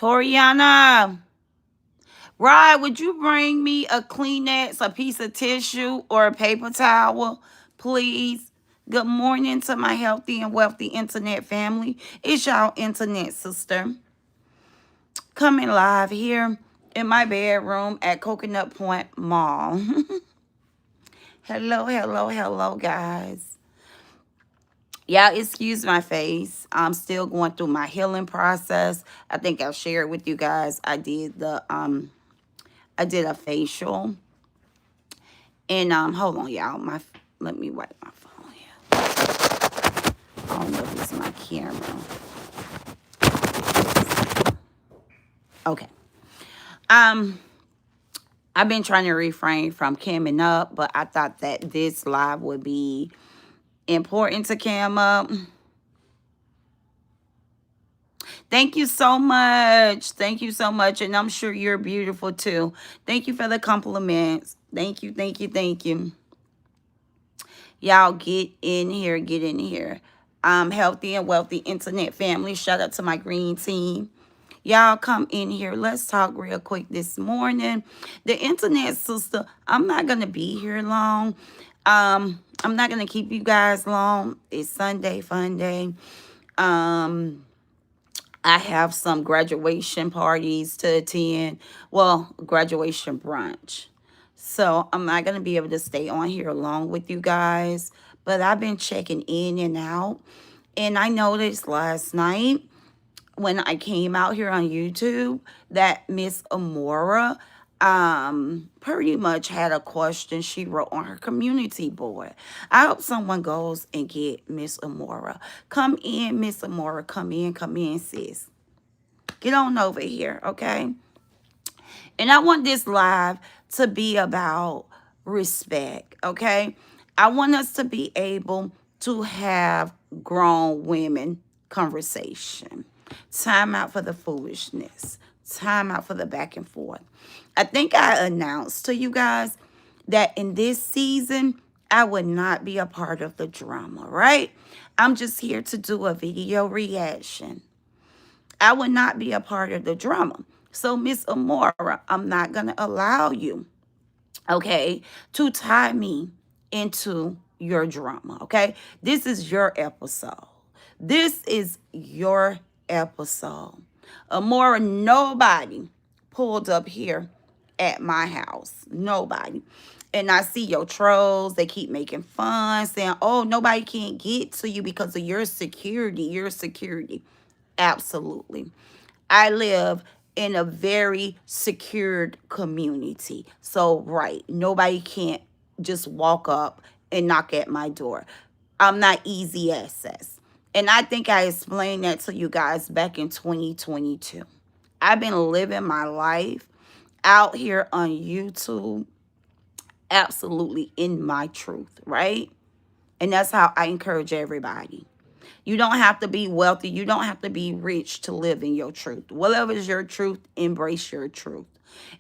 Toriana, Rod, would you bring me a Kleenex, a piece of tissue, or a paper towel, please? Good morning to my healthy and wealthy internet family. It's y'all internet sister coming live here in my bedroom at Coconut Point Mall. Hello, hello, hello, guys. Y'all, excuse my face. I'm still going through my healing process. I think I've shared with you guys. I did a facial. And hold on, y'all. Let me wipe my phone here. I don't know if it's my camera. Okay. Um, I've been trying to refrain from camming up, but I thought that this live would be important to cam up. Thank you so much. Thank you so much. And I'm sure you're beautiful too. Thank you for the compliments. Thank you, thank you, thank you. Y'all get in here, get in here. Healthy and wealthy internet family. Shout out to my green team. Y'all come in here. Let's talk real quick this morning. The internet sister, I'm not going to be here long. I'm not going to keep you guys long. It's Sunday, fun day. I have some graduation parties to attend. Well, graduation brunch. So I'm not going to be able to stay on here long with you guys. But I've been checking in and out. And I noticed last night when I came out here on YouTube that Miss Amoira pretty much had a question she wrote on her community board. I hope someone goes and get Miss Amoira. Come in, Miss Amoira. Come in, sis. Get on over here, okay? And I want this live to be about respect, okay? I want us to be able to have grown women conversation. Time out for the foolishness. Time out for the back and forth. I think I announced to you guys that in this season, I would not be a part of the drama, right? I'm just here to do a video reaction. I would not be a part of the drama. So, Miss Amoira, I'm not going to allow you, okay, to tie me into your drama, okay? This is your episode. This is your episode. Amoira, nobody pulled up here at my house. Nobody. And I see your trolls. They keep making fun, saying, oh, nobody can't get to you because of your security. Your security. Absolutely. I live in a very secured community. So, right, nobody can't just walk up and knock at my door. I'm not easy access. And I think I explained that to you guys back in 2022. I've been living my life out here on YouTube, absolutely in my truth, right? And that's how I encourage everybody. You don't have to be wealthy. You don't have to be rich to live in your truth. Whatever is your truth, embrace your truth.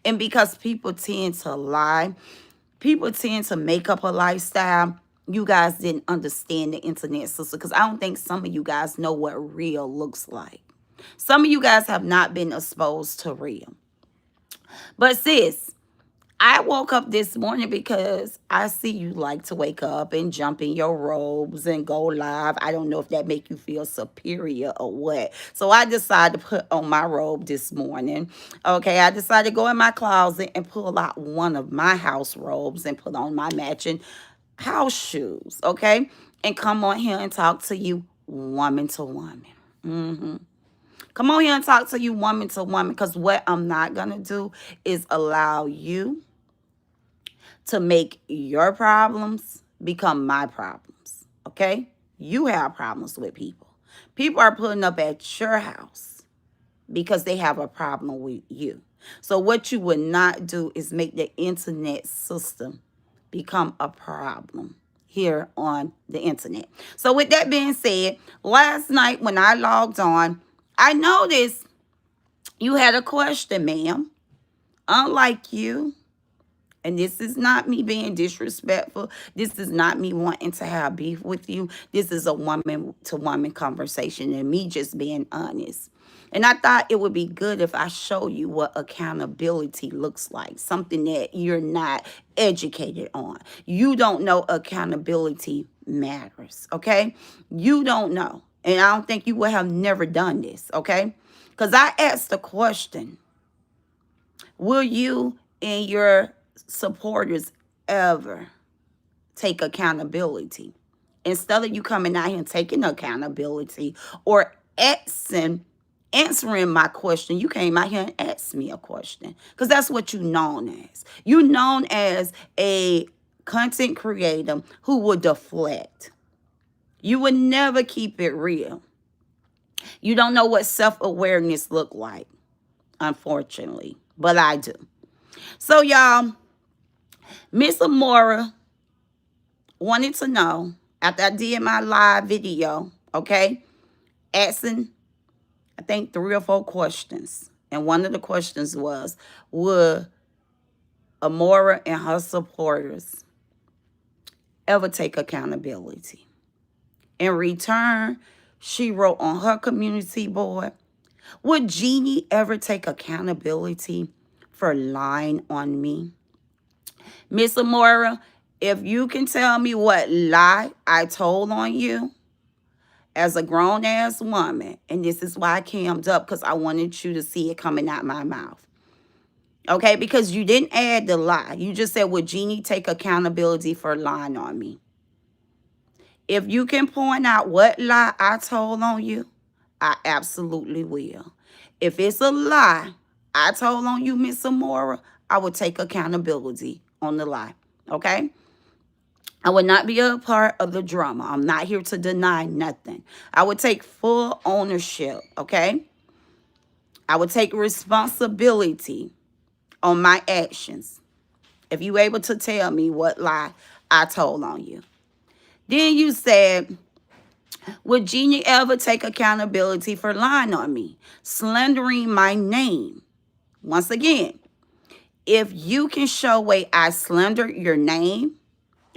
And because people tend to lie, people tend to make up a lifestyle. You guys didn't understand the internet, sister, because I don't think some of you guys know what real looks like. Some of you guys have not been exposed to real. But sis, I woke up this morning because I see you like to wake up and jump in your robes and go live. I don't know if that make you feel superior or what. So I decided to put on my robe this morning. Okay, I decided to go in my closet and pull out one of my house robes and put on my matching house shoes. Okay, and come on here and talk to you woman to woman. Come on here and talk to you woman to woman, because what I'm not going to do is allow you to make your problems become my problems, okay? You have problems with people. People are pulling up at your house because they have a problem with you. So what you would not do is make the internet system become a problem here on the internet. So with that being said, last night when I logged on, I noticed you had a question, ma'am. Unlike you, And this is not me being disrespectful. This is not me wanting to have beef with you. This is a woman to woman conversation and me just being honest. And I thought it would be good if I show you what accountability looks like, something that you're not educated on. You don't know accountability matters, okay? You don't know. And I don't think you would have never done this, okay? Because I asked the question, will you and your supporters ever take accountability? Instead of you coming out here and taking accountability or answering my question, you came out here and asked me a question. Because that's what you known as. You known as a content creator who would deflect. You would never keep it real. You don't know what self-awareness look like, unfortunately. But I do. So, y'all, Miss Amoira wanted to know, after I did my live video, okay, asking, I think, 3 or 4 questions. And one of the questions was, would Amoira and her supporters ever take accountability? In return, she wrote on her community board, would Jeannie ever take accountability for lying on me? Miss Amoira, if you can tell me what lie I told on you as a grown-ass woman, and this is why I cammed up, because I wanted you to see it coming out my mouth. Okay, because you didn't add the lie. You just said, would Jeannie take accountability for lying on me? If you can point out what lie I told on you, I absolutely will. If it's a lie I told on you, Miss Amoira, I will take accountability on the lie. Okay? I would not be a part of the drama. I'm not here to deny nothing. I would take full ownership, okay? I would take responsibility on my actions. If you able to tell me what lie I told on you. Then you said, would Jeannie ever take accountability for lying on me, slandering my name? Once again, if you can show way I slander your name,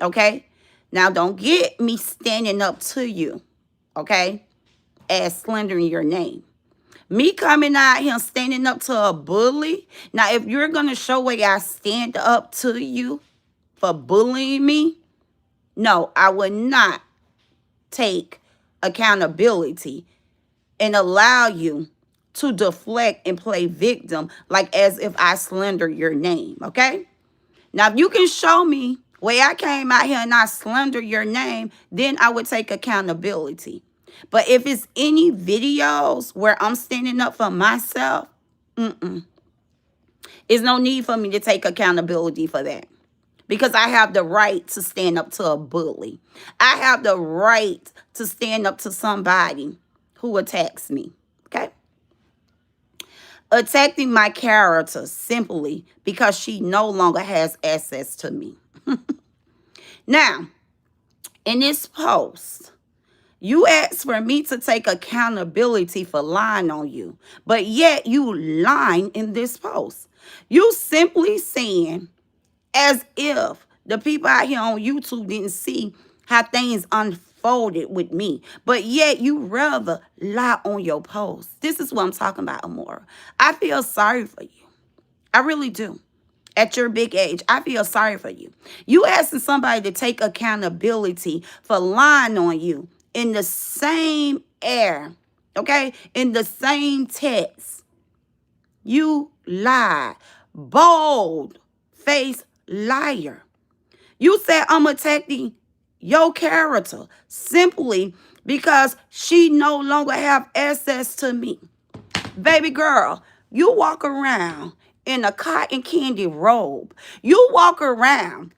okay? Now, don't get me standing up to you, okay, as slandering your name. Me coming out here standing up to a bully. Now, if you're going to show way I stand up to you for bullying me, no, I would not take accountability and allow you to deflect and play victim like as if I slander your name, okay? Now, if you can show me where I came out here and I slander your name, then I would take accountability. But if it's any videos where I'm standing up for myself, there's no need for me to take accountability for that. Because I have the right to stand up to a bully. I have the right to stand up to somebody who attacks me, okay? Attacking my character simply because she no longer has access to me. Now, in this post, you asked for me to take accountability for lying on you, but yet you lying in this post. You simply saying, as if the people out here on YouTube didn't see how things unfolded with me, but yet you rather lie on your post. This is what I'm talking about, Amoira. I feel sorry for you. I really do. At your big age, I feel sorry for you. You asking somebody to take accountability for lying on you in the same air, okay? In the same text. You lied. Bold face liar. You said I'm attacking your character simply because she no longer have access to me. Baby girl, you walk around in a cotton candy robe. You walk around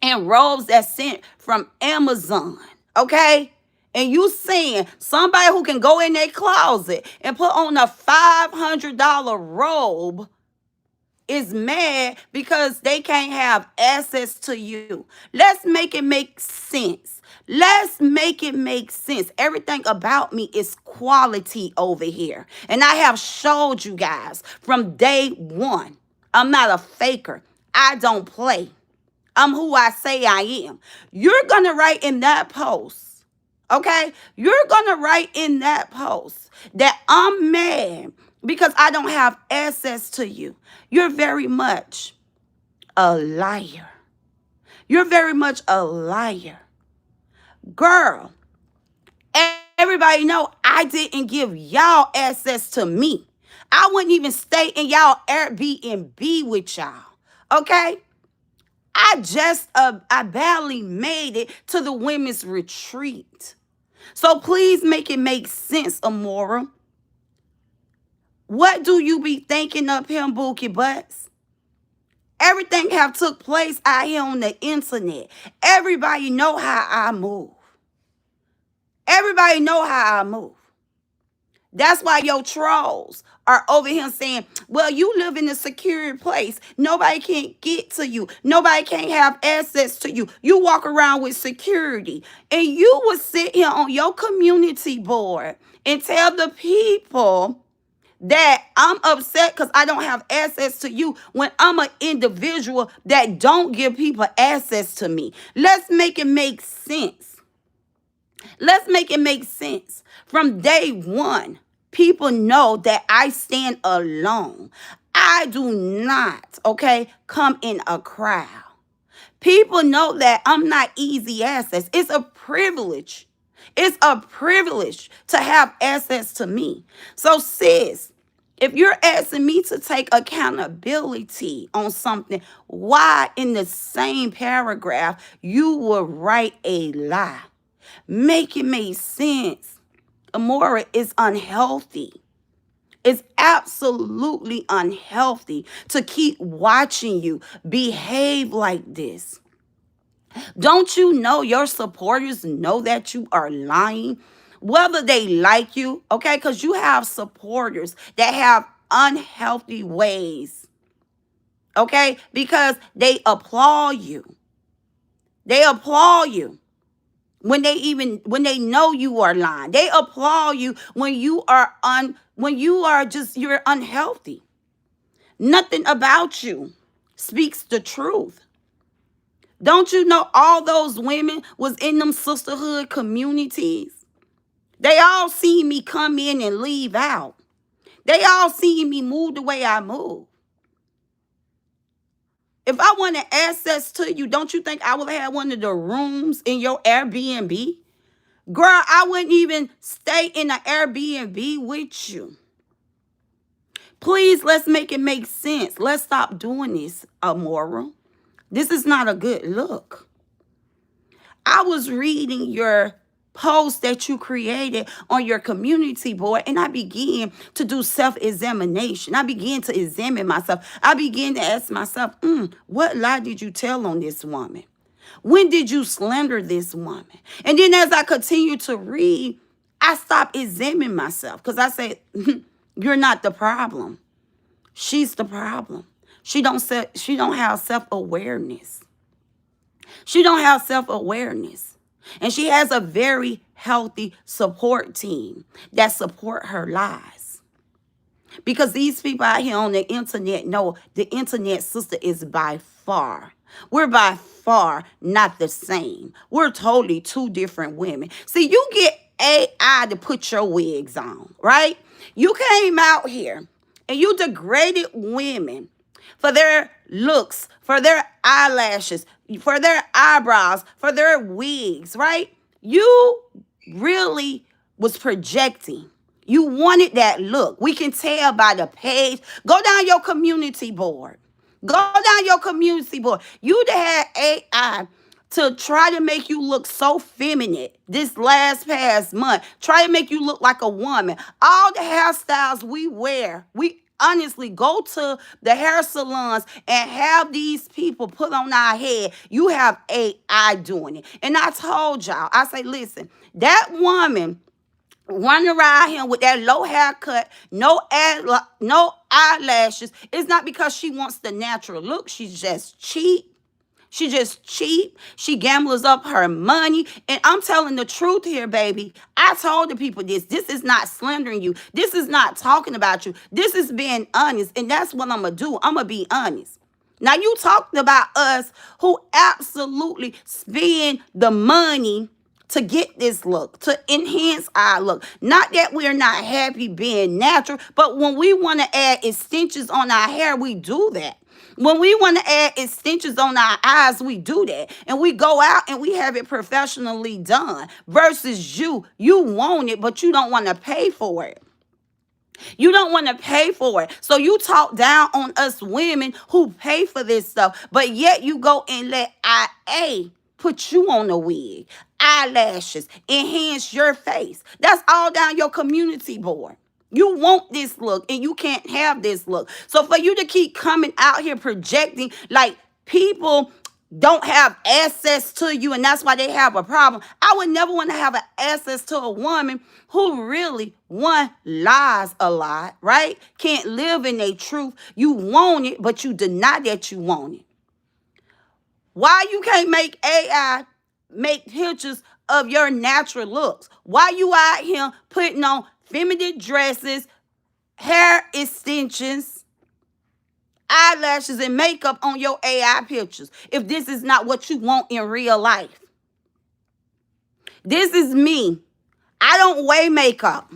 in robes that's sent from Amazon, okay? And you seeing somebody who can go in their closet and put on a $500 robe is mad because they can't have access to you. Let's make it make sense. Let's make it make sense. Everything about me is quality over here. And I have showed you guys from day one. I'm not a faker. I don't play. I'm who I say I am. You're going to write in that post, okay? You're going to write in that post that I'm mad because I don't have access to you. You're very much a liar. You're very much a liar. Girl, everybody know I didn't give y'all access to me. I wouldn't even stay in y'all Airbnb with y'all, okay? I barely made it to the women's retreat. So please make it make sense, Amoira. What do you be thinking of him, Bookie Butts? Everything have took place out here on the internet. Everybody know how I move. Everybody know how I move. That's why your trolls are over here saying, well, you live in a secure place. Nobody can't get to you. Nobody can't have access to you. You walk around with security. And you would sit here on your community board and tell the people that I'm upset because I don't have access to you when I'm an individual that don't give people access to me. Let's make it make sense. Let's make it make sense. From day one, people know that I stand alone. I do not, okay, come in a crowd. People know that I'm not easy access. It's a privilege. It's a privilege to have access to me. So, sis, if you're asking me to take accountability on something, why in the same paragraph you will write a lie? Make it make sense. Amoira is unhealthy. It's absolutely unhealthy to keep watching you behave like this. Don't you know your supporters know that you are lying? Whether they like you, okay? Because you have supporters that have unhealthy ways, okay? Because they applaud you. They applaud you. When they know you are lying. They applaud you when you're unhealthy. Nothing about you speaks the truth. Don't you know all those women was in them sisterhood communities? They all seen me come in and leave out. They all seen me move the way I move. If I wanted access to you, don't you think I would have one of the rooms in your Airbnb? Girl, I wouldn't even stay in an Airbnb with you. Please, let's make it make sense. Let's stop doing this, Amoira. This is not a good look. I was reading your post that you created on your community board, and I began to do self-examination. I began to examine myself. I began to ask myself, what lie did you tell on this woman? When did you slander this woman? And then as I continue to read, I stopped examining myself because I said, you're not the problem. She's the problem. She don't have self-awareness. She don't have self-awareness. And she has a very healthy support team that support her lies. Because these people out here on the internet know the internet sister is we're by far not the same. We're totally two different women. See, you get AI to put your wigs on, right? You came out here and you degraded women for their looks, for their eyelashes, for their eyebrows, for their wigs, right? You really was projecting. You wanted that look. We can tell by the page. Go down your community board. Go down your community board. You'd had AI to try to make you look so feminine this past month. Try to make you look like a woman. All the hairstyles we wear, we honestly go to the hair salons and have these people put on our head. You have AI doing it. And I told y'all, I say, listen, that woman running around here with that low haircut, no eyelashes. It's not because she wants the natural look. She's just cheap. She gambles up her money. And I'm telling the truth here, baby. I told the people this. This is not slandering you. This is not talking about you. This is being honest. And that's what I'm going to do. I'm going to be honest. Now you talked about us who absolutely spend the money to get this look, to enhance our look. Not that we're not happy being natural, but when we want to add extensions on our hair, we do that. When we want to add extensions on our eyes, we do that. And we go out and we have it professionally done. Versus you want it, but you don't want to pay for it. You don't want to pay for it. So you talk down on us women who pay for this stuff, but yet you go and let IA put you on a wig, eyelashes, enhance your face. That's all down your community board. You want this look and you can't have this look. So for you to keep coming out here projecting like people don't have access to you and that's why they have a problem. I would never want to have an access to a woman who really, one, lies a lot, right? Can't live in their truth. You want it, but you deny that you want it. Why you can't make AI make pictures of your natural looks? Why you out here putting on feminine dresses, hair extensions, eyelashes, and makeup on your AI pictures if this is not what you want in real life? This is me. I don't wear makeup.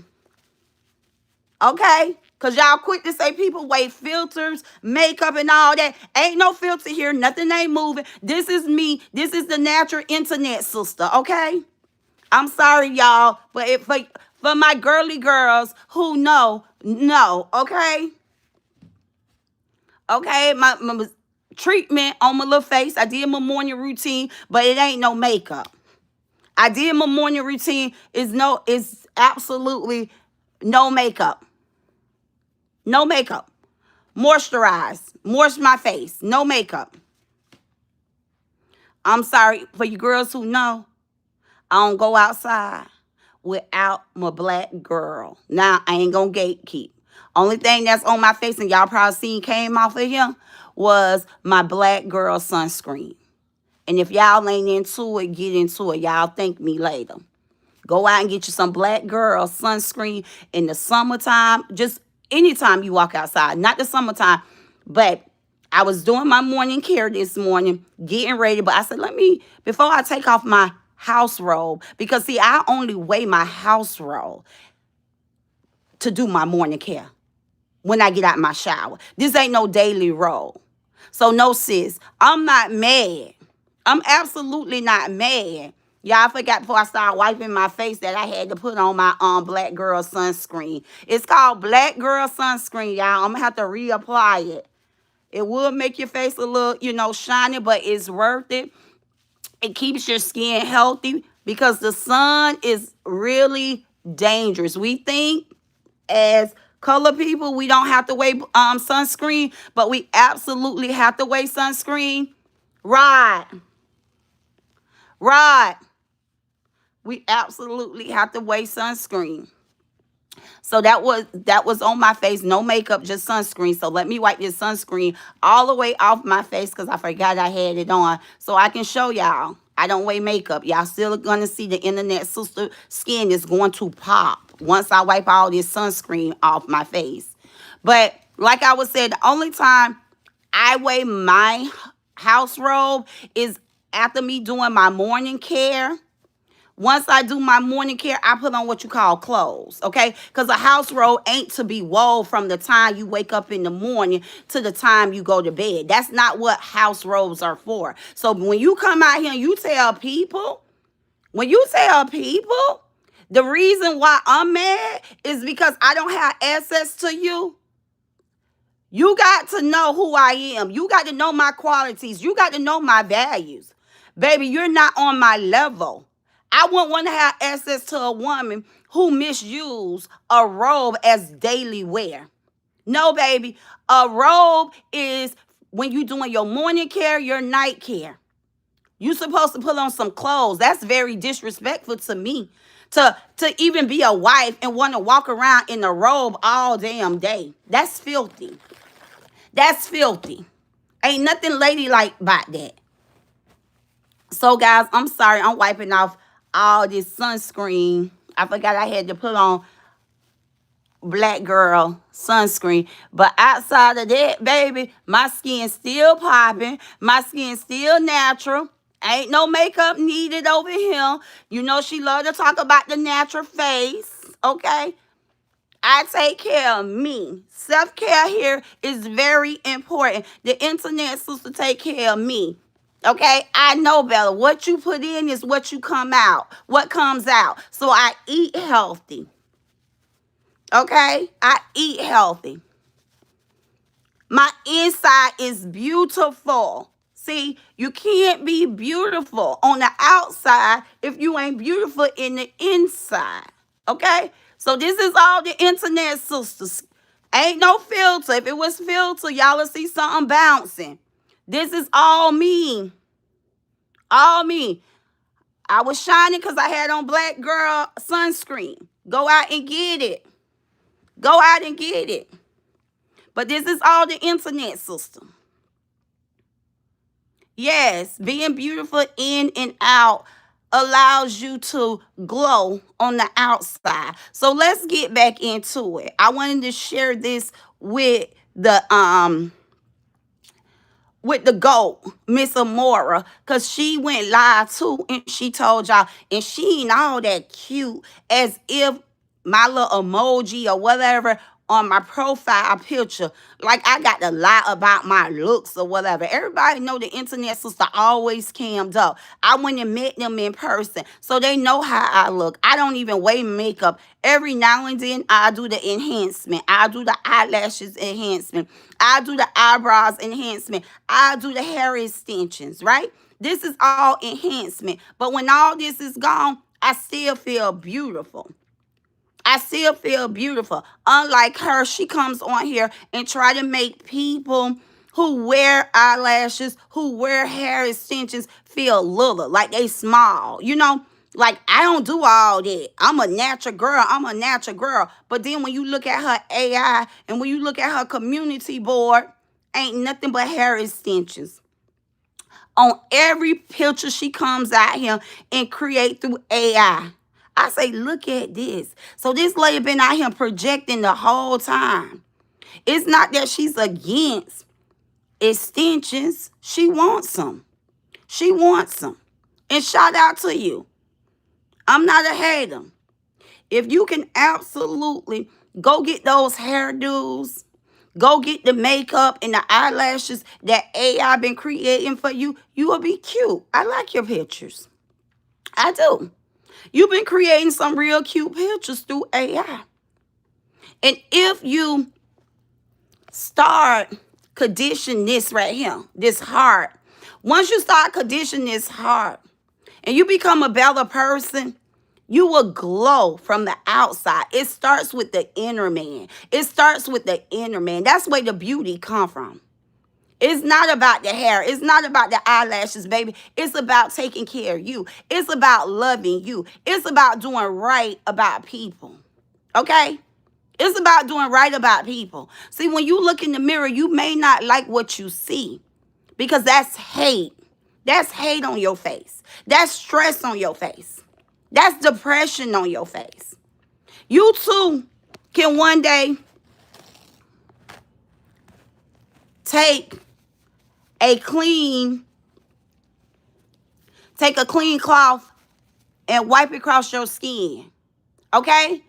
Okay? Because y'all quick to say people wear filters, makeup, and all that. Ain't no filter here. Nothing ain't moving. This is me. This is the natural internet sister. Okay? I'm sorry, y'all. But for my girly girls who know, no. Okay? Okay? My treatment on my little face. I did my morning routine, but it ain't no makeup. I did my morning routine. It's absolutely no makeup. No makeup. Moisturize my face. No makeup. I'm sorry for you girls who know. I don't go outside without my black girl. Now, I ain't gonna gatekeep. Only thing that's on my face, and y'all probably seen came off of here, was my black girl sunscreen. And if y'all ain't into it, get into it. Y'all thank me later. Go out and get you some black girl sunscreen in the summertime. Just anytime you walk outside. Not the summertime, but I was doing my morning care this morning, getting ready. But I said, before I take off my house robe, because see, I only wear my house robe to do my morning care when I get out my shower. This ain't no daily robe. So no, sis, I'm not mad. I'm absolutely not mad. Y'all, I forgot before I started wiping my face that I had to put on my Black Girl sunscreen. It's called Black Girl sunscreen, y'all. I'm going to have to reapply it. It will make your face a little, shiny, but it's worth it. It keeps your skin healthy because the sun is really dangerous. We think as color people, we don't have to wear sunscreen, but we absolutely have to wear sunscreen. Right. We absolutely have to wear sunscreen. So that was on my face. No makeup, just sunscreen. So let me wipe this sunscreen all the way off my face because I forgot I had it on. So I can show y'all. I don't wear makeup. Y'all still going to see the internet sister skin is going to pop once I wipe all this sunscreen off my face. But like I was saying, the only time I wear my house robe is after me doing my morning care. Once I do my morning care, I put on what you call clothes, okay? Because a house robe ain't to be wore from the time you wake up in the morning to the time you go to bed. That's not what house robes are for. So when you come out here and you tell people, the reason why I'm mad is because I don't have access to you. You got to know who I am. You got to know my qualities. You got to know my values. Baby, you're not on my level. I wouldn't want to have access to a woman who misuse a robe as daily wear. No, baby. A robe is when you're doing your morning care, your night care. You're supposed to put on some clothes. That's very disrespectful to me. To even be a wife and want to walk around in a robe all damn day. That's filthy. That's filthy. Ain't nothing ladylike about that. So, guys, I'm sorry. I'm wiping off all this sunscreen. I forgot I had to put on black girl sunscreen. But outside of that, baby, my skin still popping. My skin still natural. Ain't no makeup needed over here. You know she love to talk about the natural face. Okay? I take care of me. Self-care here is very important. The internet sister take care of me. Okay? I know better. What you put in is what you come out. What comes out. So I eat healthy. Okay? I eat healthy. My inside is beautiful. See, you can't be beautiful on the outside if you ain't beautiful in the inside. Okay? So this is all the internet sisters. Ain't no filter. If it was filter, y'all will see something bouncing. This is all me. All me. I was shining because I had on black girl sunscreen. Go out and get it. Go out and get it. But this is all the internet system. Yes, being beautiful in and out allows you to glow on the outside. So let's get back into it. I wanted to share this with the GOAT, Miss Amoira, because she went live too and she told y'all, and she ain't all that cute as if my little emoji or whatever on my profile picture, like I got to lie about my looks or whatever. Everybody know the internet sister always cammed up. I went and met them in person, so they know how I look. I don't even wear makeup. Every now and then, I do the enhancement. I do the eyelashes enhancement. I do the eyebrows enhancement. I do the hair extensions, right? This is all enhancement. But when all this is gone, I still feel beautiful. I still feel beautiful. Unlike her, she comes on here and try to make people who wear eyelashes, who wear hair extensions feel little, like they small. You know, like I don't do all that. I'm a natural girl. I'm a natural girl. But then when you look at her AI and when you look at her community board, ain't nothing but hair extensions. On every picture she comes out here and create through AI. I say, look at this. So this lady been out here projecting the whole time. It's not that she's against extensions. She wants them. She wants them. And shout out to you. I'm not a hater. If you can absolutely go get those hairdos, go get the makeup and the eyelashes that AI been creating for you, you will be cute. I like your pictures. I do. You've been creating some real cute pictures through AI. And if you start conditioning this right here, this heart, once you start conditioning this heart and you become a better person, you will glow from the outside. It starts with the inner man. It starts with the inner man. That's where the beauty come from. It's not about the hair. It's not about the eyelashes, baby. It's about taking care of you. It's about loving you. It's about doing right about people. Okay? It's about doing right about people. See, when you look in the mirror, you may not like what you see because that's hate. That's hate on your face. That's stress on your face. That's depression on your face. You too can one day take a clean cloth and wipe it across your skin, okay?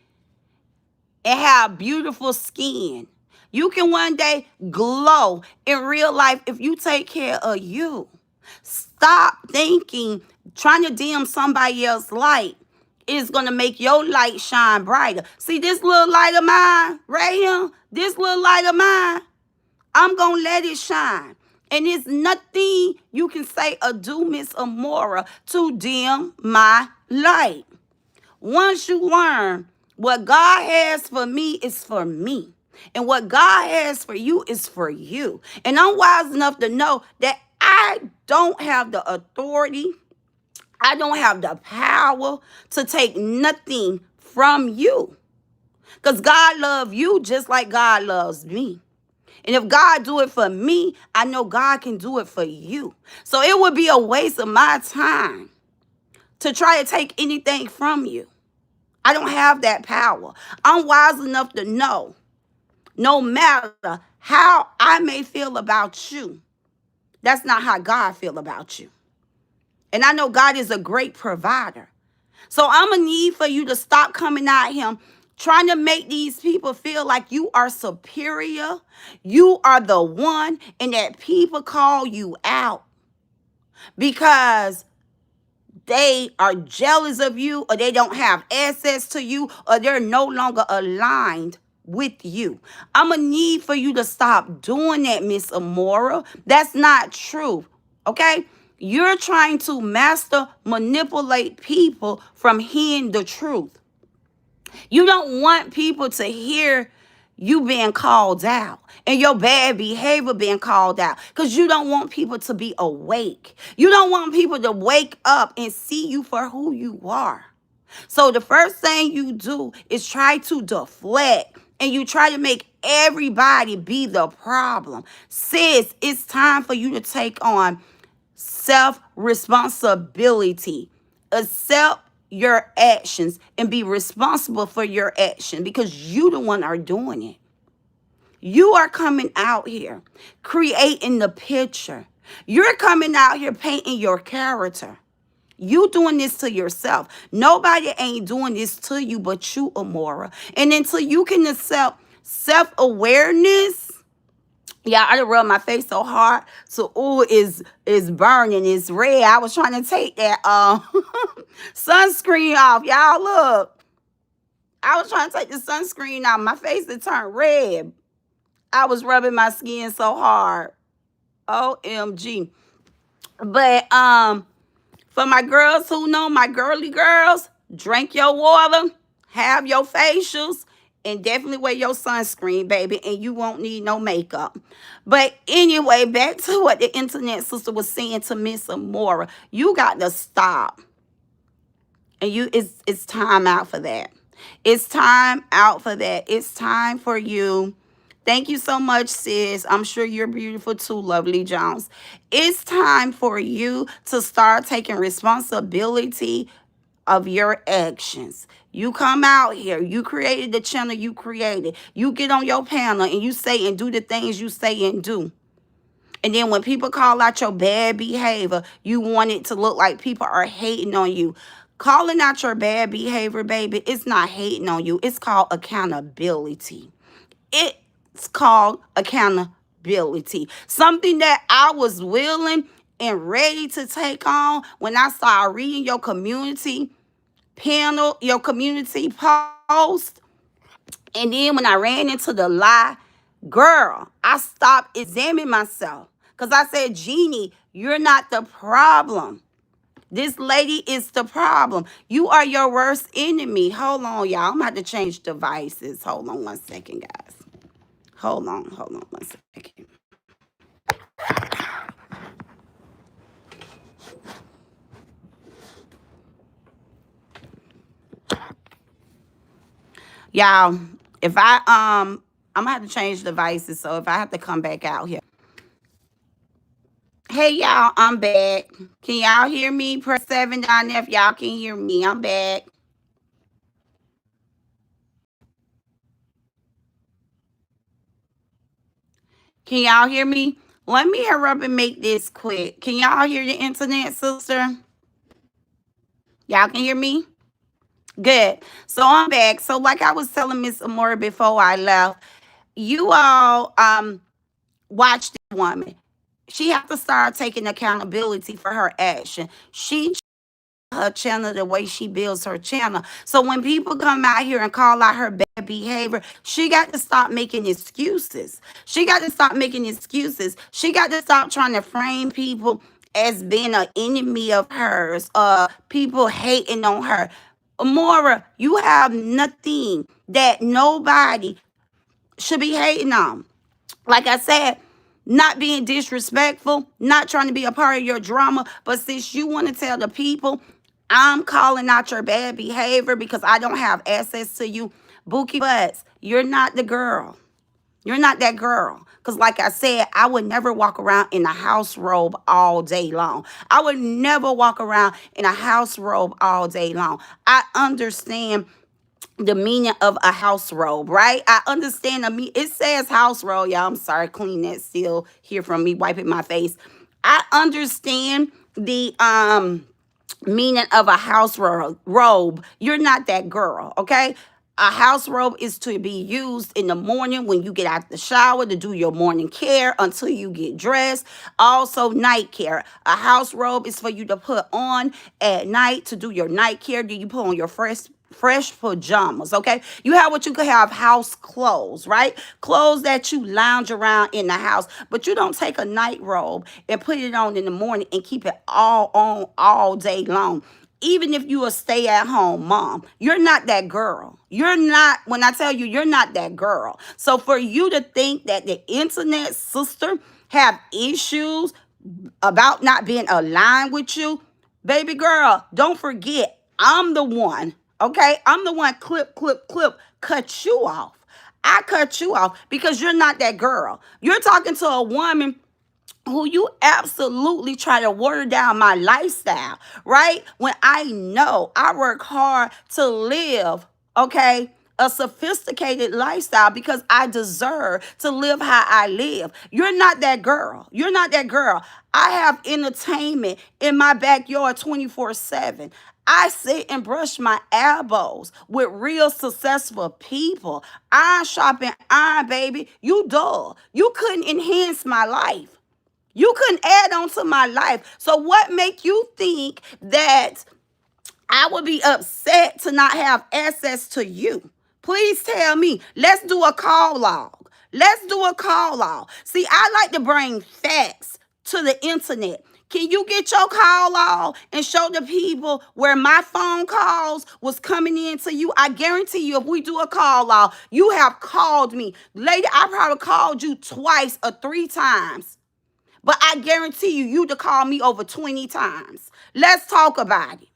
And have beautiful skin. You can one day glow in real life if you take care of you. Stop thinking trying to dim somebody else's light is going to make your light shine brighter. See this little light of mine right here? This little light of mine, I'm going to let it shine. And there's nothing you can say or do, Miss Amoira, to dim my light. Once you learn what God has for me is for me. And what God has for you is for you. And I'm wise enough to know that I don't have the authority. I don't have the power to take nothing from you. Because God loves you just like God loves me. And if God do it for me, I know God can do it for you. So it would be a waste of my time to try to take anything from you. I don't have that power. I'm wise enough to know no matter how I may feel about you, that's not how God feel about you. And I know God is a great provider. So I'm going to need for you to stop coming at him trying to make these people feel like you are superior. You are the one, and that people call you out because they are jealous of you, or they don't have access to you, or they're no longer aligned with you. I'm going to need for you to stop doing that, Miss Amora. That's not true. Okay? You're trying to master manipulate people from hearing the truth. You don't want people to hear you being called out and your bad behavior being called out, because you don't want people to be awake. You don't want people to wake up and see you for who you are. So the first thing you do is try to deflect, and you try to make everybody be the problem. Sis, it's time for you to take on self-responsibility. Accept your actions and be responsible for your action, because you the one are doing it. You are coming out here creating the picture. You're coming out here painting your character. You doing this to yourself. Nobody ain't doing this to you but you, Amora. And until you can accept self-awareness, yeah, I done rubbed my face so hard. So, is burning. It's red. I was trying to take that sunscreen off. Y'all, look. I was trying to take the sunscreen off. My face had turned red. I was rubbing my skin so hard. OMG. But for my girls who know, my girly girls, drink your water, have your facials, and definitely wear your sunscreen, baby, and you won't need no makeup. But anyway, back to what the internet sister was saying to Miss Amora. You got to stop. And it's time out for that. It's time out for that. It's time for you. Thank you so much, sis. I'm sure you're beautiful too, Lovely Jones. It's time for you to start taking responsibility of your actions. You come out here. You created the channel you created. You get on your panel and you say and do the things you say and do. And then when people call out your bad behavior, you want it to look like people are hating on you. Calling out your bad behavior, baby, it's not hating on you. It's called accountability. It's called accountability. Something that I was willing and ready to take on when I started reading your community panel, your community post. And then when I ran into the lie, girl, I stopped examining myself. Because I said, Jeannie, you're not the problem. This lady is the problem. You are your worst enemy. Hold on, y'all. I'm about to change devices. Hold on 1 second, guys. Hold on 1 second. Y'all, if I'm gonna have to change devices, so if I have to come back out here. Hey y'all, I'm back. Can y'all hear me? Press 7 down there if y'all can hear me. I'm back. Can y'all hear me? Let me hurry up and make this quick. Can y'all hear the internet, sister? Y'all can hear me? Good. So I'm back. So like I was telling Miss Amora before I left, you all watch this woman. She have to start taking accountability for her action. She her channel the way she builds her channel. So when people come out here and call out her bad behavior, she got to stop making excuses. She got to stop making excuses. She got to stop trying to frame people as being an enemy of hers, people hating on her. Amora, you have nothing that nobody should be hating on. Like I said, not being disrespectful, not trying to be a part of your drama. But since you want to tell the people, I'm calling out your bad behavior because I don't have access to you, Bookie Butts, you're not the girl. You're not that girl. Because like I said, I would never walk around in a house robe all day long. I would never walk around in a house robe all day long. I understand the meaning of a house robe, right? I understand it says house robe, y'all. I'm sorry, clean that still here from me wiping my face. I understand the meaning of a robe. You're not that girl, okay? A house robe is to be used in the morning when you get out the shower to do your morning care until you get dressed. Also, night care. A house robe is for you to put on at night to do your night care. Do you put on your fresh pajamas, okay? You have what you could have house clothes, right? Clothes that you lounge around in the house, but you don't take a night robe and put it on in the morning and keep it all on all day long. Even if you a stay at home mom, you're not that girl. You're not, when I tell you, you're not that girl. So for you to think that the internet sister have issues about not being aligned with you, baby girl, don't forget, I'm the one, okay? I'm the one, clip, cut you off. I cut you off because you're not that girl. You're talking to a woman who you absolutely try to water down my lifestyle, right? When I know I work hard to live, okay, a sophisticated lifestyle because I deserve to live how I live. You're not that girl. You're not that girl. I have entertainment in my backyard 24/7. I sit and brush my elbows with real successful people. Iron shopping iron, baby. You dull. You couldn't enhance my life. You couldn't add on to my life. So what make you think that I would be upset to not have access to you? Please tell me. Let's do a call log. Let's do a call log. See, I like to bring facts to the internet. Can you get your call log and show the people where my phone calls was coming in to you? I guarantee you, if we do a call log, you have called me. Lady, I probably called you twice or three times. But I guarantee you, you'd call me over 20 times. Let's talk about it.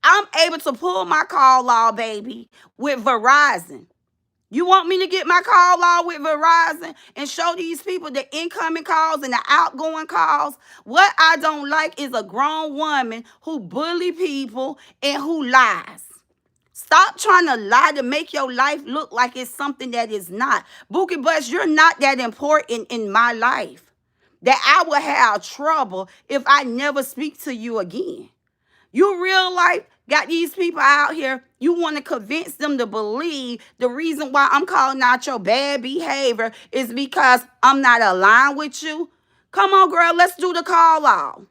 I'm able to pull my call log, baby, with Verizon. You want me to get my call log with Verizon and show these people the incoming calls and the outgoing calls? What I don't like is a grown woman who bully people and who lies. Stop trying to lie to make your life look like it's something that is not. Bookie Bus, you're not that important in my life that I will have trouble if I never speak to you again. You real life got these people out here. You want to convince them to believe the reason why I'm calling out your bad behavior is because I'm not aligned with you. Come on, girl, let's do the call out.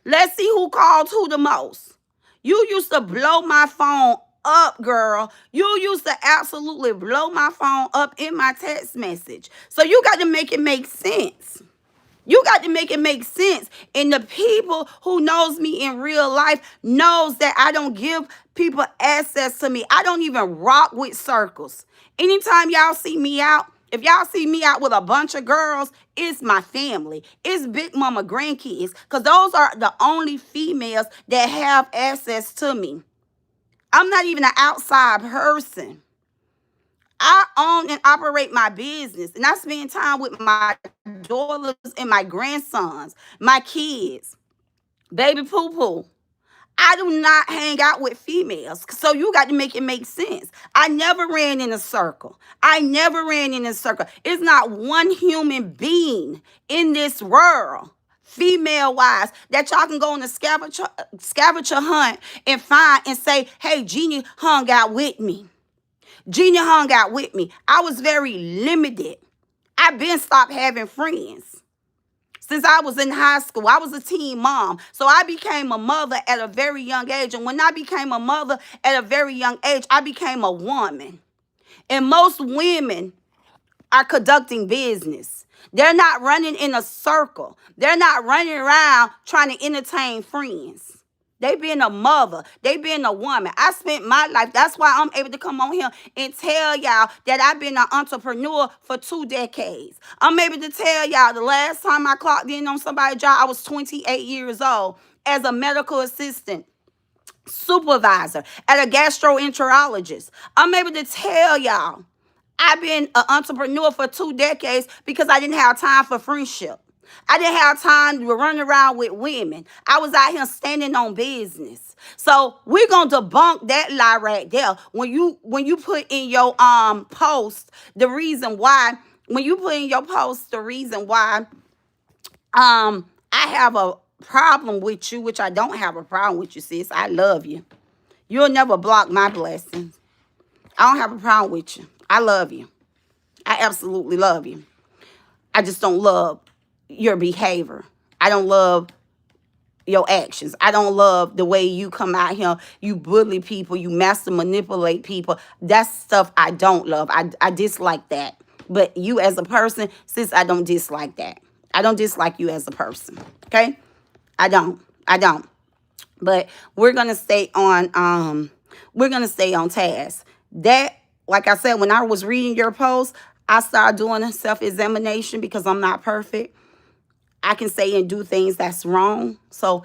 Let's see who calls who the most. You used to blow my phone up, girl. You used to absolutely blow my phone up in my text message. So you got to make it make sense. You got to make it make sense. And the people who knows me in real life knows that I don't give people access to me. I don't even rock with circles. Anytime y'all see me out, if y'all see me out with a bunch of girls, it's my family. It's big mama grandkids. Because those are the only females that have access to me. I'm not even an outside person. I own and operate my business, and I spend time with my daughters and my grandsons, my kids, baby poo poo. I do not hang out with females, so you got to make it make sense. I never ran in a circle. I never ran in a circle. It's not one human being in this world, female wise, that y'all can go on a scavenger hunt and find and say, hey, Jeannie hung out with me. Gina hung out with me. I was very limited. I've been stopped having friends. Since I was in high school, I was a teen mom. So I became a mother at a very young age. And when I became a mother at a very young age, I became a woman. And most women are conducting business. They're not running in a circle. They're not running around trying to entertain friends. They being a mother. They being a woman. I spent my life. That's why I'm able to come on here and tell y'all that I've been an entrepreneur for 2 decades. I'm able to tell y'all the last time I clocked in on somebody's job, I was 28 years old as a medical assistant, supervisor at a gastroenterologist. I'm able to tell y'all I've been an entrepreneur for 2 decades because I didn't have time for friendship. I didn't have time to run around with women. I was out here standing on business. So we're gonna debunk that lie right there. When you put in your post the reason why, when you put in your post the reason why I have a problem with you, which I don't have a problem with you, sis. I love you. You'll never block my blessings. I don't have a problem with you. I love you. I absolutely love you. I just don't love your behavior. I don't love your actions. I don't love the way you come out here, you bully people, you master manipulate people. That's stuff I don't love. I dislike that. But you as a person, sis, I don't dislike that. I don't dislike you as a person. Okay? I don't. I don't. But we're gonna stay on task. That, like I said, when I was reading your post, I started doing a self-examination because I'm not perfect. I can say and do things that's wrong. So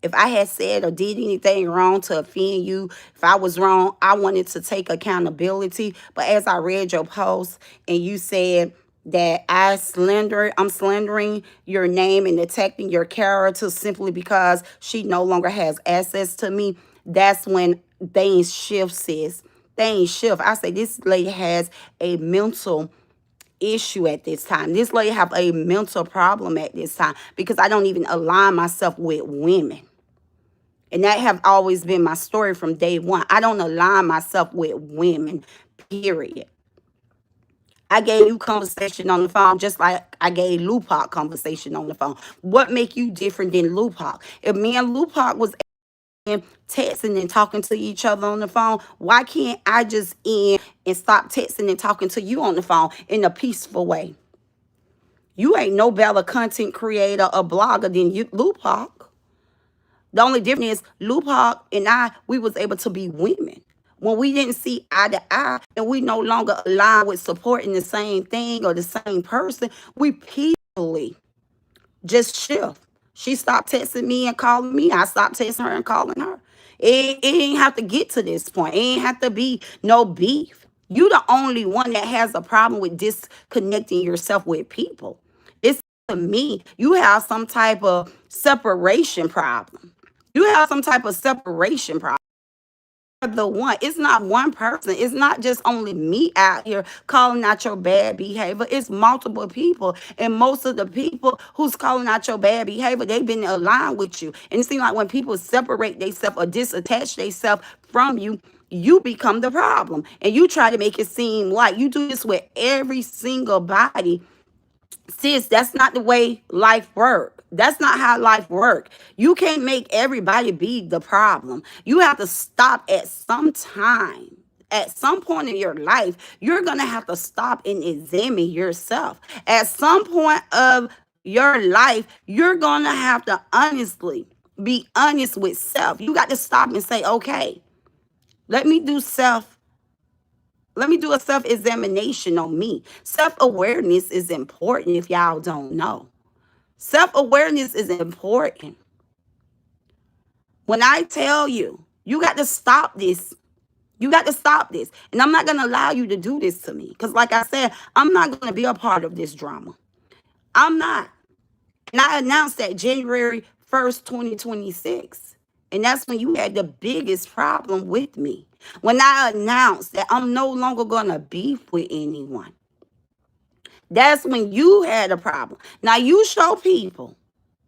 if I had said or did anything wrong to offend you, if I was wrong, I wanted to take accountability. But as I read your post and you said that I'm slandering your name and attacking your character simply because she no longer has access to me, that's when things shift, sis. Things shift. I say this lady has a mental issue at this time. This lady have a mental problem at this time because I don't even align myself with women. And that have always been my story from day one. I don't align myself with women, period. I gave you conversation on the phone just like I gave Lupac conversation on the phone. What make you different than Lupac? If me and Lupac was texting and talking to each other on the phone, why can't I just end and stop texting and talking to you on the phone in a peaceful way? You ain't no better content creator or blogger than you, Lupac. The only difference is Lupac and we was able to be women. When we didn't see eye to eye and we no longer align with supporting the same thing or the same person, we peacefully just shift. She stopped texting me and calling me. I stopped texting her and calling her. It ain't have to get to this point. It ain't have to be no beef. You the only one that has a problem with disconnecting yourself with people. It's to me, you have some type of separation problem. You have some type of separation problem. The one, it's not one person. It's not just only me out here calling out your bad behavior. It's multiple people, and most of the people who's calling out your bad behavior, they've been aligned with you. And it seems like when people separate themselves or disattach themselves from you, you become the problem, and you try to make it seem like you do this with every single body. Sis, that's not the way life work. That's not how life work. You can't make everybody be the problem. You have to stop at some time. At some point in your life, you're going to have to stop and examine yourself. At some point of your life, you're going to have to honestly be honest with self. You got to stop and say, okay, let me do a self-examination on me. Self-awareness is important if y'all don't know. Self-awareness is important. When I tell you, you got to stop this. You got to stop this. And I'm not going to allow you to do this to me. Because like I said, I'm not going to be a part of this drama. I'm not. And I announced that January 1st, 2026. And that's when you had the biggest problem with me. When I announced that I'm no longer going to beef with anyone. That's when you had a problem. Now you show people,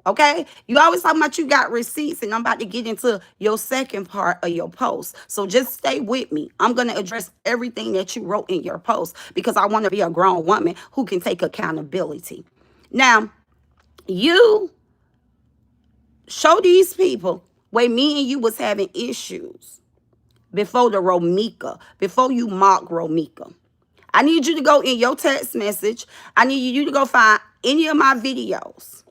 okay? You always talking about you got receipts, and I'm about to get into your second part of your post. So just stay with me. I'm going to address everything that you wrote in your post because I want to be a grown woman who can take accountability. Now, you show these people where me and you was having issues before the Romika, before you mock Romika. I need you to go in your text message. I need you to go find any of my videos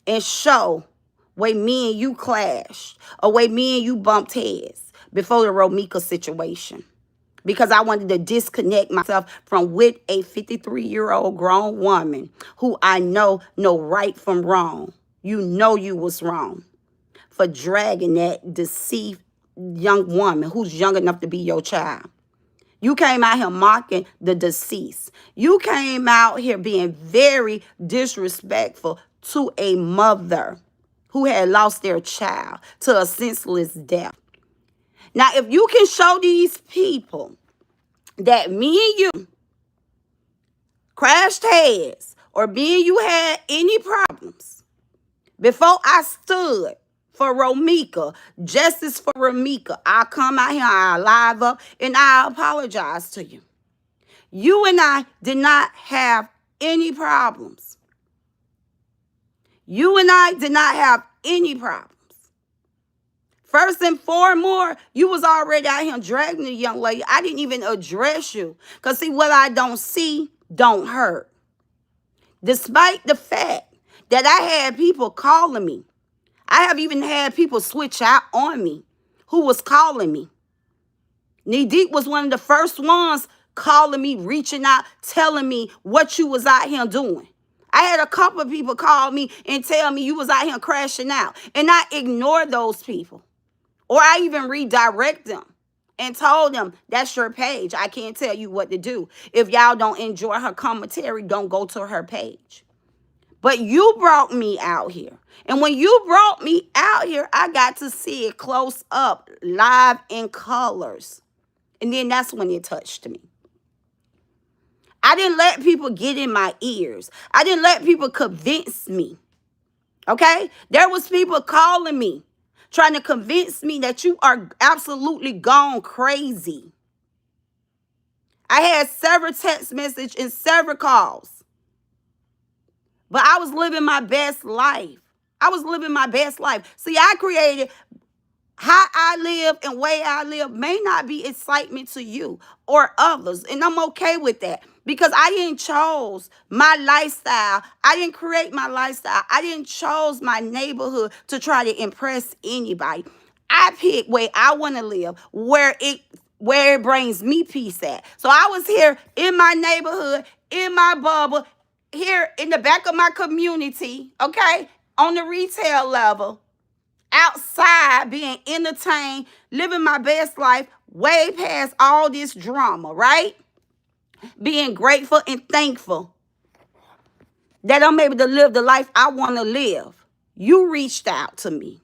and show where me and you clashed or where me and you bumped heads before the Romika situation. Because I wanted to disconnect myself from with a 53-year-old grown woman who I know right from wrong. You know you was wrong for dragging that deceived young woman who's young enough to be your child. You came out here mocking the deceased. You came out here being very disrespectful to a mother who had lost their child to a senseless death. Now, if you can show these people that me and you crashed heads or me and you had any problems before I stood for Romika, justice for Romika, I'll come out here, I'll live up, and I apologize to you. You and I did not have any problems. You and I did not have any problems. First and foremost, you was already out here dragging the young lady. I didn't even address you. Because see, what I don't see don't hurt. Despite the fact that I had people calling me. I have even had people switch out on me who was calling me. Knee Deep was one of the first ones calling me, reaching out, telling me what you was out here doing. I had a couple of people call me and tell me you was out here crashing out. And I ignored those people. Or I even redirect them and told them, that's your page. I can't tell you what to do. If y'all don't enjoy her commentary, don't go to her page. But you brought me out here. And when you brought me out here, I got to see it close up, live in colors. And then that's when it touched me. I didn't let people get in my ears. I didn't let people convince me. Okay? There was people calling me, trying to convince me that you are absolutely gone crazy. I had several text messages and several calls. But I was living my best life. I was living my best life. See, I created how I live and way I live may not be excitement to you or others. And I'm okay with that because I didn't chose my lifestyle. I didn't create my lifestyle. I didn't chose my neighborhood to try to impress anybody. I picked where I want to live, where it brings me peace at. So I was here in my neighborhood, in my bubble, here in the back of my community, okay, on the retail level, outside being entertained, living my best life, way past all this drama, right? Being grateful and thankful that I'm able to live the life I want to live. You reached out to me.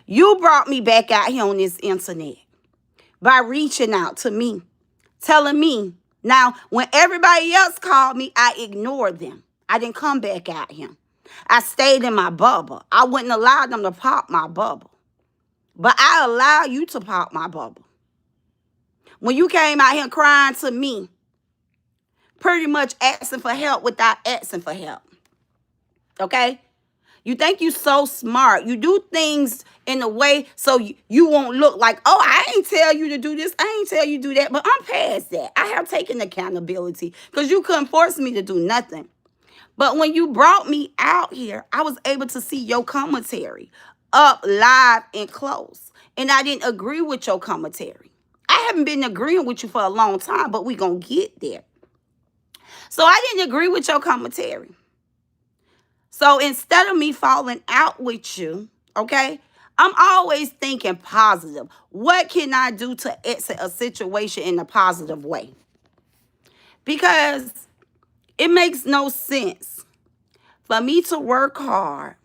You brought me back out here on this internet by reaching out to me, telling me. Now, when everybody else called me, I ignored them. I didn't come back out here. I stayed in my bubble. I wouldn't allow them to pop my bubble. But I allow you to pop my bubble. When you came out here crying to me, pretty much asking for help without asking for help. Okay? You think you so smart. You do things in a way so you won't look like, oh, I ain't tell you to do this. I ain't tell you to do that. But I'm past that. I have taken accountability because you couldn't force me to do nothing. But when you brought me out here, I was able to see your commentary up live and close. And I didn't agree with your commentary. I haven't been agreeing with you for a long time, but we're going to get there. So I didn't agree with your commentary. So instead of me falling out with you, okay, I'm always thinking positive. What can I do to exit a situation in a positive way? Because it makes no sense for me to work hard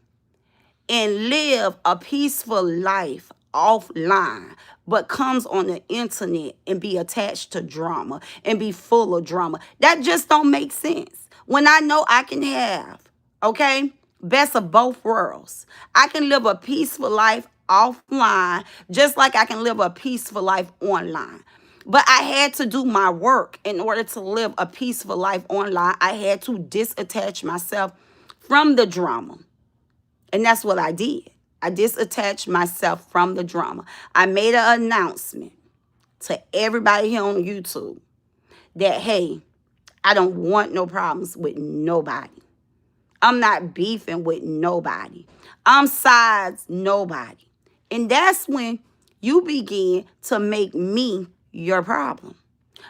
and live a peaceful life offline, but comes on the internet and be attached to drama and be full of drama. That just don't make sense. When I know I can have, okay, best of both worlds. I can live a peaceful life offline just like I can live a peaceful life online. But I had to do my work in order to live a peaceful life online. I had to disattach myself from the drama. And that's what I did. I disattached myself from the drama. I made an announcement to everybody here on YouTube that, hey, I don't want no problems with nobody. I'm not beefing with nobody. I'm sides nobody. And that's when you begin to make me your problem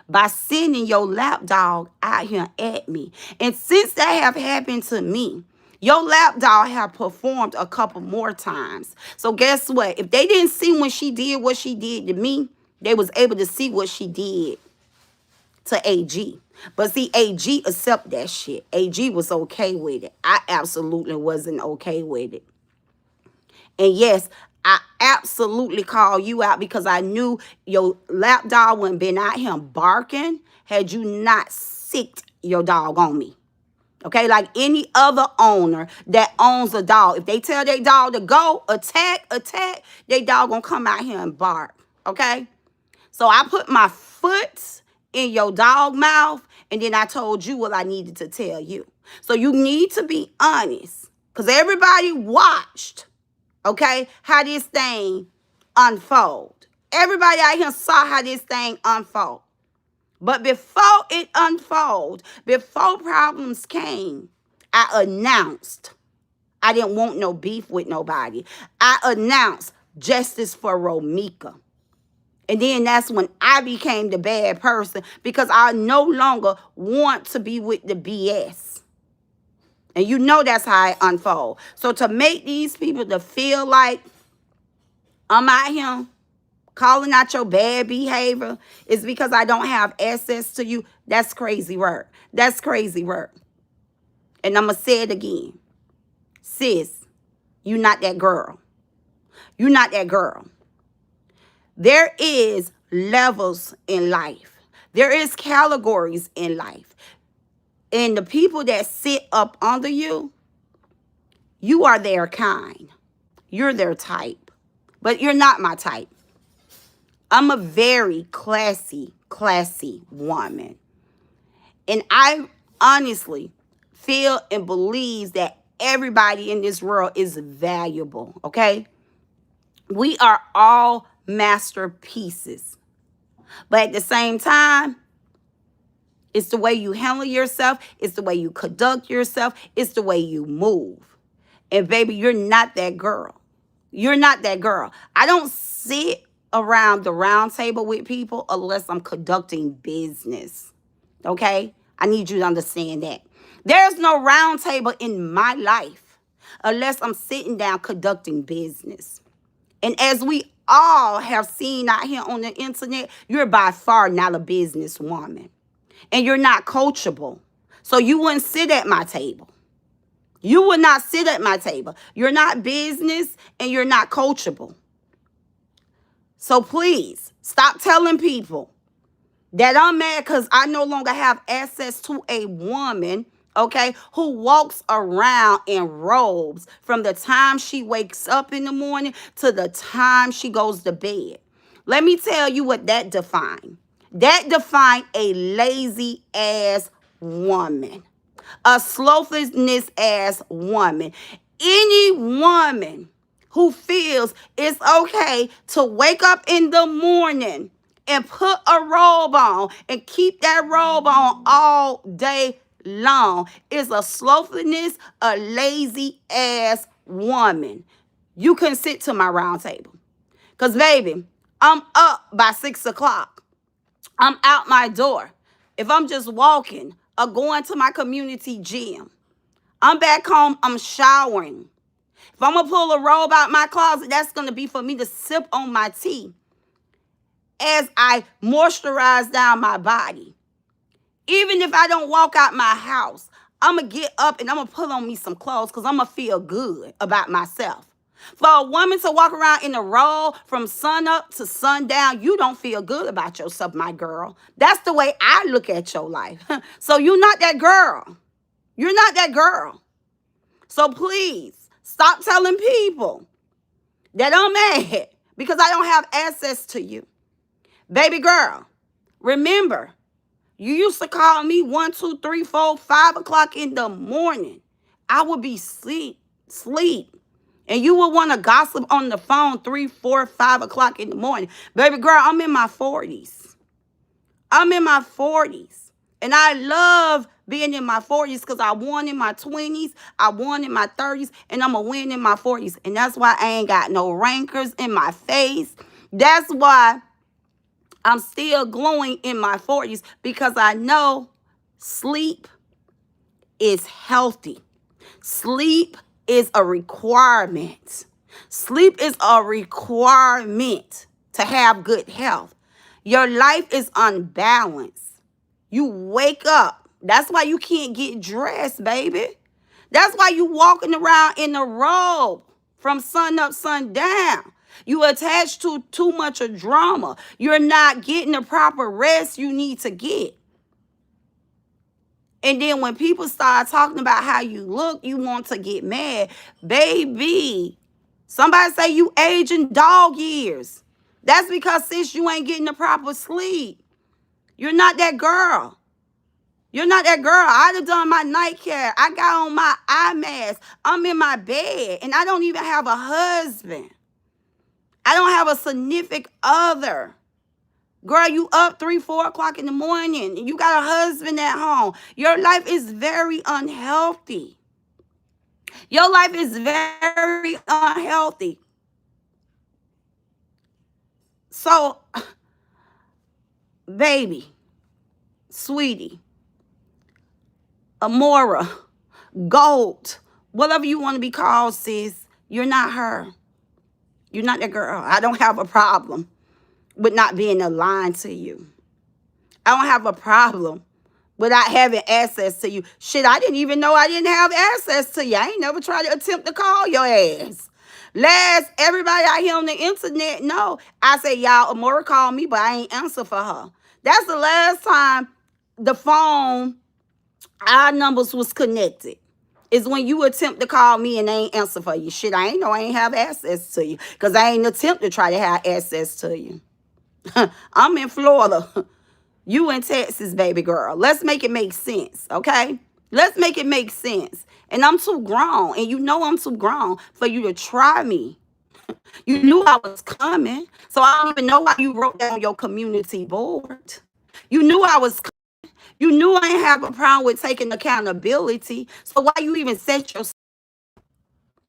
by sending your lapdog out here at me. And since that have happened to me, your lapdog have performed a couple more times. So guess what? If they didn't see when she did what she did to me, they was able to see what she did to AG. But see, AG accept that shit. AG was okay with it. I absolutely wasn't okay with it. And yes, I absolutely called you out because I knew your lap dog wouldn't been out here barking had you not sicked your dog on me. Okay, like any other owner that owns a dog, if they tell their dog to go, attack, their dog gonna come out here and bark. Okay, so I put my foot in your dog mouth, and then I told you what I needed to tell you. So you need to be honest, because everybody watched, okay, how this thing unfold. Everybody out here saw how this thing unfold. But before it unfolded, before problems came, I announced I didn't want no beef with nobody. I announced justice for Romika. And then that's when I became the bad person because I no longer want to be with the BS. And you know that's how it unfold. So to make these people to feel like I'm out here calling out your bad behavior is because I don't have access to you. That's crazy work. That's crazy work. And I'm going to say it again. Sis, you not that girl. You not that girl. There is levels in life. There is categories in life. And the people that sit up under you, you are their kind. You're their type. But you're not my type. I'm a very classy woman. And I honestly feel and believe that everybody in this world is valuable, okay? We are all masterpieces. But at the same time, it's the way you handle yourself. It's the way you conduct yourself. It's the way you move. And baby, you're not that girl. You're not that girl. I don't sit around the round table with people unless I'm conducting business. Okay? I need you to understand that. There's no round table in my life unless I'm sitting down conducting business. And as we all have seen out here on the internet, you're by far not a businesswoman. And you're not coachable. So you wouldn't sit at my table. You would not sit at my table. You're not business and you're not coachable. So please, stop telling people that I'm mad because I no longer have access to a woman, okay, who walks around in robes from the time she wakes up in the morning to the time she goes to bed. Let me tell you what that defines. That defines a lazy ass woman. A slothfulness ass woman. Any woman who feels it's okay to wake up in the morning and put a robe on and keep that robe on all day long is a slothfulness, a lazy ass woman. You can sit to my round table. Because, baby, I'm up by 6 o'clock. I'm out my door. If I'm just walking or going to my community gym, I'm back home, I'm showering. If I'm going to pull a robe out my closet, that's going to be for me to sip on my tea as I moisturize down my body. Even if I don't walk out my house, I'm going to get up and I'm going to put on me some clothes because I'm going to feel good about myself. For a woman to walk around in a robe from sun up to sundown, you don't feel good about yourself, my girl. That's the way I look at your life. So you're not that girl. You're not that girl. So please, stop telling people that I'm mad because I don't have access to you. Baby girl, remember, you used to call me 1, 2, 3, 4, 5 o'clock in the morning. I would be sleep. And you would want to gossip on the phone 3, 4, 5 o'clock in the morning. Baby girl, I'm in my 40s. I'm in my 40s. And I love being in my 40s because I won in my 20s, I won in my 30s, and I'm going to win in my 40s. And that's why I ain't got no rancors in my face. That's why I'm still glowing in my 40s because I know sleep is healthy. Sleep is a requirement. Sleep is a requirement to have good health. Your life is unbalanced. You wake up. That's why you can't get dressed, baby. That's why you walking around in a robe from sun up, sun down. You attached to too much of drama. You're not getting the proper rest you need to get. And then when people start talking about how you look, you want to get mad. Baby, somebody say you aging dog years. That's because sis, you ain't getting the proper sleep. You're not that girl. You're not that girl. I done done my night care. I got on my eye mask. I'm in my bed. And I don't even have a husband. I don't have a significant other. Girl, you up 3, 4 o'clock in the morning. And you got a husband at home. Your life is very unhealthy. Your life is very unhealthy. So, baby, sweetie, Amoira, Gold, whatever you want to be called, sis, you're not her. You're not that girl. I don't have a problem with not being aligned to you. I don't have a problem without having access to you. Shit, I didn't even know I didn't have access to you. I ain't never tried to attempt to call your ass. Last, everybody out here on the internet know. I say, y'all, Amoira called me, but I ain't answer for her. That's the last time the phone, our numbers was connected. Is when you attempt to call me and they ain't answer for you. Shit, I ain't know I ain't have access to you. Because I ain't attempt to try to have access to you. I'm in Florida. You in Texas, baby girl. Let's make it make sense, okay? Let's make it make sense. And I'm too grown, and you know I'm too grown for you to try me. You knew I was coming, so I don't even know why you wrote that on your community board. You knew I was coming. You knew I ain't have a problem with taking accountability, so why you even set your...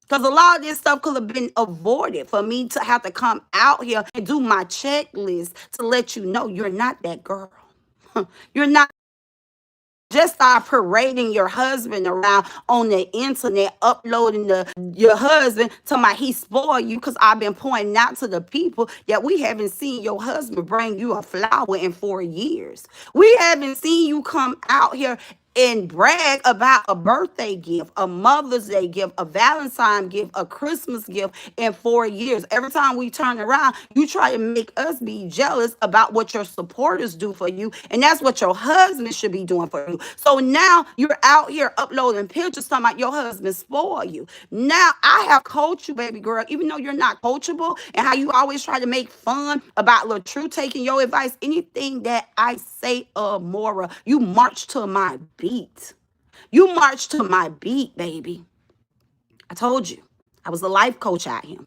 Because a lot of this stuff could have been avoided for me to have to come out here and do my checklist to let you know you're not that girl. You're not. Just start parading your husband around on the internet, uploading your husband to my he spoiled you, because I've been pointing out to the people that we haven't seen your husband bring you a flower in 4 years. We haven't seen you come out here and brag about a birthday gift, a Mother's Day gift, a Valentine gift, a Christmas gift in 4 years. Every time we turn around, you try to make us be jealous about what your supporters do for you. And that's what your husband should be doing for you. So now you're out here uploading pictures talking about your husband spoil you. Now I have coached you, baby girl, even though you're not coachable, and how you always try to make fun about LaTrue taking your advice. Anything that I say, Amoira, you march to my beat. You march to my beat, baby. I told you. I was a life coach out here.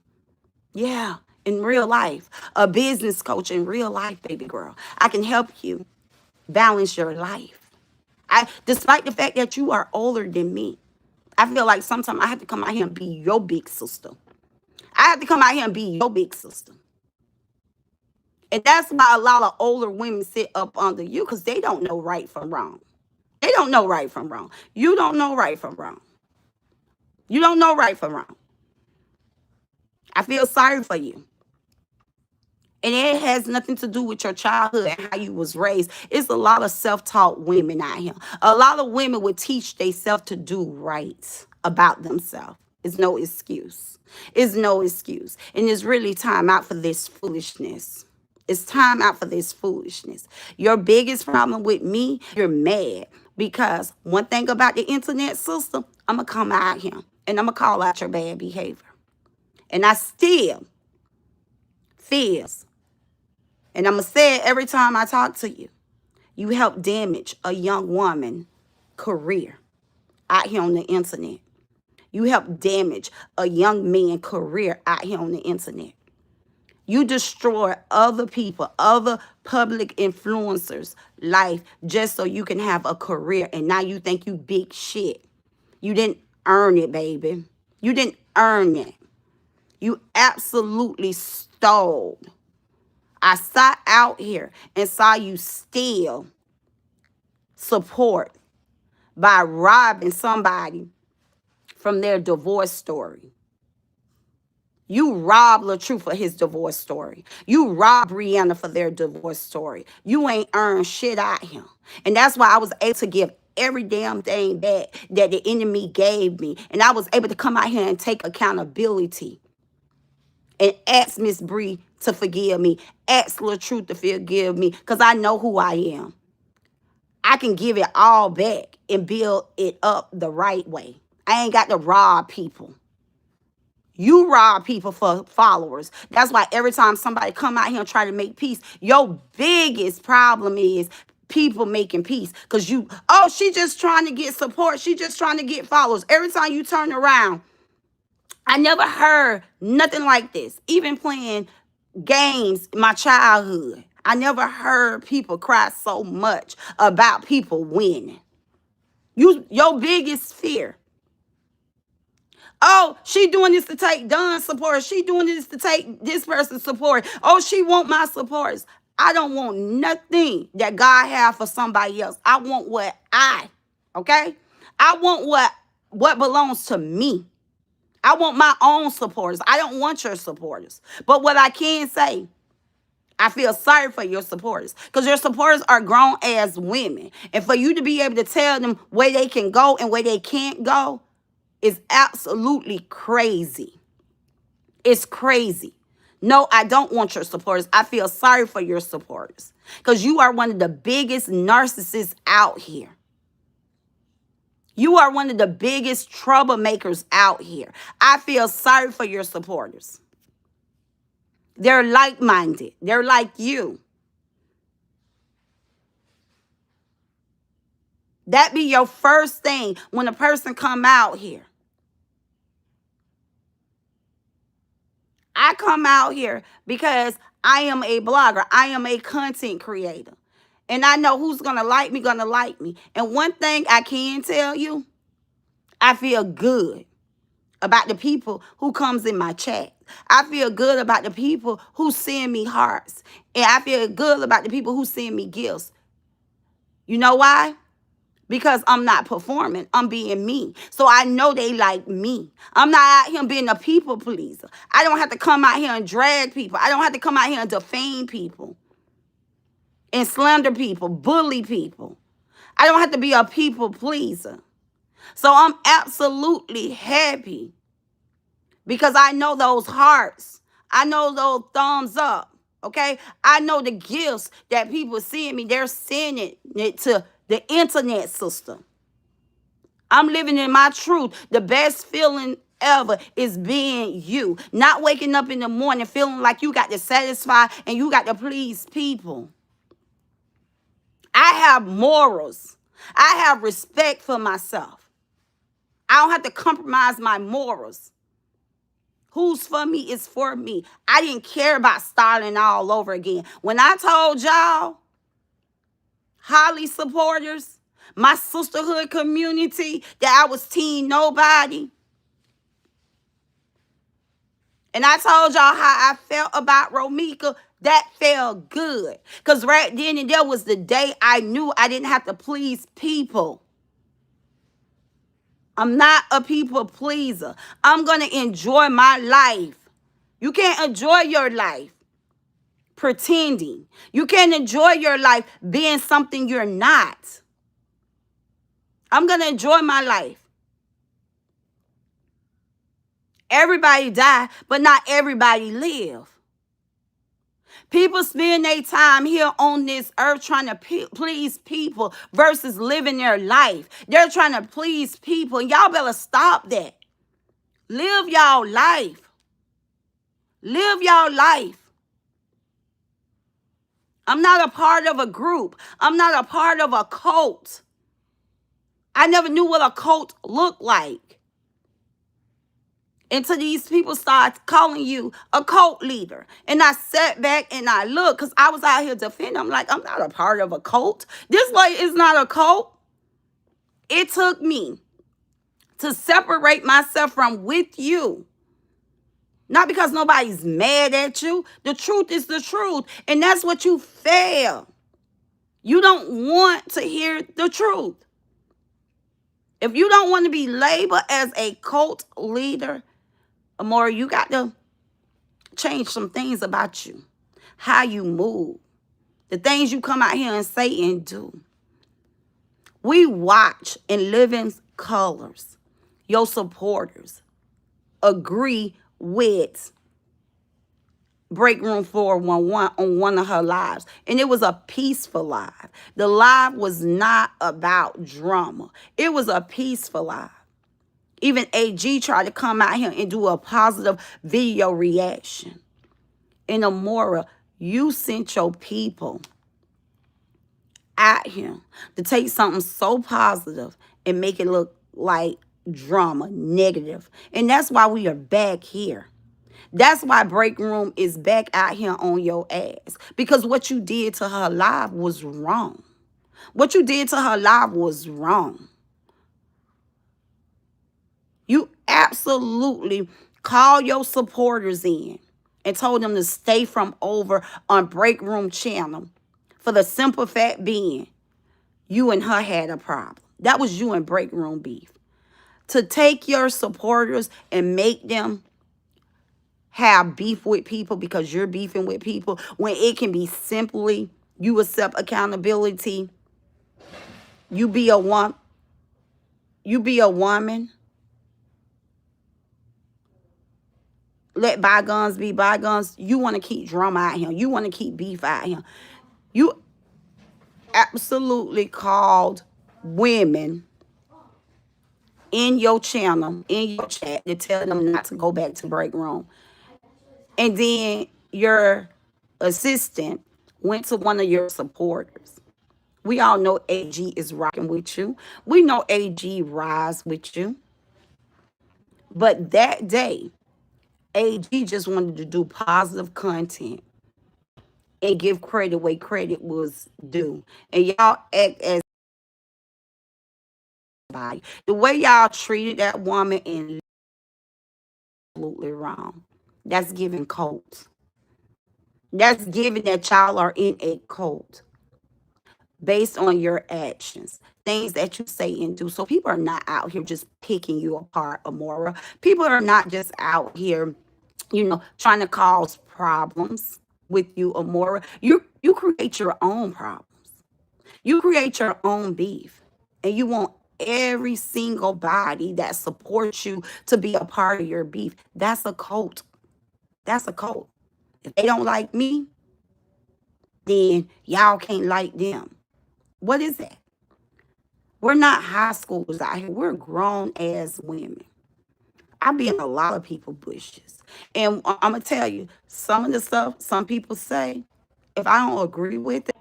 Yeah, in real life. A business coach in real life, baby girl. I can help you balance your life. Despite the fact that you are older than me, I feel like sometimes I have to come out here and be your big sister. I have to come out here and be your big sister. And that's why a lot of older women sit up under you, because they don't know right from wrong. They don't know right from wrong. You don't know right from wrong. You don't know right from wrong. I feel sorry for you. And it has nothing to do with your childhood and how you was raised. It's a lot of self-taught women out here. A lot of women would teach themselves to do right about themselves. It's no excuse. It's no excuse. And it's really time out for this foolishness. It's time out for this foolishness. Your biggest problem with me, you're mad. Because one thing about the internet system, I'm going to come out here and I'm going to call out your bad behavior. And I still feels, and I'm going to say it every time I talk to you, you help damage a young woman's career out here on the internet. You help damage a young man's career out here on the internet. You destroy other people, other public influencers' life just so you can have a career. And now you think you big shit. You didn't earn it, baby. You didn't earn it. You absolutely stole. I sat out here and saw you steal support by robbing somebody from their divorce story. You robbed LaTrue for his divorce story. You robbed Brianna for their divorce story. You ain't earned shit out here. And that's why I was able to give every damn thing back that the enemy gave me. And I was able to come out here and take accountability and ask Miss Bree to forgive me. Ask LaTrue to forgive me because I know who I am. I can give it all back and build it up the right way. I ain't got to rob people. You rob people for followers. That's why every time somebody come out here and try to make peace, your biggest problem is people making peace. Because she just trying to get support. She just trying to get followers. Every time you turn around, I never heard nothing like this. Even playing games in my childhood, I never heard people cry so much about people winning. Your biggest fear. Oh, she doing this to take Don's support. She doing this to take this person's support. Oh, she want my supporters. I don't want nothing that God have for somebody else. I want okay? I want what belongs to me. I want my own supporters. I don't want your supporters. But what I can say, I feel sorry for your supporters because your supporters are grown as women. And for you to be able to tell them where they can go and where they can't go is absolutely crazy. It's crazy. No, I don't want your supporters. I feel sorry for your supporters because you are one of the biggest narcissists out here. You are one of the biggest troublemakers out here. I feel sorry for your supporters. They're like-minded. They're like you. That be your first thing when a person come out here. I come out here because I am a blogger. I am a content creator. And I know who's going to like me. And one thing I can tell you, I feel good about the people who comes in my chat. I feel good about the people who send me hearts. And I feel good about the people who send me gifts. You know why? Because I'm not performing. I'm being me. So I know they like me. I'm not out here being a people pleaser. I don't have to come out here and drag people. I don't have to come out here and defame people. And slander people. Bully people. I don't have to be a people pleaser. So I'm absolutely happy. Because I know those hearts. I know those thumbs up. Okay? I know the gifts that people send me. They're sending it to the internet system. I'm living in my truth. The best feeling ever is being you. Not waking up in the morning feeling like you got to satisfy and you got to please people. I have morals. I have respect for myself. I don't have to compromise my morals. Who's for me is for me. I didn't care about starting all over again. When I told y'all, Holly supporters, my sisterhood community, that I was teen nobody. And I told y'all how I felt about Romika. That felt good. Because right then and there was the day I knew I didn't have to please people. I'm not a people pleaser. I'm going to enjoy my life. You can't enjoy your life pretending. You can't enjoy your life being something you're not. I'm going to enjoy my life. Everybody die, but not everybody live. People spend their time here on this earth trying to please people versus living their life. They're trying to please people. Y'all better stop that. Live y'all life. Live y'all life. I'm not a part of a group. I'm not a part of a cult. I never knew what a cult looked like until these people start calling you a cult leader. And I sat back and I looked because I was out here defending. I'm like, I'm not a part of a cult. This way is not a cult. It took me to separate myself from with you. Not because nobody's mad at you. The truth is the truth. And that's what you fail. You don't want to hear the truth. If you don't want to be labeled as a cult leader, Amoira, you got to change some things about you, how you move, the things you come out here and say and do. We watch in living colors. Your supporters agree with Break Room 411 on one of her lives. And it was a peaceful live. The live was not about drama. It was a peaceful live. Even AG tried to come out here and do a positive video reaction. And Amoira, you sent your people out here to take something so positive and make it look like drama, negative. And that's why we are back here. That's why Break Room is back out here on your ass. Because what you did to her live was wrong. What you did to her live was wrong. You absolutely called your supporters in and told them to stay from over on Break Room channel for the simple fact being you and her had a problem. That was you and Break Room beef. To take your supporters and make them have beef with people because you're beefing with people when it can be simply you accept accountability. You be a woman. Let bygones be bygones. You want to keep drama out here. You want to keep beef out here. You absolutely called women in your channel, in your chat, to tell them not to go back to Break Room. And then your assistant went to one of your supporters. We all know AG is rocking with you. We know AG rides with you. But that day, AG just wanted to do positive content and give credit where credit was due. And y'all act as the way y'all treated that woman and absolutely wrong. That's giving cult. That's giving that y'all are in a cult based on your actions, things that you say and do. So people are not out here just picking you apart, Amoira. People are not just out here, trying to cause problems with you, Amoira. You create your own problems. You create your own beef. And you want every single body that supports you to be a part of your beef. That's a cult. That's a cult. If they don't like me, then y'all can't like them. What is that? We're not high schoolers out here. We're grown ass women. I be in a lot of people bushes. And I'm going to tell you, some of the stuff some people say, if I don't agree with it,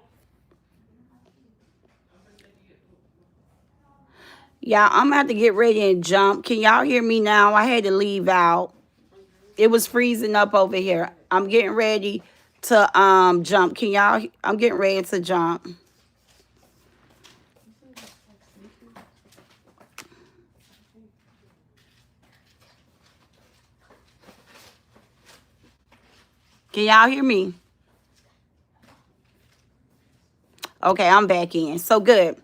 yeah, I'm going to have to get ready and jump. Can y'all hear me now? I had to leave out. It was freezing up over here. I'm getting ready to jump. I'm getting ready to jump. Can y'all hear me? Okay, I'm back in. So good.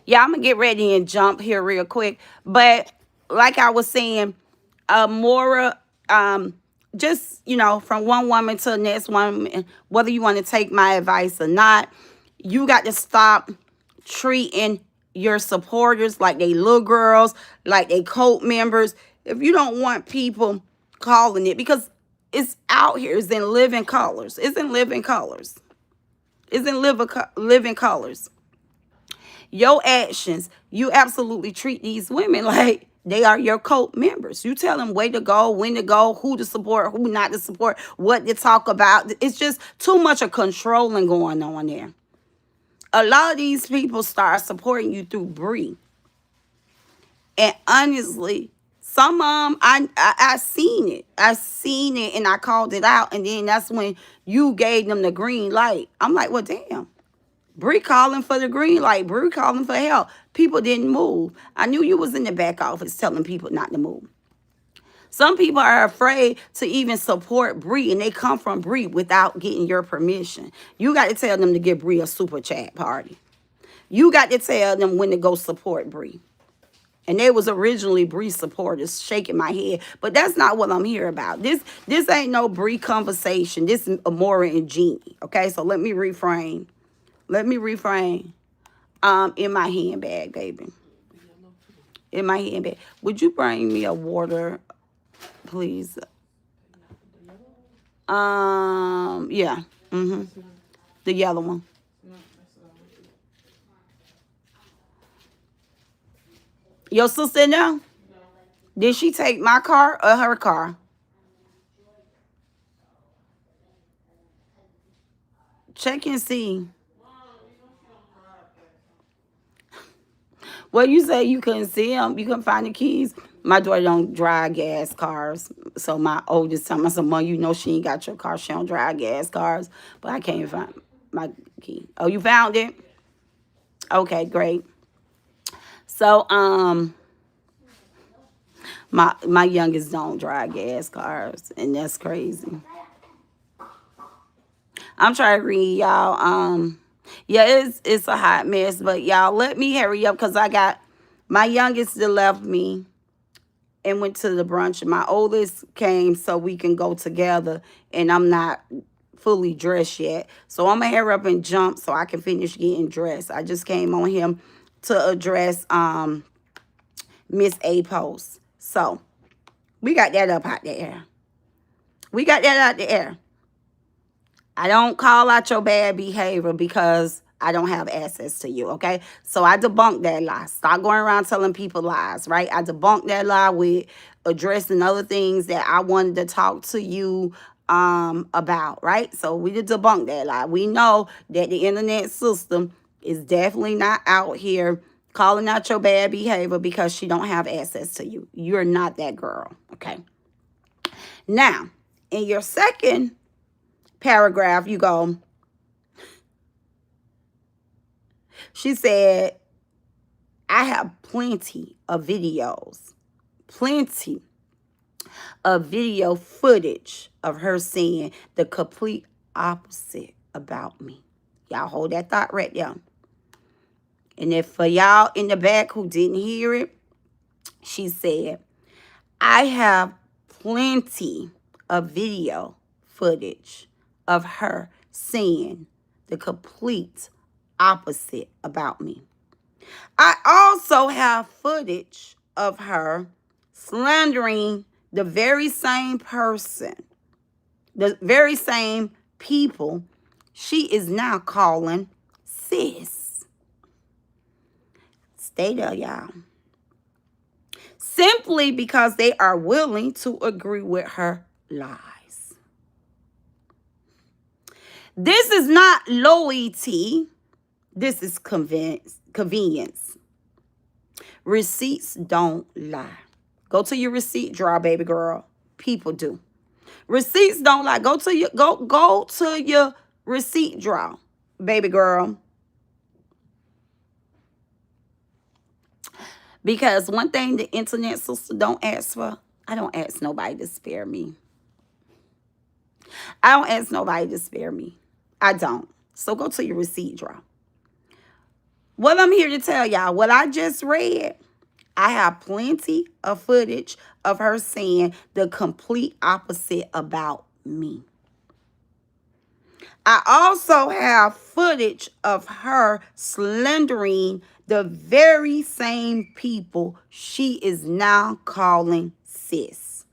Yeah, I'm going to get ready and jump here real quick. But like I was saying, Amoira, just, from one woman to the next woman, whether you want to take my advice or not, you got to stop treating your supporters like they little girls, like they cult members. If you don't want people calling it, because it's out here, it's in living colors. It's in living colors. It's in living colors. Your actions, you absolutely treat these women like they are your cult members. You tell them where to go, when to go, who to support, who not to support, what to talk about. It's just too much of controlling going on there. A lot of these people start supporting you through Bree. And honestly, some of them, I seen it. I seen it and I called it out. And then that's when you gave them the green light. I'm like, well, damn. Bree calling for the green light. Bree calling for help. People didn't move. I knew you was in the back office telling people not to move. Some people are afraid to even support Bree, and they come from Bree without getting your permission. You got to tell them to give Bree a super chat party. You got to tell them when to go support Bree. And they was originally Bree supporters shaking my head. But that's not what I'm here about. This ain't no Bree conversation. This is Amora and Jeannie. Okay, so let me reframe. Let me reframe. In my handbag, baby. In my handbag. Would you bring me a water, please? Yeah. The yellow one. Your sister now? Did she take my car or her car? Check and see. Well, you say you couldn't see them. You couldn't find the keys. My daughter don't drive gas cars. So my oldest time, I said, Mom, you know she ain't got your car. She don't drive gas cars. But I can't find my key. Oh, you found it? Okay, great. So, my youngest don't drive gas cars, and that's crazy. I'm trying to read y'all. Yeah, it's a hot mess, but y'all let me hurry up because I got my youngest that left me and went to the brunch. My oldest came so we can go together, and I'm not fully dressed yet. So I'm gonna hurry up and jump so I can finish getting dressed. I just came on him to address Miss A post. So we got that up out the air. We got that out the air. I don't call out your bad behavior because I don't have access to you, okay? So I debunked that lie. Stop going around telling people lies, right? I debunked that lie with addressing other things that I wanted to talk to you about, right? So we did debunk that lie. We know that the internet system is definitely not out here calling out your bad behavior because she don't have access to you. You're not that girl, okay? Now, in your second paragraph, you go, she said, I have plenty of video footage of her saying the complete opposite about me. Y'all hold that thought right there. And if for y'all in the back who didn't hear it, she said, I have plenty of video footage of her saying the complete opposite about me. I also have footage of her slandering the very same person, the very same people she is now calling sis. Stay there, y'all. Simply because they are willing to agree with her lies. This is not loyalty. This is convenience. Receipts don't lie. Go to your receipt drawer, baby girl. People do. Receipts don't lie. Go to your receipt drawer, baby girl. Because one thing the internet sister don't ask for, I don't ask nobody to spare me. I don't ask nobody to spare me. I don't. So go to your receipt drawer. What I'm here to tell y'all, what I just read, I have plenty of footage of her saying the complete opposite about me. I also have footage of her slandering the very same people she is now calling sis.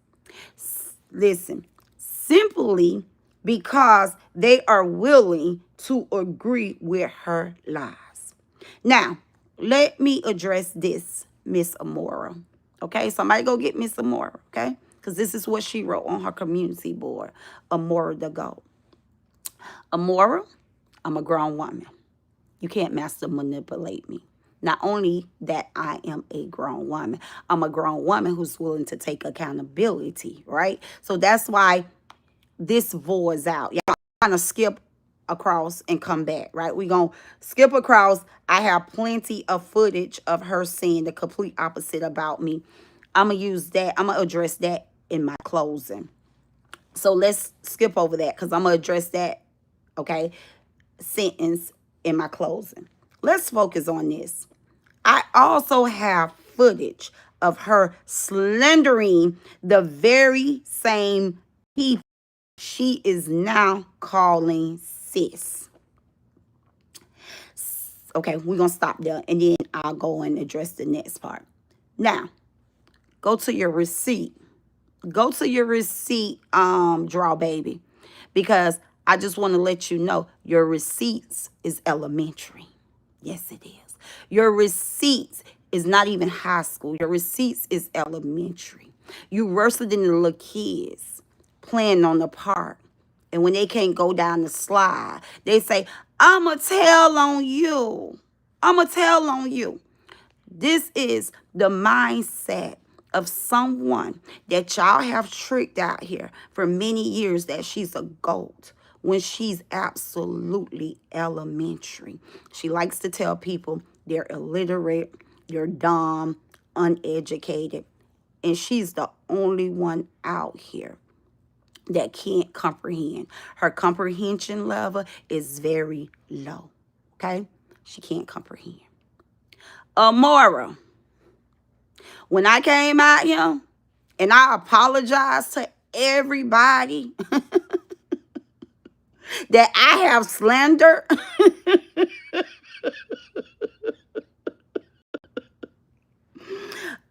Listen, simply because they are willing to agree with her lies. Now, let me address this, Miss Amoira. Okay, somebody go get Miss Amoira, okay? Because this is what she wrote on her community board, Amoira the GOAT. Amoira, I'm a grown woman. You can't master manipulate me. Not only that I am a grown woman, I'm a grown woman who's willing to take accountability, right? So that's why this voice out. Y'all kind of skip across and come back, right? We're going to skip across. I have plenty of footage of her saying the complete opposite about me. I'm going to use that. I'm going to address that in my closing. So let's skip over that because I'm going to address that, okay, sentence in my closing. Let's focus on this. I also have footage of her slandering the very same people she is now calling sis. Okay, we're going to stop there and then I'll go and address the next part. Now, go to your receipt. Go to your receipt, draw baby, because I just want to let you know your receipts is elementary. Yes, it is. Your receipts is not even high school. Your receipts is elementary. You worse than the little kids playing on the park. And when they can't go down the slide, they say, I'ma tell on you. I'ma tell on you. This is the mindset of someone that y'all have tricked out here for many years that she's a goat when she's absolutely elementary. She likes to tell people they're illiterate, they're dumb, uneducated, and she's the only one out here that can't comprehend. Her comprehension level is very low, okay? She can't comprehend. Amoira, when I came out here and I apologized to everybody that I have slandered,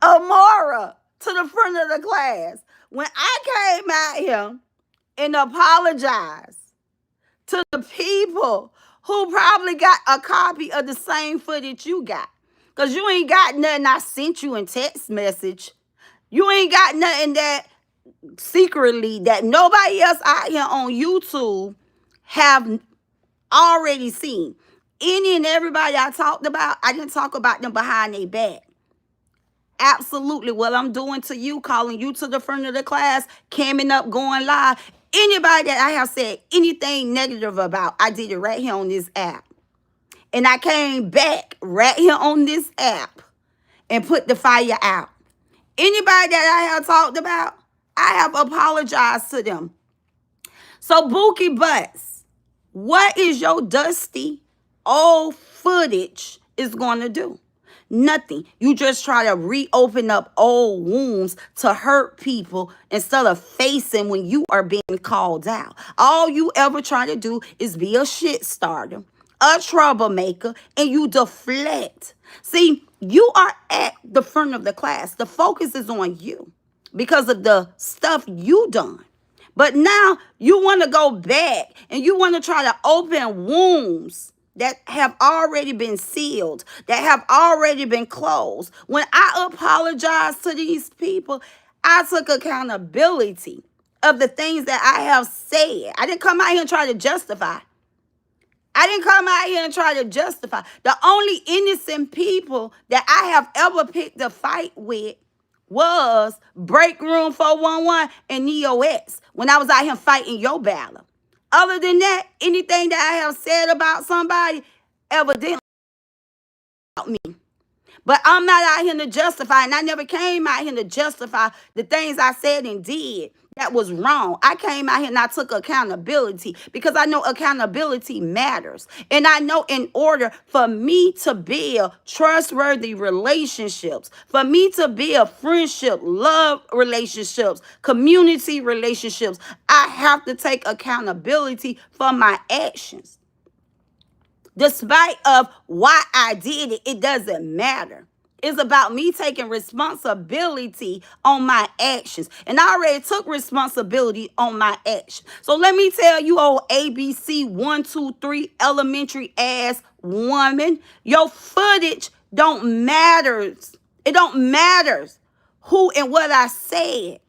Amoira to the front of the class, when I came out here and apologized to the people who probably got a copy of the same footage you got. Because you ain't got nothing I sent you in text message. You ain't got nothing that secretly that nobody else out here on YouTube have already seen. Any and everybody I talked about, I didn't talk about them behind their back. Absolutely. What I'm doing to you, calling you to the front of the class, camming up, going live. Anybody that I have said anything negative about, I did it right here on this app. And I came back right here on this app and put the fire out. Anybody that I have talked about, I have apologized to them. So Bookie Butts, what is your dusty old footage is going to do? Nothing. You just try to reopen up old wounds to hurt people instead of facing when you are being called out. All you ever try to do is be a shit starter, a troublemaker, and you deflect. See, you are at the front of the class. The focus is on you because of the stuff you done. But now you want to go back and you want to try to open wounds that have already been sealed, that have already been closed. When I apologize to these people, I took accountability of the things that I have said. I didn't come out here and try to justify. I didn't come out here and try to justify. The only innocent people that I have ever picked a fight with was Break Room 411 and Neo X when I was out here fighting your battle. Other than that, anything that I have said about somebody, evidently about me. But I'm not out here to justify, and I never came out here to justify the things I said and did that was wrong. I came out here and I took accountability because I know accountability matters. And I know in order for me to build trustworthy relationships, for me to build friendship, love relationships, community relationships, I have to take accountability for my actions. Despite of why I did it, it doesn't matter. It's about me taking responsibility on my actions. And I already took responsibility on my actions. So let me tell you, old ABC 123 elementary ass woman, your footage don't matters. It don't matters who and what I said.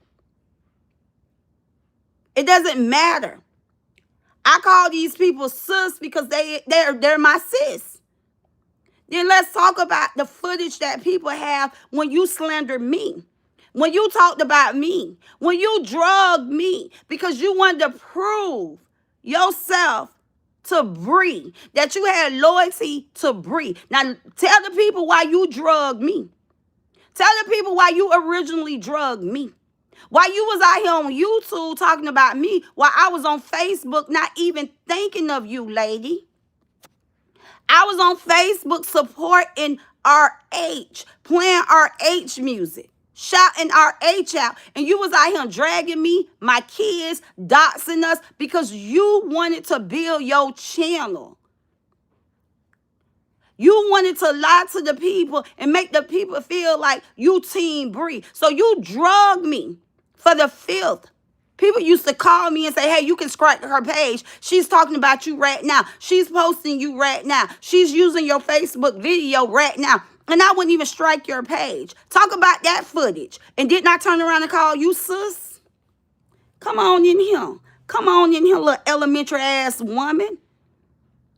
It doesn't matter. I call these people sis because they're my sis. Then let's talk about the footage that people have when you slander me, when you talked about me, when you drugged me because you wanted to prove yourself to Bree, that you had loyalty to Bree. Now, tell the people why you drugged me. Tell the people why you originally drugged me. While you was out here on YouTube talking about me, while I was on Facebook not even thinking of you, lady. I was on Facebook supporting RH, playing RH music, shouting RH out. And you was out here dragging me, my kids, doxing us because you wanted to build your channel. You wanted to lie to the people and make the people feel like you Team Bree. So you drug me for the filth. People used to call me and say, hey, you can strike her page. She's talking about you right now. She's posting you right now. She's using your Facebook video right now. And I wouldn't even strike your page. Talk about that footage. And didn't I turn around and call you sis? Come on in here. Come on in here, little elementary ass woman.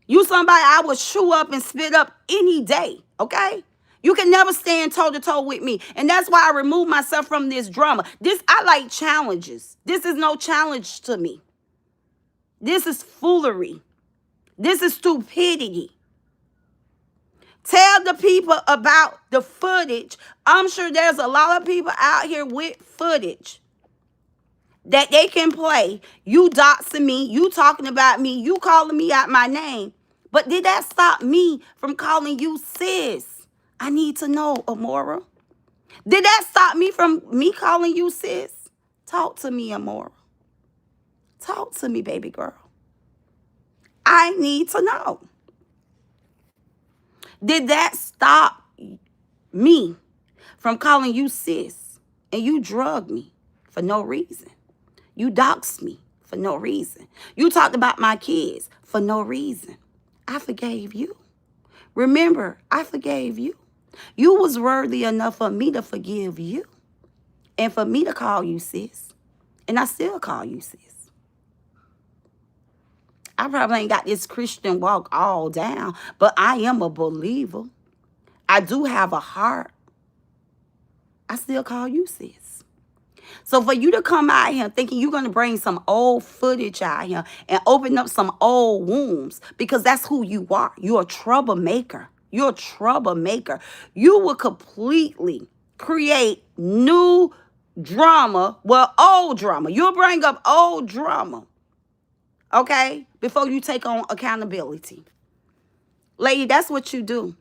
You somebody I would chew up and spit up any day, okay? You can never stand toe to toe with me. And that's why I remove myself from this drama. I like challenges. This is no challenge to me. This is foolery. This is stupidity. Tell the people about the footage. I'm sure there's a lot of people out here with footage that they can play. You doxing me, you talking about me, you calling me out my name. But did that stop me from calling you sis? I need to know, Amoira. Did that stop me from me calling you sis? Talk to me, Amoira. Talk to me, baby girl. I need to know. Did that stop me from calling you sis? And you drugged me for no reason. You doxed me for no reason. You talked about my kids for no reason. I forgave you. Remember, I forgave you. You was worthy enough for me to forgive you and for me to call you sis. And I still call you sis. I probably ain't got this Christian walk all down, but I am a believer. I do have a heart. I still call you sis. So for you to come out here thinking you're going to bring some old footage out here and open up some old wounds, because that's who you are. You're a troublemaker. You're a troublemaker. You will completely create new drama, well, old drama. You'll bring up old drama, okay, before you take on accountability. Lady, that's what you do.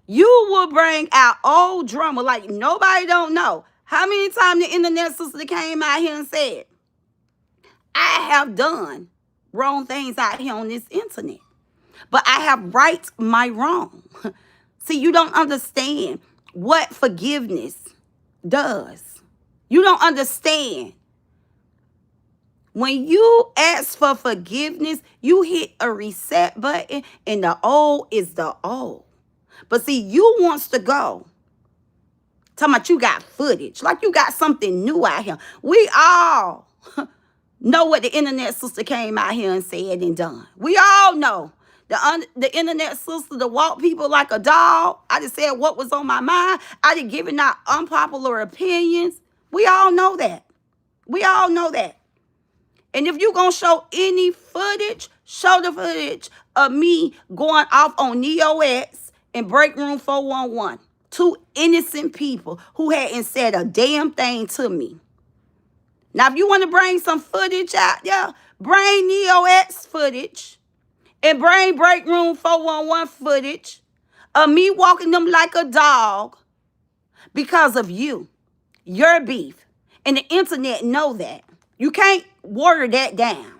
You will bring out old drama like nobody don't know. How many times the internet sister came out here and said, I have done wrong things out here on this internet, but I have right my wrong. See, you don't understand what forgiveness does. You don't understand. When you ask for forgiveness, you hit a reset button and the old is the old. But see, you wants to go. Talking about you got footage, like you got something new out here. We all know what the internet sister came out here and said and done. We all know. The internet sister to walk people like a dog. I just said what was on my mind. I just given out unpopular opinions. We all know that. We all know that. And if you're going to show any footage, show the footage of me going off on NeoX and Break Room 411. Two innocent people who hadn't said a damn thing to me. Now, if you want to bring some footage out there, bring NeoX footage and bring Break Room 411 footage of me walking them like a dog because of you, your beef. And the internet know that. You can't water that down.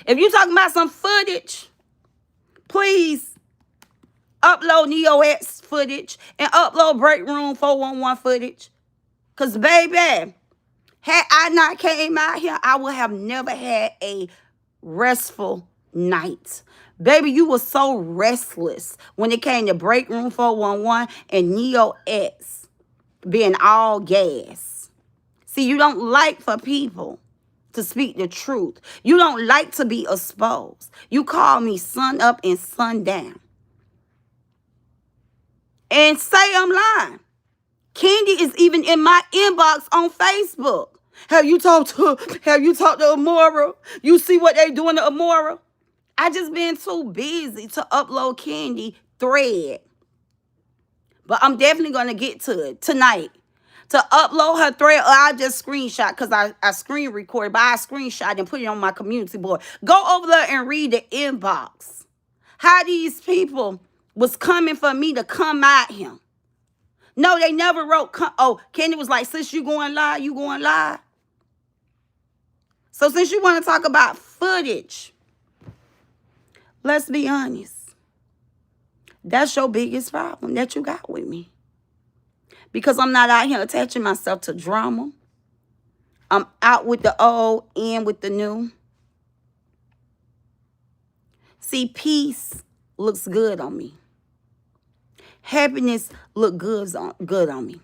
If you're talking about some footage, please upload NeoX footage and upload Break Room 411 footage. Because, baby, had I not came out here, I would have never had a restful night. Baby, you were so restless when it came to Break Room 411 and NeoX being all gas. See, you don't like for people to speak the truth. You don't like to be exposed. You call me sun up and sun down. And say I'm lying. Candy is even in my inbox on Facebook. Have you talked to Amoira? You see what they doing to Amoira? I just been too busy to upload Candy thread. But I'm definitely going to get to it tonight. To upload her thread, or I just screenshot because I screen recorded, but I screenshot and put it on my community board. Go over there and read the inbox. How these people was coming for me to come at him. No, they never wrote. Oh, Kenny was like, sis, you going live? You going live? So since you want to talk about footage, let's be honest. That's your biggest problem that you got with me. Because I'm not out here attaching myself to drama. I'm out with the old, in with the new. See, peace looks good on me. Happiness look good on me.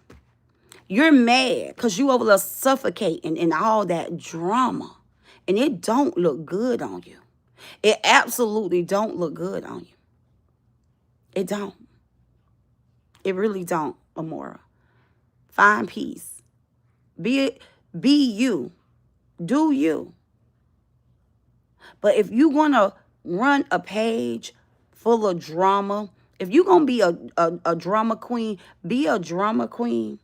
You're mad because you over there suffocating in all that drama. And it don't look good on you. It absolutely don't look good on you. It don't. It really don't, Amoira. Find peace. Be you. Do you. But if you want to run a page full of drama, if you're going to be a drama queen, be a drama queen.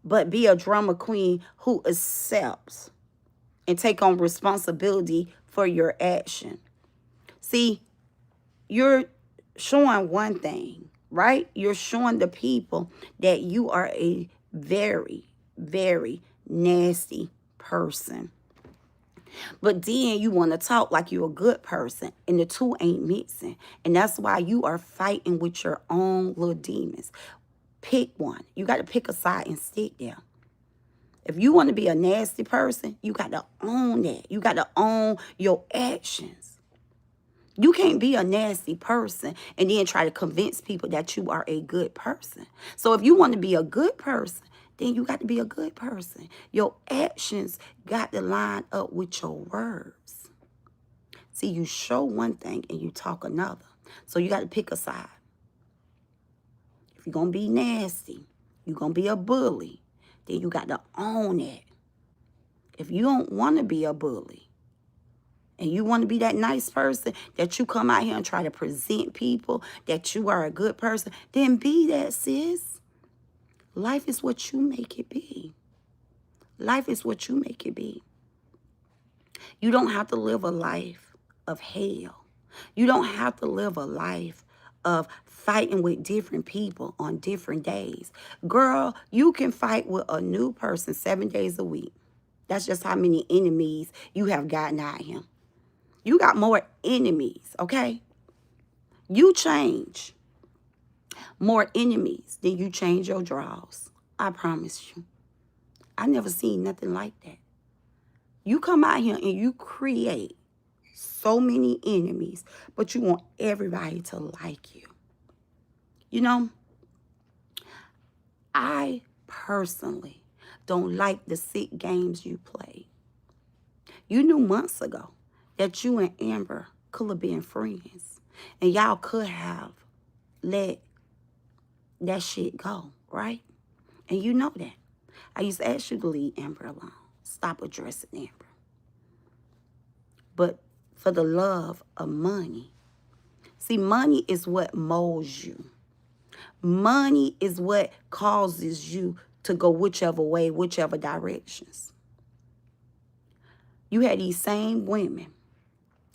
But be a drama queen who accepts and take on responsibility for your action. See, you're showing one thing, right? You're showing the people that you are a very, very nasty person. But then you want to talk like you're a good person, and the two ain't mixing. And that's why you are fighting with your own little demons. Pick one. You got to pick a side and stick there. If you want to be a nasty person, you got to own that. You got to own your actions. You can't be a nasty person and then try to convince people that you are a good person. So if you want to be a good person, then you got to be a good person. Your actions got to line up with your words. See, you show one thing and you talk another. So you got to pick a side. If you're going to be nasty, you're going to be a bully, then you got to own it. If you don't want to be a bully and you want to be that nice person that you come out here and try to present people that you are a good person, then be that, sis. Life is what you make it be. Life is what you make it be. You don't have to live a life of hell. You don't have to live a life of fighting with different people on different days. Girl, you can fight with a new person 7 days a week. That's just how many enemies you have gotten out of him. You got more enemies, okay? You change more enemies than you change your draws. I promise you. I never seen nothing like that. You come out here and you create so many enemies, but you want everybody to like you. You know, I personally don't like the sick games you play. You knew months ago that you and Amber could have been friends, and y'all could have let that shit go, right? And you know that. I used to ask you to leave Amber alone. Stop addressing Amber. But for the love of money, see, money is what molds you. Money is what causes you to go whichever way, whichever directions. You had these same women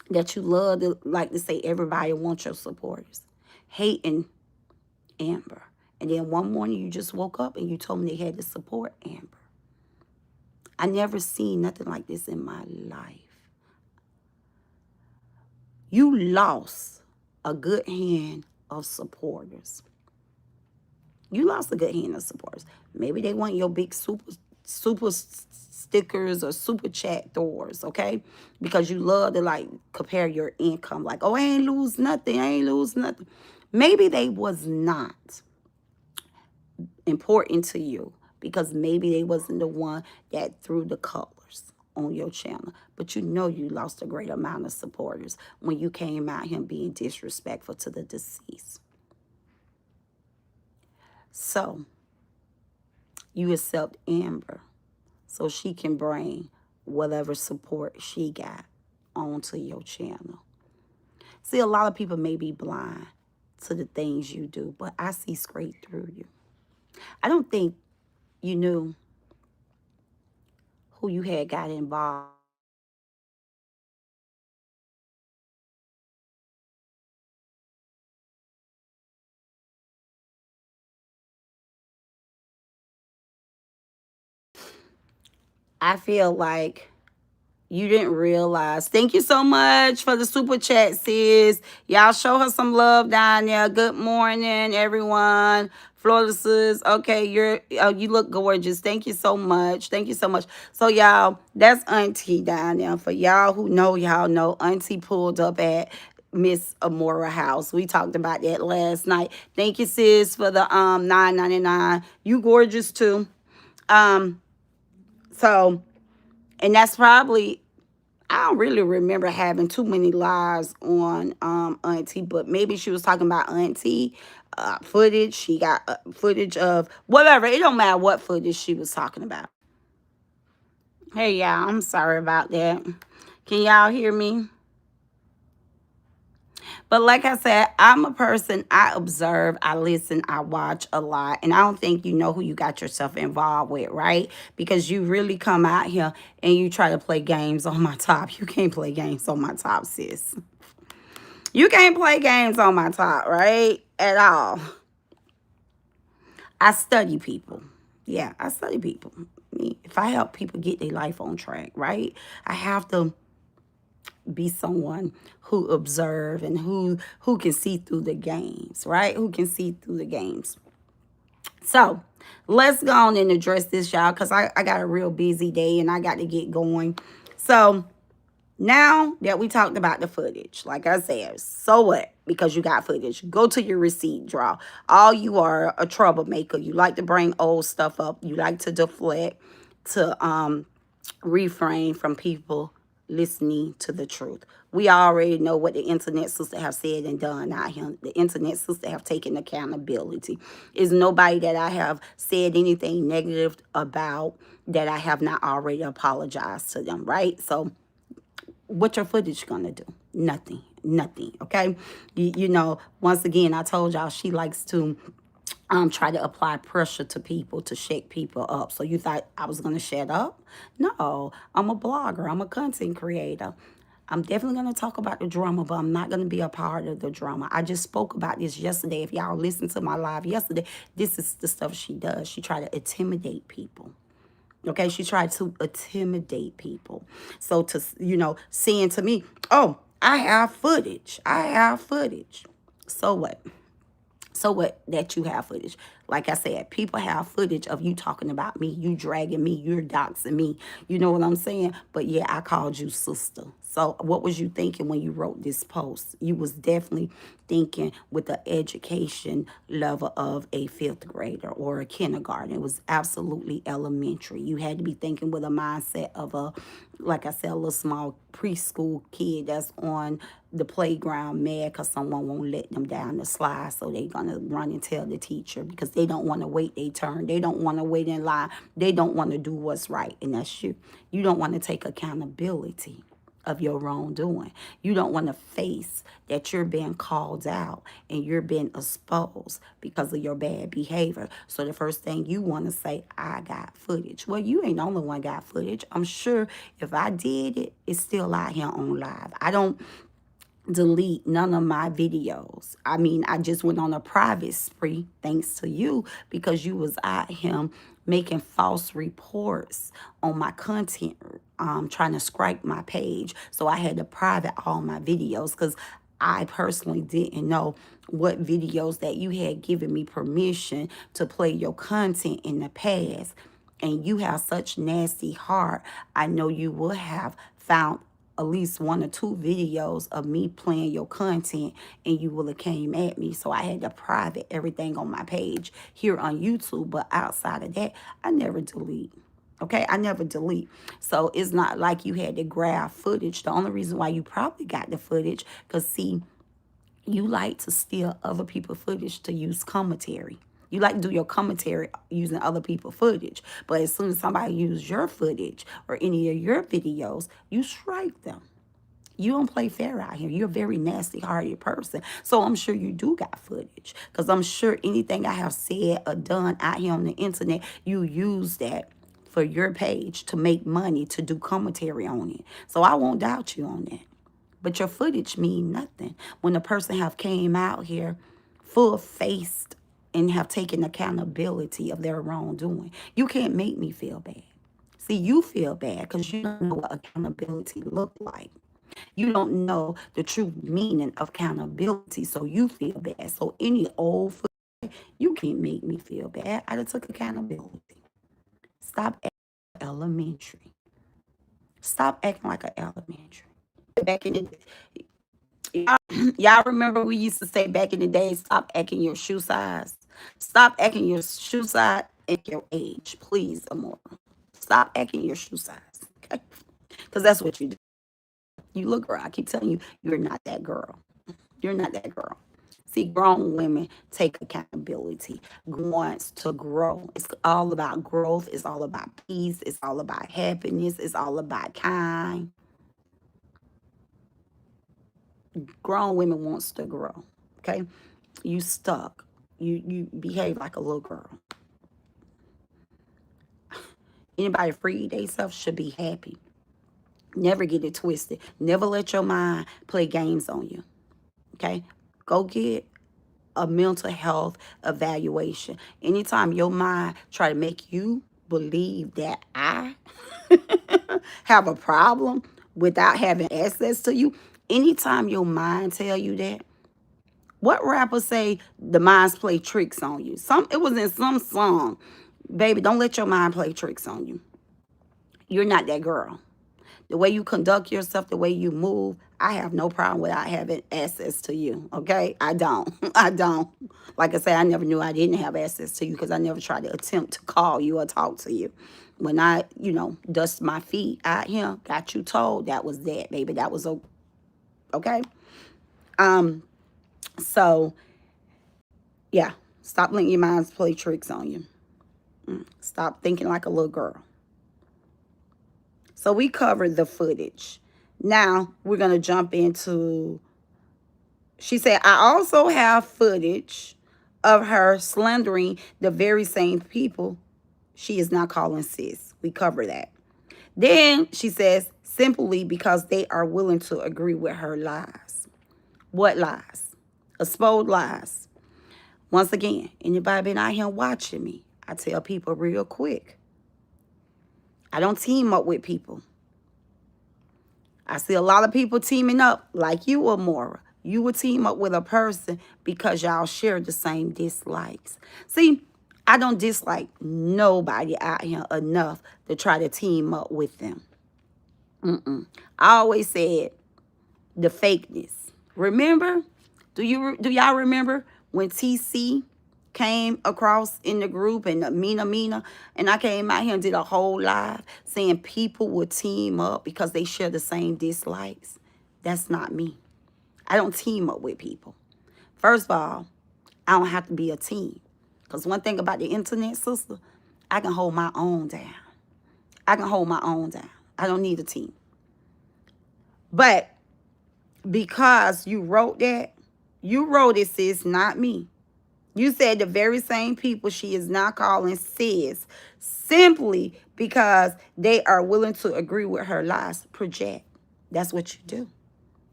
that you love to like to say everybody wants your supporters, hating Amber. And then one morning you just woke up and you told me they had to support Amber. I never seen nothing like this in my life. You lost a good hand of supporters. You lost a good hand of supporters. Maybe they want your big super stickers or super chat doors, okay? Because you love to like compare your income. Like, oh, I ain't lose nothing. I ain't lose nothing. Maybe they was not important to you because maybe they wasn't the one that threw the colors on your channel. But you know you lost a great amount of supporters when you came out here being disrespectful to the deceased. So you accept Amber so she can bring whatever support she got onto your channel. See, a lot of people may be blind to the things you do, but I see straight through you. I don't think you knew who you had got involved I feel like you didn't realize. Thank you so much for the super chat, sis. Y'all show her some love down there. Good morning, everyone. Florida sis. Okay, you look gorgeous. Thank you so much. Thank you so much. So y'all, that's Auntie down there. For y'all who know, y'all know Auntie pulled up at Miss Amoira house. We talked about that last night. Thank you, sis, for the 9.99. You gorgeous too. Um, so and that's probably I don't really remember having too many lives on Auntie, but maybe she was talking about Auntie footage. She got footage of whatever. It don't matter what footage she was talking about. Hey, y'all, I'm sorry about that. Can y'all hear me? But like I said, I'm a person, I observe, I listen, I watch a lot. And I don't think you know who you got yourself involved with, right? Because you really come out here and you try to play games on my top. You can't play games on my top, sis. You can't play games on my top, right? At all. I study people. Yeah, I study people. If I help people get their life on track, right? I have to be someone who observe and who can see through the games, right? Who can see through the games. So let's go on and address this, y'all, because I got a real busy day and I got to get going. So now that we talked about the footage, like I said, so what? Because you got footage. Go to your receipt draw. All you are a troublemaker. You like to bring old stuff up. You like to deflect, to refrain from people listening to the truth. We already know what the internet sister have said and done out here. The internet sister have taken accountability. Is nobody that I have said anything negative about that I have not already apologized to them, right? So what your footage gonna do? Nothing. Nothing. Okay. You know, once again, I told y'all she likes to try to apply pressure to people to shake people up. So you thought I was gonna shut up? No, I'm a blogger. I'm a content creator. I'm definitely going to talk about the drama, but I'm not going to be a part of the drama. I just spoke about this yesterday. If y'all listened to my live yesterday, this is the stuff she does. She tried to intimidate people. Okay, she tried to intimidate people. So to, saying to me, oh, I have footage. I have footage. So what? So what that you have footage? Like I said, people have footage of you talking about me, you dragging me, you're doxing me. You know what I'm saying? But yeah, I called you sister. So what was you thinking when you wrote this post? You was definitely thinking with the education level of a fifth grader or a kindergarten. It was absolutely elementary. You had to be thinking with a mindset of a, like I said, a little small preschool kid that's on the playground mad because someone won't let them down the slide. So they're going to run and tell the teacher because they don't want to wait their turn. They don't want to wait in line. They don't want to do what's right. And that's you. You don't want to take accountability of your wrongdoing. You don't want to face that you're being called out and you're being exposed because of your bad behavior. So the first thing you want to say, I got footage. Well, you ain't the only one got footage. I'm sure if I did it, it's still out here on live. I don't delete none of my videos. I mean, I just went on a private spree thanks to you because you was out here making false reports on my content, trying to scrape my page. So I had to private all my videos because I personally didn't know what videos that you had given me permission to play your content in the past. And you have such nasty heart. I know you would have found at least one or two videos of me playing your content and you will have came at me. So I had to private everything on my page here on YouTube. But outside of that, I never delete. Okay, I never delete. So it's not like you had to grab footage. The only reason why you probably got the footage, because see, you like to steal other people's footage to use commentary. You like to do your commentary using other people's footage. But as soon as somebody uses your footage or any of your videos, you strike them. You don't play fair out here. You're a very nasty-hearted person. So I'm sure you do got footage. Because I'm sure anything I have said or done out here on the internet, you use that for your page to make money, to do commentary on it. So I won't doubt you on that. But your footage mean nothing when the person have came out here full-faced and have taken accountability of their wrongdoing. You can't make me feel bad. See, you feel bad because you don't know what accountability look like. You don't know the true meaning of accountability, so you feel bad. So any old foot, you can't make me feel bad. I done took accountability. Stop acting elementary. Stop acting like an elementary. Back in the y'all remember we used to say back in the day, stop acting your shoe size. Stop acting your shoe size at your age, please, Amora. Stop acting your shoe size, okay? Because that's what you do. You look girl. I keep telling you, you're not that girl. You're not that girl. See, grown women take accountability, wants to grow. It's all about growth. It's all about peace. It's all about happiness. It's all about kind. Grown women wants to grow. Okay, you stuck. You behave like a little girl. Anybody free themselves should be happy. Never get it twisted. Never let your mind play games on you. Okay, go get a mental health evaluation. Anytime your mind try to make you believe that I have a problem without having access to you, anytime your mind tell you that, what rapper say the minds play tricks on you? It was in some song. Baby, don't let your mind play tricks on you. You're not that girl. The way you conduct yourself, the way you move, I have no problem without having access to you. Okay? I don't. I don't. Like I say, I never knew I didn't have access to you because I never tried to attempt to call you or talk to you. When I, dust my feet out here, got you told, that was that, baby. That was okay. So yeah, stop letting your minds play tricks on you. Stop thinking like a little girl. So we covered the footage. Now we're going to jump into, she said, I also have footage of her slandering the very same people she is now calling sis. We cover that. Then she says, simply because they are willing to agree with her lies. What lies? Exposed lies. Once again, anybody been out here watching me? I tell people real quick. I don't team up with people. I see a lot of people teaming up like you, Amoira. You would team up with a person because y'all share the same dislikes. See, I don't dislike nobody out here enough to try to team up with them. I always said the fakeness. Remember? Do y'all remember when TC came across in the group and Mina, and I came out here and did a whole live saying people would team up because they share the same dislikes? That's not me. I don't team up with people. First of all, I don't have to be a team. Because one thing about the internet, sister, I can hold my own down. I can hold my own down. I don't need a team. But because you wrote that, you wrote it, sis, not me. You said the very same people she is now calling sis simply because they are willing to agree with her lies. Project. That's what you do.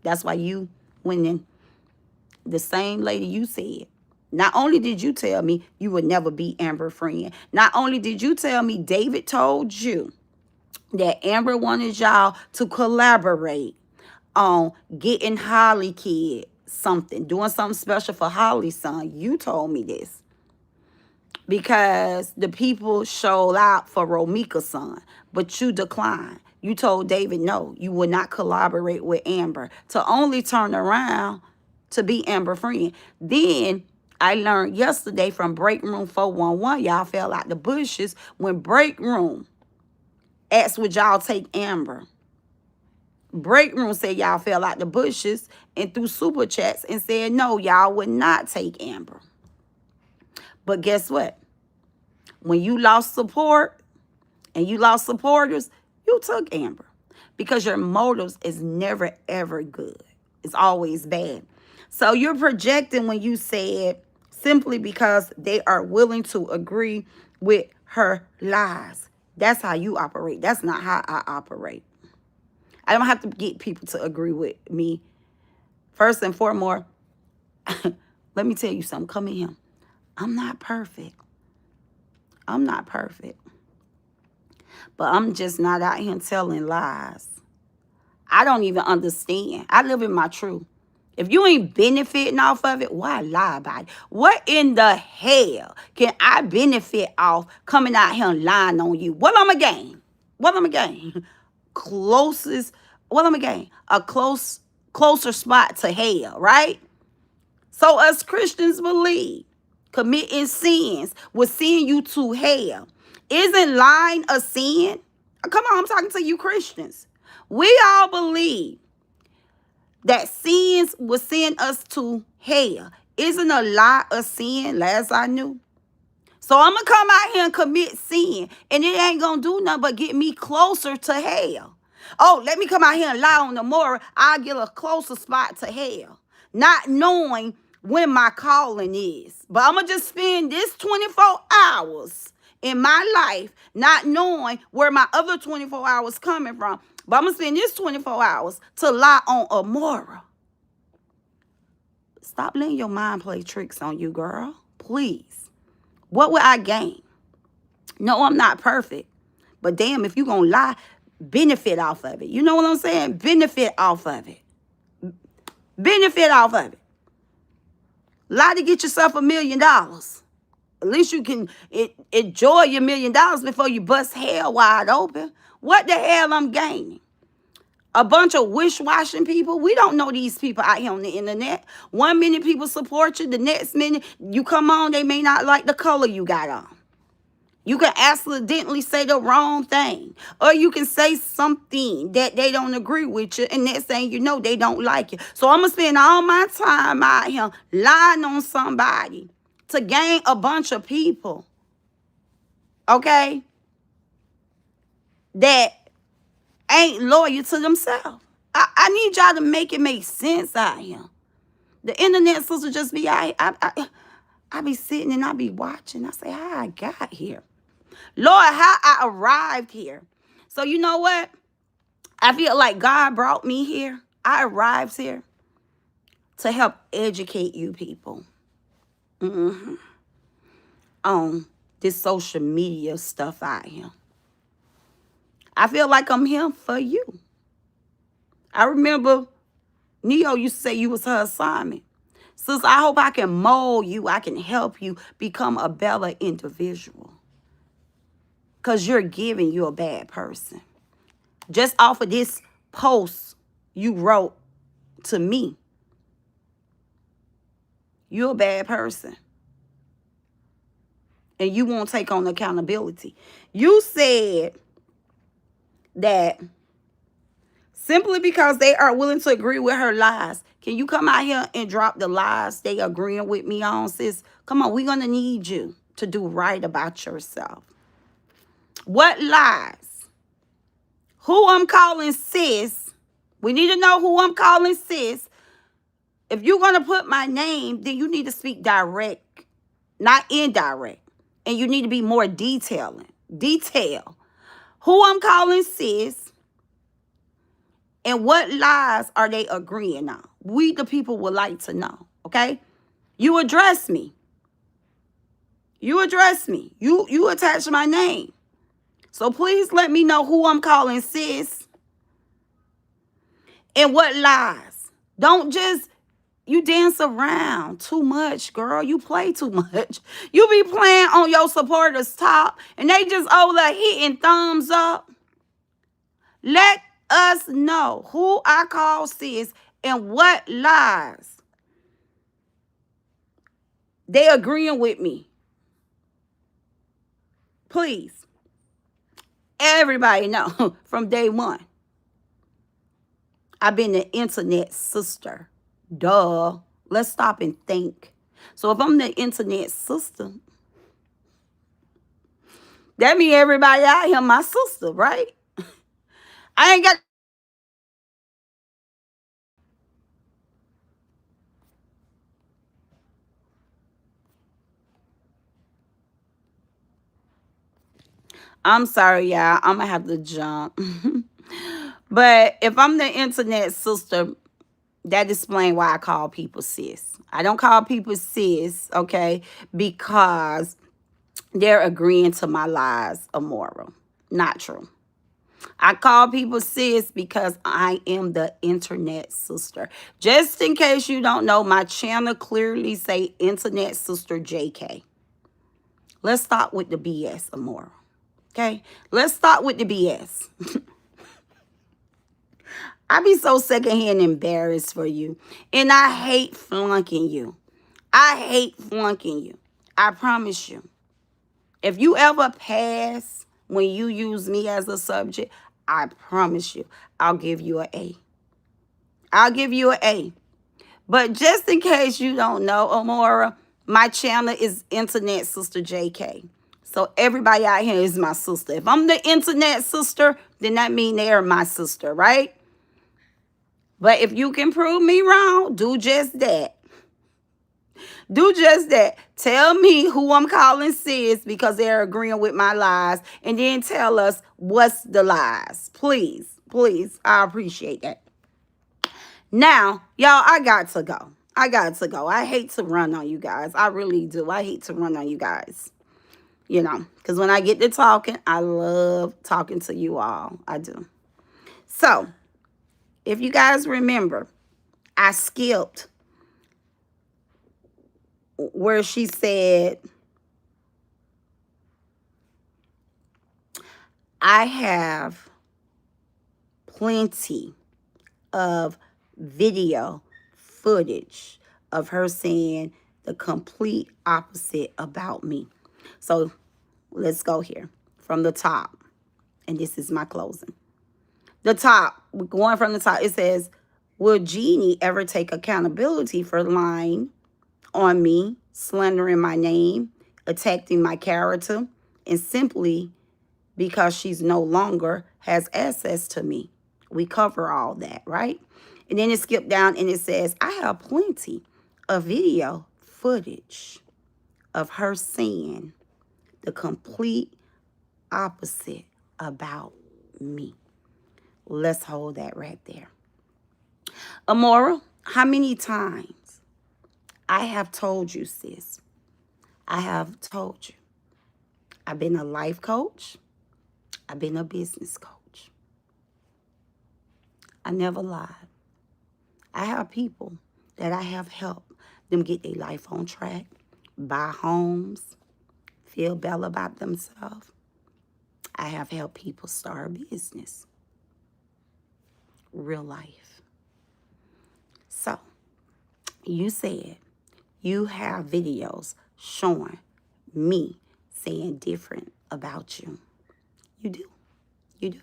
That's why you went in. The same lady you said. Not only did you tell me you would never be Amber friend. Not only did you tell me David told you that Amber wanted y'all to collaborate on getting Holly kid something, doing something special for Holly's son. You told me this because the people showed out for Romika's son, but you declined. You told David no, you would not collaborate with Amber, to only turn around to be Amber friend. Then I learned yesterday from Break Room 411, y'all fell out the bushes when Break Room asked would y'all take Amber. Break Room said y'all fell out the bushes and threw super chats and said no, y'all would not take Amber. But guess what? When you lost support and you lost supporters, you took Amber because your motives is never, ever good. It's always bad. So you're projecting when you said simply because they are willing to agree with her lies. That's how you operate. That's not how I operate. I don't have to get people to agree with me. First and foremost, let me tell you something. Come in here. I'm not perfect. I'm not perfect. But I'm just not out here telling lies. I don't even understand. I live in my truth. If you ain't benefiting off of it, why lie about it? What in the hell can I benefit off coming out here and lying on you? What I'm a gain? What I'm a gain? Closest, what I'm a gain? A closer spot to hell, right? So us Christians believe committing sins will send you to hell. Isn't lying a sin? Come on, I'm talking to you Christians. We all believe that sins will send us to hell. Isn't a lie a sin, last I knew? So I'm going to come out here and commit sin, and it ain't going to do nothing but get me closer to hell. Oh, let me come out here and lie on the Amoira. I'll get a closer spot to hell. Not knowing when my calling is. But I'm going to just spend this 24 hours in my life not knowing where my other 24 hours coming from. But I'm going to spend this 24 hours to lie on Amoira. Stop letting your mind play tricks on you, girl. Please. What would I gain? No, I'm not perfect. But damn, if you going to lie, benefit off of it. You know what I'm saying? Benefit off of it. Benefit off of it. Lie to get yourself $1 million. At least you can enjoy your $1 million before you bust hell wide open. What the hell I'm gaining? A bunch of wish-washing people. We don't know these people out here on the internet. 1 minute people support you. The next minute you come on, they may not like the color you got on. You can accidentally say the wrong thing. Or you can say something that they don't agree with you. And next thing you know, they don't like you. So I'm going to spend all my time out here lying on somebody to gain a bunch of people. Okay? That ain't loyal to themselves. I need y'all to make it make sense out here. The internet sister just be I be sitting and I be watching. I say, how I got here. Lord, how I arrived here. So you know what? I feel like God brought me here. I arrived here to help educate you people on this social media stuff out here. I feel like I'm here for you. I remember Neo used to say you was her assignment. Sis, I hope I can mold you. I can help you become a better individual. Because you're giving you a bad person. Just off of this post you wrote to me. You're a bad person. And you won't take on accountability. You said that simply because they are willing to agree with her lies. Can you come out here and drop the lies they agreeing with me on, sis? Come on, we're going to need you to do right about yourself. What lies? Who I'm calling sis? We need to know who I'm calling sis. If you're going to put my name, then you need to speak direct, not indirect. And you need to be more detailing. Detail. Who I'm calling sis and what lies are they agreeing on? We, the people, would like to know, okay? You address me. You address me. You attach my name. So please let me know who I'm calling sis and what lies. Don't just, you dance around too much, girl. You play too much. You be playing on your supporters' top and they just over there hitting thumbs up. Let us know who I call sis and what lies they agreeing with me. Please. Everybody know from day one. I've been the internet sister. Duh. Let's stop and think. So if I'm the internet sister, that means everybody out here my sister, right? I ain't got. I'm sorry, y'all. I'm going to have to jump. But if I'm the internet sister, that explains why I call people sis. I don't call people sis, okay, because they're agreeing to my lies, Amoira. Not true. I call people sis because I am the internet sister. Just in case you don't know, my channel clearly say internet sister JK. Let's start with the BS, Amoira. Okay? Let's start with the BS. I be so secondhand embarrassed for you. And I hate flunking you. I hate flunking you. I promise you. If you ever pass when you use me as a subject, I promise you, I'll give you an A. I'll give you an A. But just in case you don't know, Amoira, my channel is Internet Sister JK. So everybody out here is my sister. If I'm the internet sister, then that means they are my sister, right? But if you can prove me wrong, do just that. Do just that. Tell me who I'm calling sis because they're agreeing with my lies. And then tell us what's the lies. Please, please. I appreciate that. Now, y'all, I got to go. I got to go. I hate to run on you guys. I really do. I hate to run on you guys. You know, because when I get to talking, I love talking to you all. I do. So, if you guys remember, I skipped where she said, I have plenty of video footage of her saying the complete opposite about me. So let's go here from the top. And this is my closing. The top, going from the top, it says, will Jeannie ever take accountability for lying on me, slandering my name, attacking my character, and simply because she's no longer has access to me? We cover all that, right? And then it skipped down and it says, I have plenty of video footage of her saying the complete opposite about me. Let's hold that right there. Amoira, how many times I have told you, sis? I have told you. I've been a life coach. I've been a business coach. I never lied. I have people that I have helped them get their life on track, buy homes, feel better about themselves. I have helped people start a business. Real life. So, you said you have videos showing me saying different about you. You do. You do.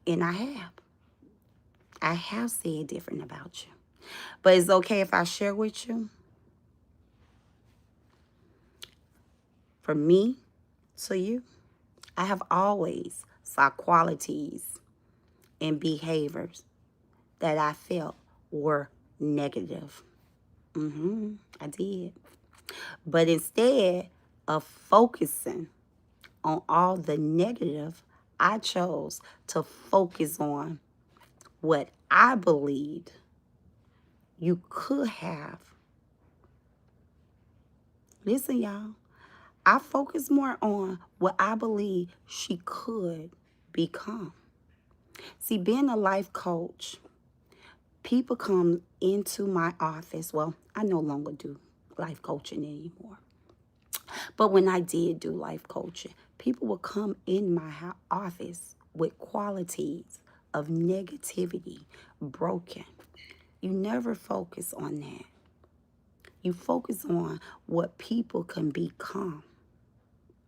And I have. I have said different about you. But it's okay if I share with you. For me to you, I have always saw qualities and behaviors that I felt were negative. I did. But instead of focusing on all the negative, I chose to focus on what I believed you could have. Listen, y'all. I focus more on what I believe she could become. See, being a life coach, people come into my office. Well, I no longer do life coaching anymore. But when I did do life coaching, people would come in my office with qualities of negativity, broken. You never focus on that. You focus on what people can become.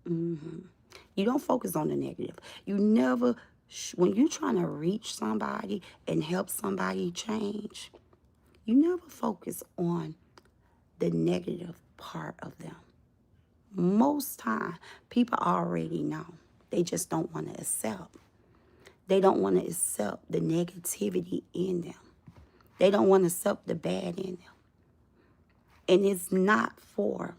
You don't focus on the negative. You never, when you're trying to reach somebody and help somebody change, you never focus on the negative part of them. Most time, people already know. They just don't want to accept. They don't want to accept the negativity in them. They don't want to accept the bad in them. And it's not for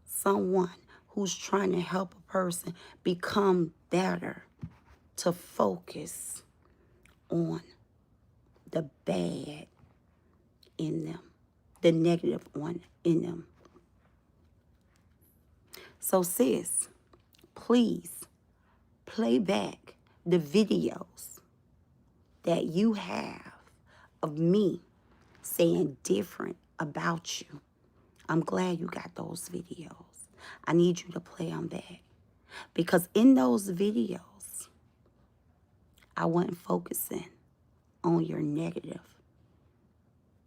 someone who's trying to help a person become better to focus on the bad in them, the negative in them. So sis, please Play back the videos that you have of me saying different about you. I'm glad you got those videos. I need you to play them back. Because in those videos, I wasn't focusing on your negative.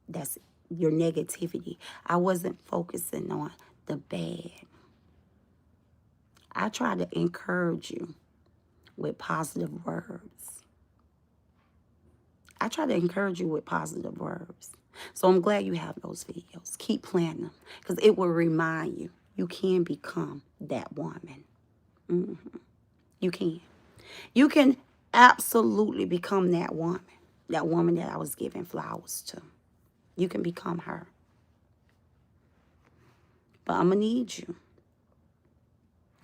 That's your negativity. I wasn't focusing on the bad. I try to encourage you with positive words. I try to encourage you with positive words. So I'm glad you have those videos. Keep playing them because it will remind you you can become that woman. You can. You can absolutely become that woman that I was giving flowers to. You can become her. But I'm going to need you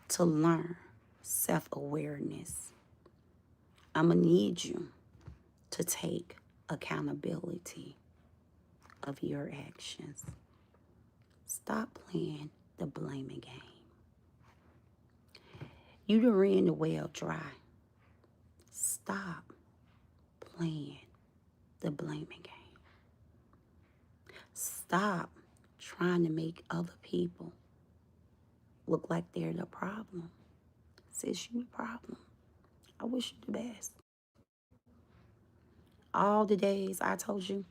to learn self-awareness. I'm going to need you to take accountability of your actions. Stop playing the blaming game. You done ran the well dry. Stop playing the blaming game. Stop trying to make other people look like they're the problem. Sis, you the problem. I wish you the best. All the days I told you,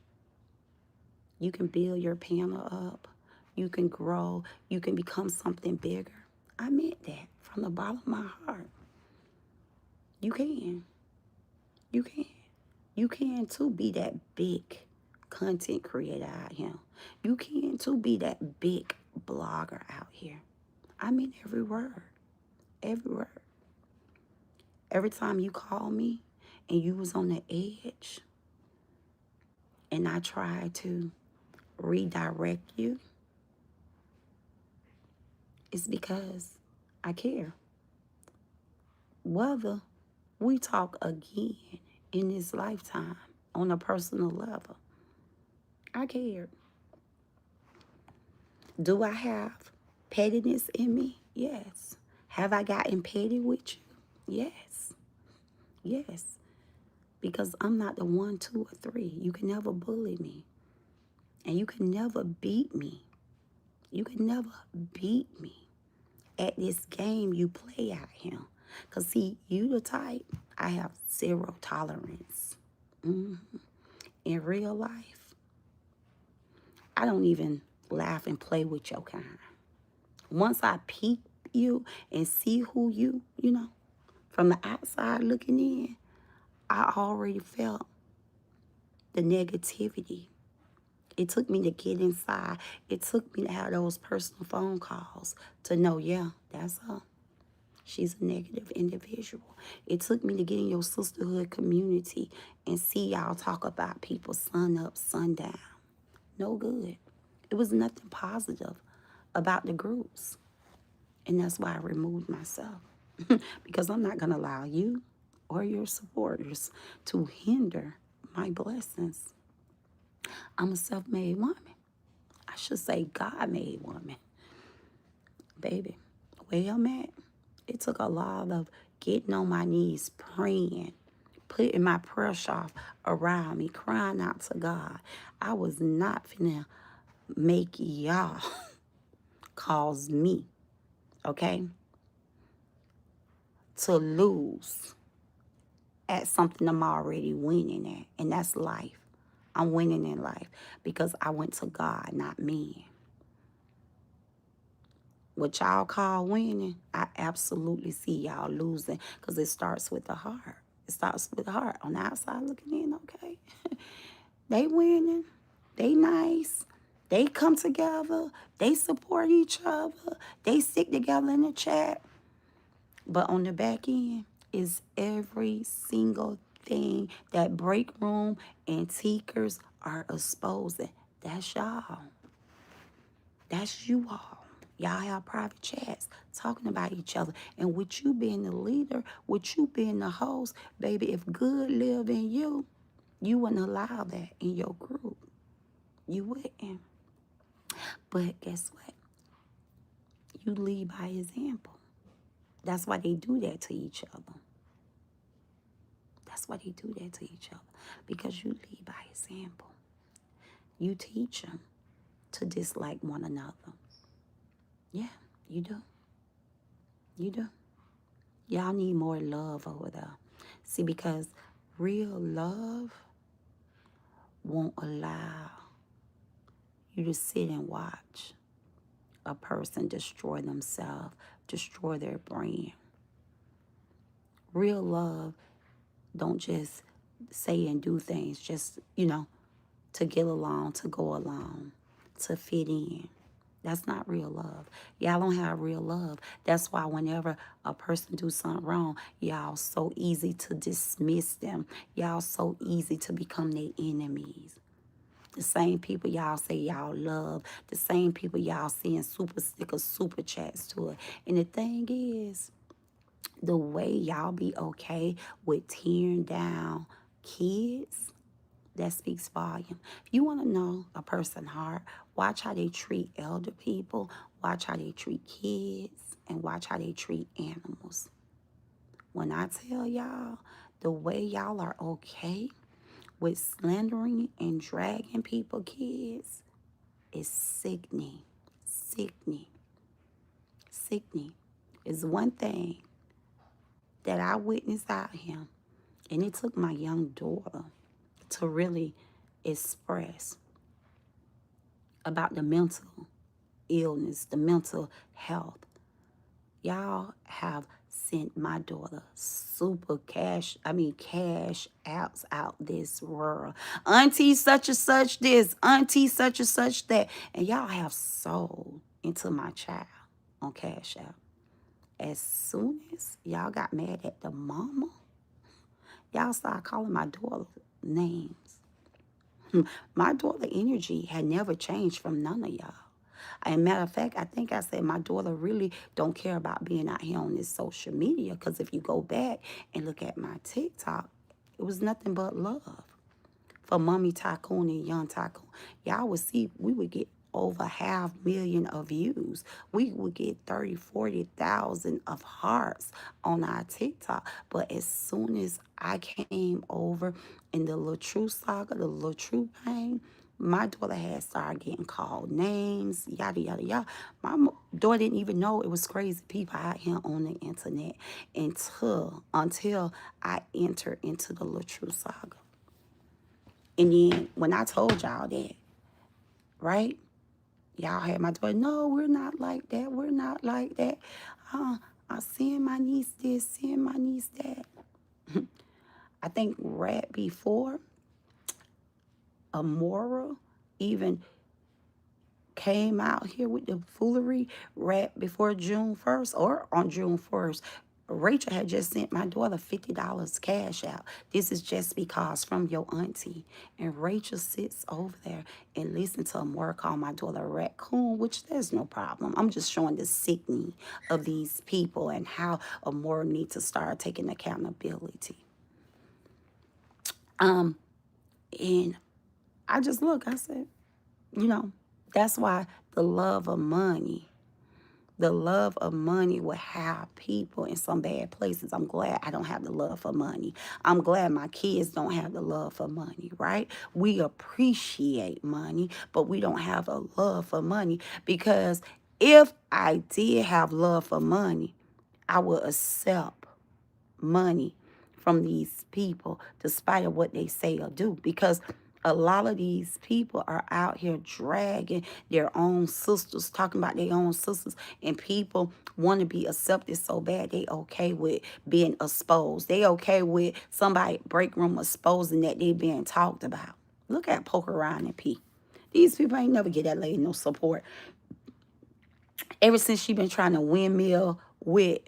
you can build your panel up, you can grow, you can become something bigger. I meant that from the bottom of my heart. You can. You can. You can too be that big content creator out here. You can too be that big blogger out here. I mean every word. Every word. Every time you call me and you was on the edge and I tried to redirect you, it's because I care. Whether we talk again in this lifetime on a personal level, I cared. Do I have pettiness in me? Yes. Have I gotten petty with you? Yes. Yes. Because I'm not the 1, 2, or 3. You can never bully me. And you can never beat me. You can never beat me at this game you play out here. Because, see, you the type, I have 0 tolerance. In real life, I don't even laugh and play with your kind. Once I peep you and see who you know, from the outside looking in, I already felt the negativity. It took me to get inside. It took me to have those personal phone calls to know, yeah, that's her. She's a negative individual. It took me to get in your sisterhood community and see y'all talk about people sun up, sundown. No good. It was nothing positive about the groups. And that's why I removed myself. Because I'm not going to allow you or your supporters to hinder my blessings. I'm a self-made woman. I should say God-made woman. Baby, where I'm at, it took a lot of getting on my knees, praying, putting my prayer shawl around me, crying out to God. I was not finna make y'all cause me, okay, to lose at something I'm already winning at, and that's life. I'm winning in life because I went to God, not men. What y'all call winning, I absolutely see y'all losing because it starts with the heart. It starts with the heart. On the outside looking in, okay? They winning. They nice. They come together. They support each other. They stick together in the chat. But on the back end is every single thing that break room and teakers are exposing. That's y'all. That's you all. Y'all have private chats talking about each other. And with you being the leader, with you being the host, baby, if good live in you, you wouldn't allow that in your group. You wouldn't. But guess what? You lead by example. That's why they do that to each other. That's why they do that to each other. Because you lead by example. You teach them to dislike one another. Yeah, you do. You do. Y'all need more love over there. See, because real love won't allow you to sit and watch a person destroy themselves, destroy their brand. Real love don't just say and do things just, to get along, to go along, to fit in. That's not real love. Y'all don't have real love. That's why whenever a person do something wrong, y'all so easy to dismiss them. Y'all so easy to become their enemies. The same people y'all say y'all love, the same people y'all send super stickers, super chats to it. And the thing is, the way y'all be okay with tearing down kids, that speaks volume. If you want to know a person's heart, watch how they treat elder people, watch how they treat kids, and watch how they treat animals. When I tell y'all, the way y'all are okay with slandering and dragging people, kids, is sickening. Sickening. Sickening. Is one thing that I witnessed out here, and it took my young daughter to really express about the mental illness, the mental health. Y'all have sent my daughter super cash apps out this world. Auntie such and such this, auntie such and such that. And y'all have sold into my child on Cash App. As soon as y'all got mad at the mama, y'all started calling my daughter names. My daughter energy had never changed from none of y'all. And matter of fact, I think I said my daughter really don't care about being out here on this social media, because if you go back and look at my TikTok, it was nothing but love for Mommy Tycoon and Young Tycoon. Y'all would see we would get over 500,000 of views. We would get 30, 40,000 of hearts on our TikTok. But as soon as I came over in the Little True saga, the Little True pain, my daughter had started getting called names, yada, yada, yada. My daughter didn't even know it was crazy people out here on the internet until I entered into the Little True saga. And then when I told y'all that, right? Y'all had my daughter, no, we're not like that. We're not like that. I send my niece this, send my niece that. I think right before Amoira even came out here with the foolery, right before June 1st or on June 1st, Rachel had just sent my daughter $50 cash out. This is just because from your auntie. And Rachel sits over there and listens to Amoira call my daughter a raccoon, which there's no problem. I'm just showing the sickening of these people and how Amoira needs to start taking accountability. And I just look, I said, that's why the love of money will have people in some bad places. I'm glad I don't have the love for money. I'm glad my kids don't have the love for money, right? We appreciate money, but we don't have a love for money, because if I did have love for money, I would accept money from these people despite of what they say or do, because a lot of these people are out here dragging their own sisters, talking about their own sisters, and people want to be accepted so bad they okay with being exposed. They okay with somebody break room exposing that they being talked about. Look at Poker Ryan and P. These people ain't never get that lady no support. Ever since she been trying to windmill with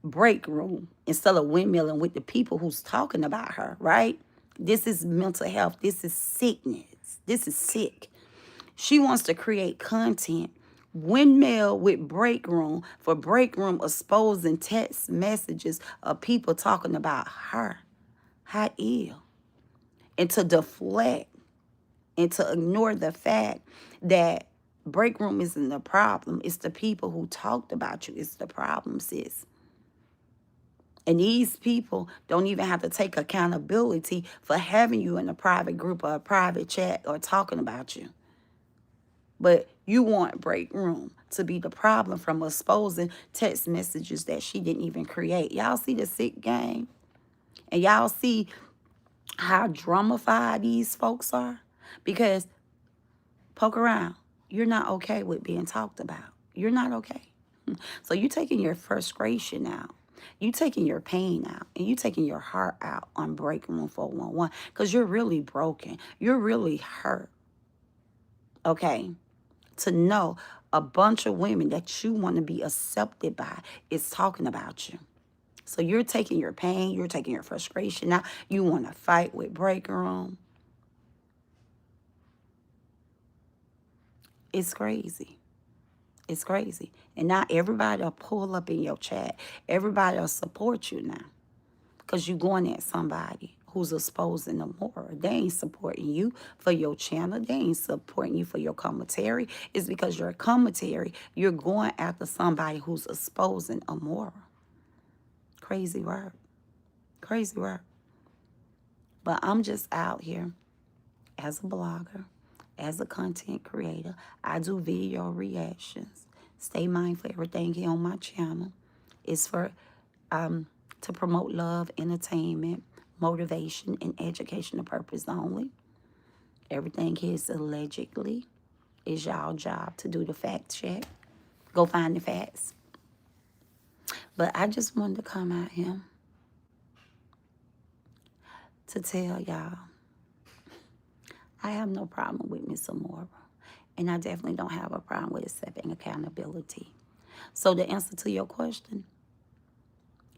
break room instead of windmilling with the people who's talking about her, right? This is mental health. This is sickness. This is sick. She wants to create content, windmill with break room, for break room exposing text messages of people talking about her. How ill. And to deflect and to ignore the fact that break room isn't the problem. It's the people who talked about you. It's the problem, sis. And these people don't even have to take accountability for having you in a private group or a private chat or talking about you. But you want break room to be the problem from exposing text messages that she didn't even create. Y'all see the sick game? And y'all see how dramified these folks are? Because poke around. You're not okay with being talked about. You're not okay. So you taking your frustration out. You taking your pain out. And you taking your heart out on Break Room 411. Because you're really broken. You're really hurt. Okay? To know a bunch of women that you want to be accepted by is talking about you. So you're taking your pain. You're taking your frustration out. You want to fight with Break Room. It's crazy. It's crazy. And now everybody will pull up in your chat. Everybody will support you now. Because you're going at somebody who's exposing them more. They ain't supporting you for your channel. They ain't supporting you for your commentary. It's because your commentary, you're going after somebody who's exposing Amoira. Crazy work. Crazy work. But I'm just out here as a blogger, as a content creator. I do video reactions. Stay mindful, everything here on my channel is for to promote love, entertainment, motivation, and educational purpose only. Everything here is allegedly. It's y'all job to do the fact check. Go find the facts. But I just wanted to come out here to tell y'all I have no problem with Miss Amoira. And I definitely don't have a problem with accepting accountability. So the answer to your question,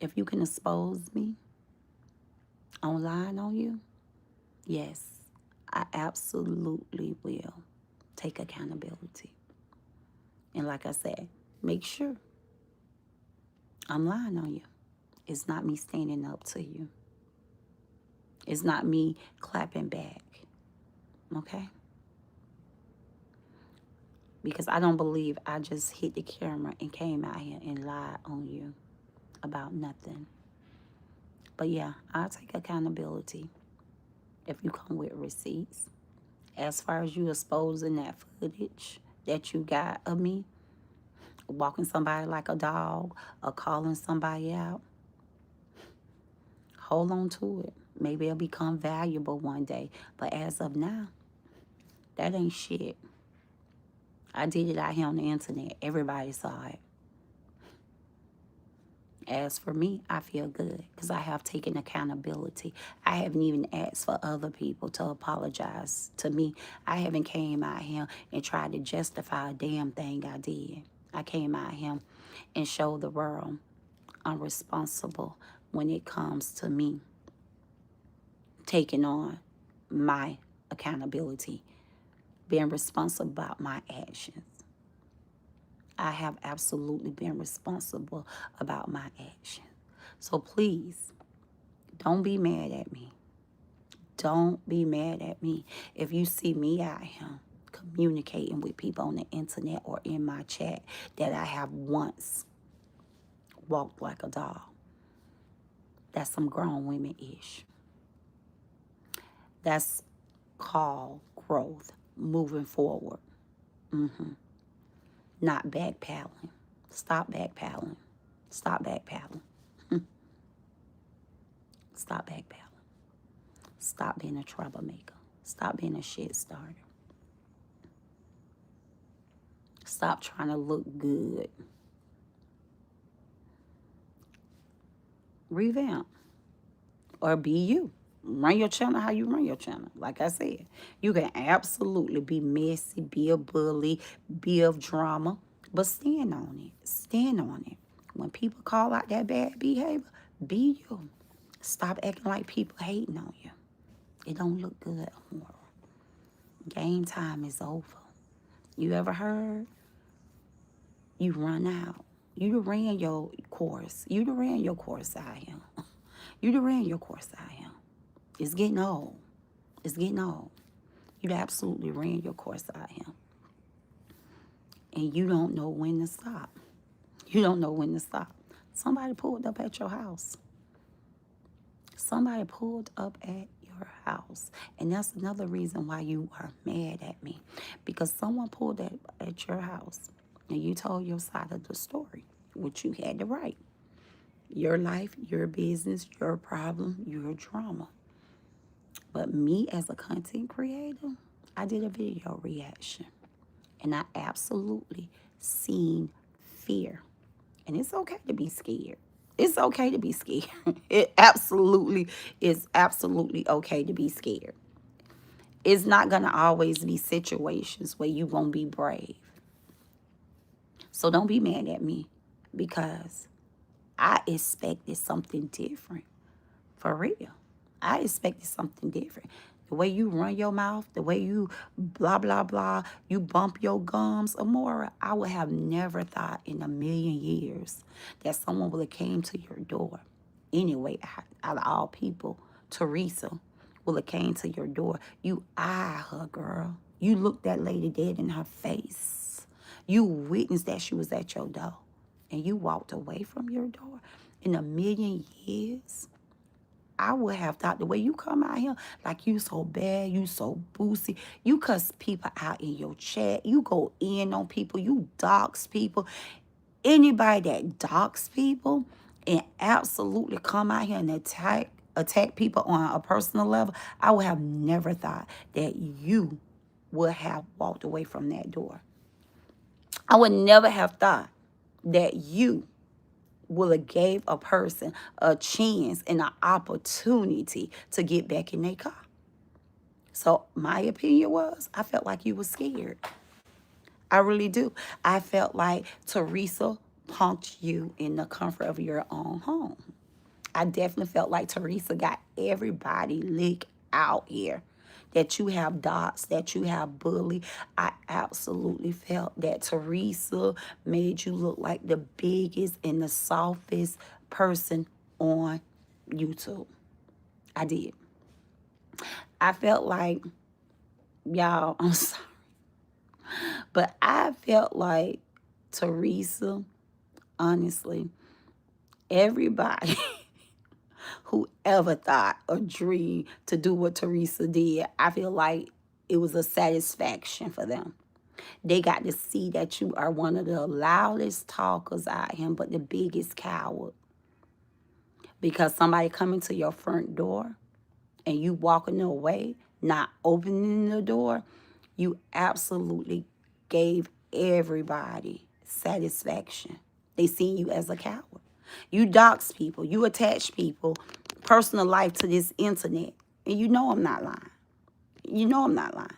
if you can expose me online on you, yes, I absolutely will take accountability. And like I said, make sure I'm lying on you. It's not me standing up to you. It's not me clapping back. Okay? Because I don't believe I just hit the camera and came out here and lied on you about nothing. But yeah, I'll take accountability if you come with receipts. As far as you exposing that footage that you got of me, walking somebody like a dog or calling somebody out, hold on to it. Maybe it'll become valuable one day. But as of now, that ain't shit. I did it out here on the internet. Everybody saw it. As for me, I feel good because I have taken accountability. I haven't even asked for other people to apologize to me. I haven't came out here and tried to justify a damn thing I did. I came out here and showed the world I'm responsible when it comes to me taking on my accountability, being responsible about my actions. I have absolutely been responsible about my actions. So please, don't be mad at me. Don't be mad at me if you see me out here communicating with people on the internet or in my chat that I have once walked like a dog. That's some grown women-ish. That's called growth, moving forward. Not backpedaling. Stop backpedaling. Stop backpedaling. Stop backpedaling. Stop being a troublemaker. Stop being a shit starter. Stop trying to look good. Revamp. Or be you. Run your channel how you run your channel. Like I said, you can absolutely be messy, be a bully, be of drama, but stand on it. Stand on it. When people call out that bad behavior, be you. Stop acting like people hating on you. It don't look good anymore. Game time is over. You ever heard? You run out. You done ran your course. You done ran your course out here. You done ran your course out here. It's getting old. It's getting old. You absolutely ran your course out here. And you don't know when to stop. You don't know when to stop. Somebody pulled up at your house. Somebody pulled up at your house. And that's another reason why you are mad at me. Because someone pulled up at your house and you told your side of the story, which you had to write. Your life, your business, your problem, your drama. But me as a content creator, I did a video reaction. And I absolutely seen fear. And it's okay to be scared. It's okay to be scared. It absolutely is absolutely okay to be scared. It's not going to always be situations where you won't be brave. So don't be mad at me because I expected something different. For real. I expected something different. The way you run your mouth, the way you blah, blah, blah, you bump your gums, Amoira, I would have never thought in a million years that someone would have came to your door. Anyway, out of all people, Teresa would have came to your door. You eye her, girl. You looked that lady dead in her face. You witnessed that she was at your door. And you walked away from your door. In a million years, I would have thought the way you come out here, like you so bad, you so boosy, you cuss people out in your chat, you go in on people, you dox people. Anybody that dox people and absolutely come out here and attack people on a personal level, I would have never thought that you would have walked away from that door. I would never have thought that you will have gave a person a chance and an opportunity to get back in their car. So my opinion was, I felt like you were scared. I really do. I felt like Teresa punked you in the comfort of your own home. I definitely felt like Teresa got everybody licked out here. That you have dots, that you have bully. I absolutely felt that Teresa made you look like the biggest and the softest person on YouTube. I did. I felt like, y'all, I'm sorry, but I felt like Teresa, honestly, everybody who ever thought or dreamed to do what Teresa did, I feel like it was a satisfaction for them. They got to see that you are one of the loudest talkers out here, but the biggest coward. Because somebody coming to your front door and you walking away, not opening the door, you absolutely gave everybody satisfaction. They see you as a coward. You dox people. You attach people, personal life to this internet. And you know I'm not lying. You know I'm not lying.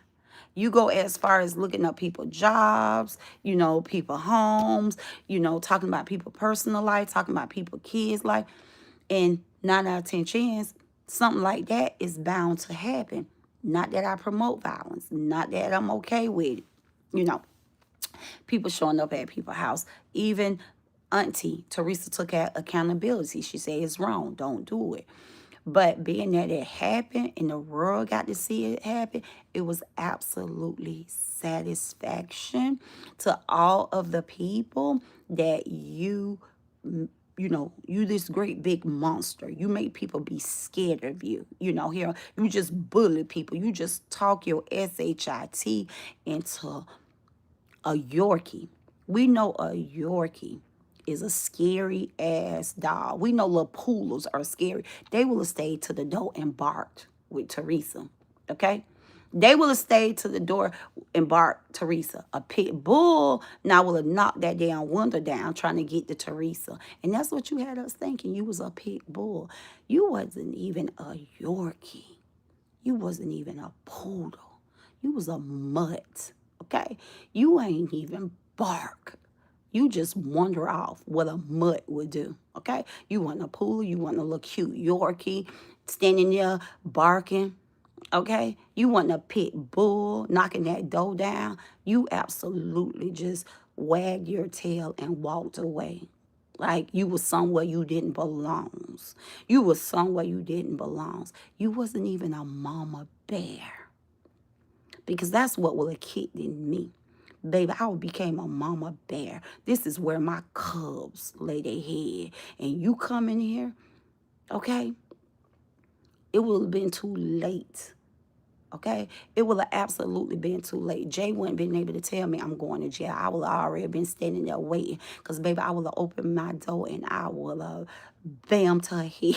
You go as far as looking up people's jobs, people homes, talking about people personal life, talking about people kids' life. And 9 out of 10 chance, something like that is bound to happen. Not that I promote violence. Not that I'm okay with it. People showing up at people's house. Even Auntie Teresa took accountability. She said it's wrong. Don't do it. But being that it happened and the world got to see it happen, it was absolutely satisfaction to all of the people that you this great big monster. You make people be scared of you. Here you just bully people. You just talk your SHIT into a Yorkie. We know a Yorkie is a scary ass dog. We know little poodles are scary. They will have stayed to the door and barked with Teresa. Okay? They will have stayed to the door and barked Teresa. A pit bull now will have knocked that damn window down trying to get to Teresa. And that's what you had us thinking. You was a pit bull. You wasn't even a Yorkie. You wasn't even a poodle. You was a mutt. Okay? You ain't even bark. You just wander off what a mutt would do, okay? You want a poodle, you want a little cute Yorkie standing there barking, okay? You want a pit bull knocking that door down. You absolutely just wagged your tail and walked away. Like you was somewhere you didn't belong. You was somewhere you didn't belong. You wasn't even a mama bear. Because that's what will have kicked in me. Baby, I became a mama bear. This is where my cubs lay their head. And you come in here, okay? it would have been too late. Okay, it would have absolutely been too late. Jay wouldn't been able to tell me I'm going to jail. I would have already been standing there waiting, because baby, I would have opened my door and I would have bam to her head.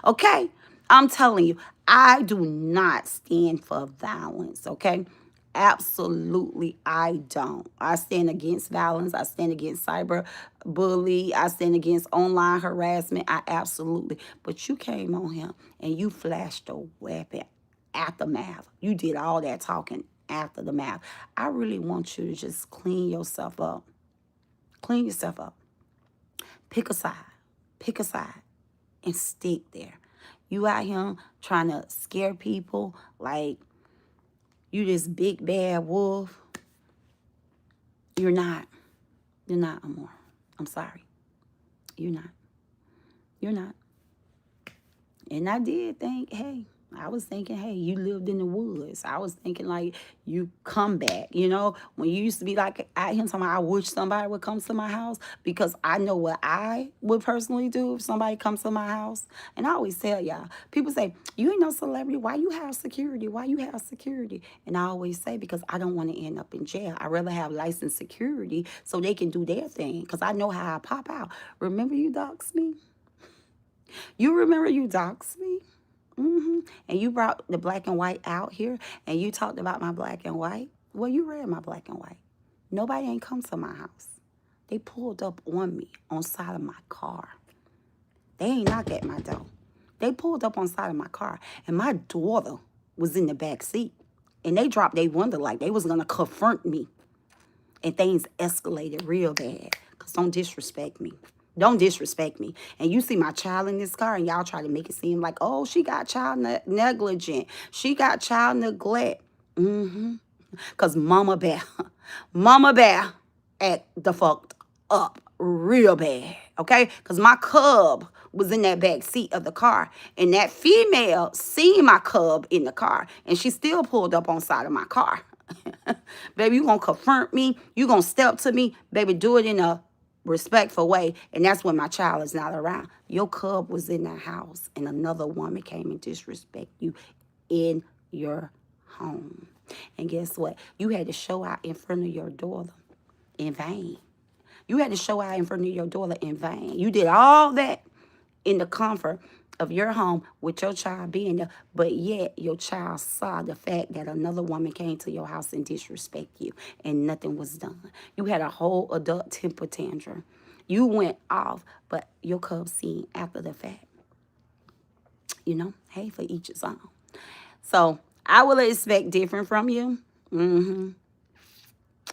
Okay, I'm telling you, I do not stand for violence. Okay, absolutely, I don't. I stand against violence. I stand against cyber bully. I stand against online harassment. I absolutely. But you came on here and you flashed a weapon aftermath. You did all that talking after the math. I really want you to just clean yourself up. Clean yourself up. Pick a side. Pick a side and stick there. You out here trying to scare people like you this big bad wolf. You're not. You're not, Amoira. I'm sorry. You're not. You're not. And I did think, hey, I was thinking, hey, you lived in the woods. I was thinking like you come back, when you used to be like out here talking about, I wish somebody would come to my house, because I know what I would personally do if somebody comes to my house. And I always tell y'all, people say, you ain't no celebrity. Why you have security? Why you have security? And I always say, because I don't want to end up in jail. I'd rather have licensed security so they can do their thing, because I know how I pop out. Remember you doxed me? You remember you doxed me? And you brought the black and white out here and you talked about my black and white. Well, you read my black and white. Nobody ain't come to my house. They pulled up on me on side of my car. They ain't knock at my door. They pulled up on side of my car, and my daughter was in the back seat. And they dropped their window like they was gonna confront me. And things escalated real bad. Cause don't disrespect me. Don't disrespect me. And you see my child in this car and y'all try to make it seem like, oh, she got child negligent. She got child neglect. Because Mama Bear act the fucked up real bad. Okay? Because my cub was in that back seat of the car. And that female seen my cub in the car. And she still pulled up on side of my car. Baby, you going to confront me. You going to step to me. Baby, do it in a respectful way. And that's when my child is not around. Your cub was in the house and another woman came and disrespect you in your home. And guess what? You had to show out in front of your daughter in vain. You had to show out in front of your daughter in vain. You did all that in the comfort of your home with your child being there, but yet your child saw the fact that another woman came to your house and disrespect you and nothing was done. You had a whole adult temper tantrum. You went off, but your cub seen after the fact. Hey, for each his own. So I will expect different from you.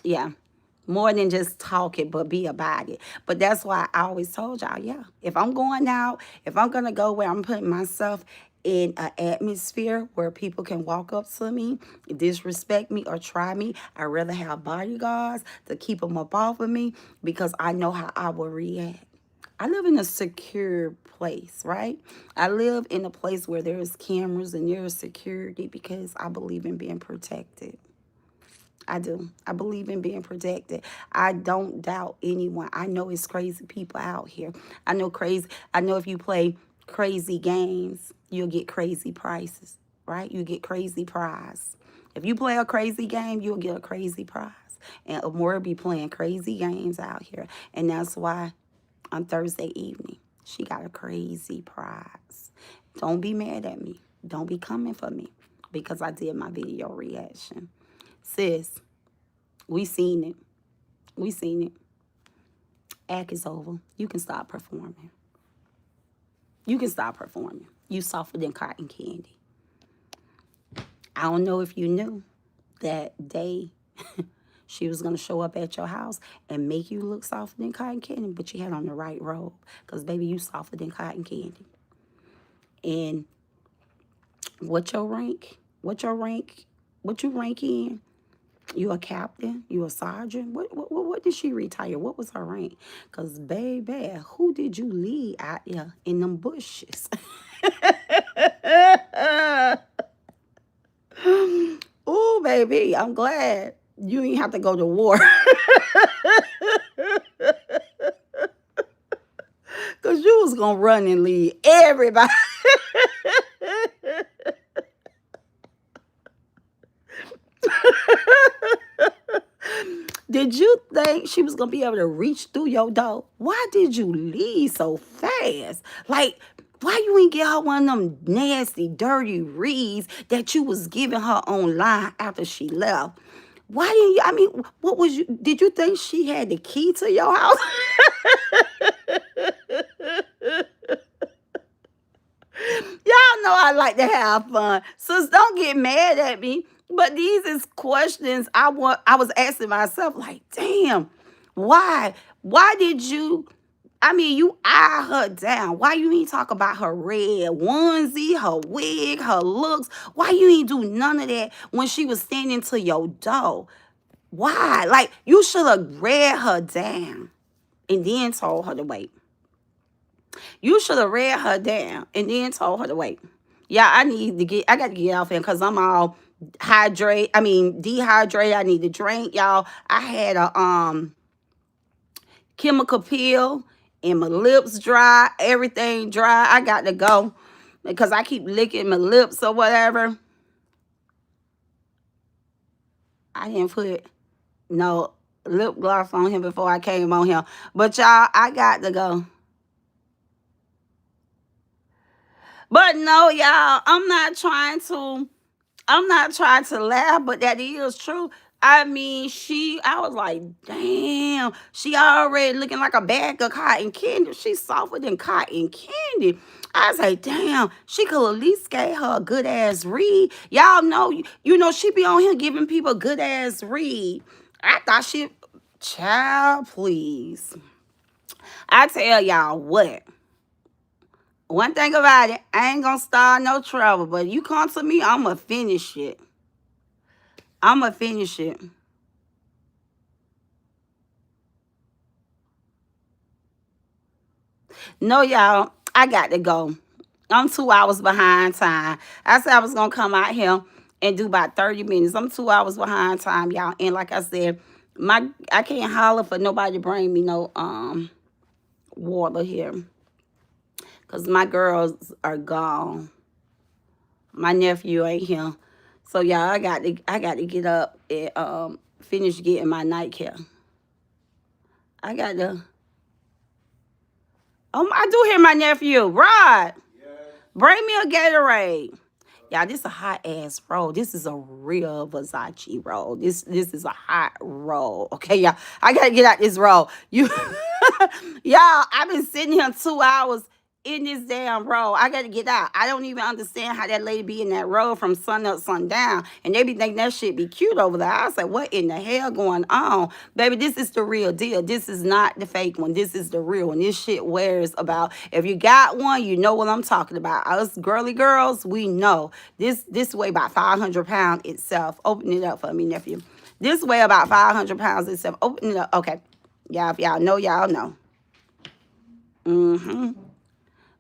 Yeah. More than just talk it, but be about it. But that's why I always told y'all, yeah, if I'm going out, if I'm going to go where I'm putting myself in an atmosphere where people can walk up to me, disrespect me, or try me, I'd rather have bodyguards to keep them up off of me, because I know how I will react. I live in a secure place, right? I live in a place where there's cameras and there's security, because I believe in being protected. I do. I believe in being protected. I don't doubt anyone. I know it's crazy people out here. I know if you play crazy games, you'll get crazy prices, right? You get crazy prize. If you play a crazy game, you'll get a crazy prize. And Amoira be playing crazy games out here. And that's why on Thursday evening, she got a crazy prize. Don't be mad at me. Don't be coming for me, because I did my video reaction. Sis, we seen it. We seen it. Act is over. You can stop performing. You can stop performing. You softer than cotton candy. I don't know if you knew that day she was going to show up at your house and make you look softer than cotton candy, but you had on the right robe, because, baby, you softer than cotton candy. And what your rank? What you rank in? You a captain? You a sergeant? What did she retire? What was her rank? Because, baby, who did you lead out there in them bushes? Oh, baby, I'm glad you ain't have to go to war. Because you was going to run and lead everybody. Did you think she was gonna be able to reach through your door? Why did you leave so fast? Like, why you ain't get her one of them nasty, dirty reads that you was giving her online after she left? Why didn't you? I mean, what was you? Did you think she had the key to your house? Y'all know I like to have fun. So don't get mad at me. But these is questions I was asking myself, like, damn, why? Why did you I mean, you eye her down. Why you ain't talk about her red onesie, her wig, her looks? Why you ain't do none of that when she was standing to your door? Why? Like, you should have read her down and then told her to wait. You should have read her down and then told her to wait. Yeah, I got to get off here because I'm all dehydrated. I need to drink, y'all. I had a chemical peel and my lips dry, everything dry. I got to go because I keep licking my lips or whatever. I didn't put no lip gloss on him before I came on here. But y'all, I got to go. But no, y'all, I'm not trying to laugh, but that is true. I mean, I was like, damn, she already looking like a bag of cotton candy. She's softer than cotton candy. I was like, damn, she could at least get her a good ass read. Y'all know, she be on here giving people good ass read. I thought child, please. I tell y'all what. One thing about it, I ain't gonna start no trouble, but you come to me, I'ma finish it. I'ma finish it. No, y'all, I got to go. I'm 2 hours behind time. I said I was gonna come out here and do about 30 minutes. I'm 2 hours behind time, y'all. And like I said, I can't holler for nobody to bring me no water here. Cause my girls are gone. My nephew ain't here. So y'all, I got to get up and finish getting my nightcap. I got to I do hear my nephew. Rod, bring me a Gatorade. Y'all, this is a hot ass roll. This is a real Versace roll. This is a hot roll. Okay, y'all. I gotta get out this roll. Y'all, I've been sitting here 2 hours in this damn roll. I gotta get out. I don't even understand how that lady be in that roll from sun up, sun down. And they be thinking that shit be cute over there. I was like, what in the hell going on? Baby, this is the real deal. This is not the fake one. This is the real one. This shit wears about. If you got one, you know what I'm talking about. Us girly girls, we know. This weigh about 500 pounds itself. Open it up for me, nephew. This weigh about 500 pounds itself. Open it up. Okay. Y'all, if y'all know, y'all know. Mm-hmm.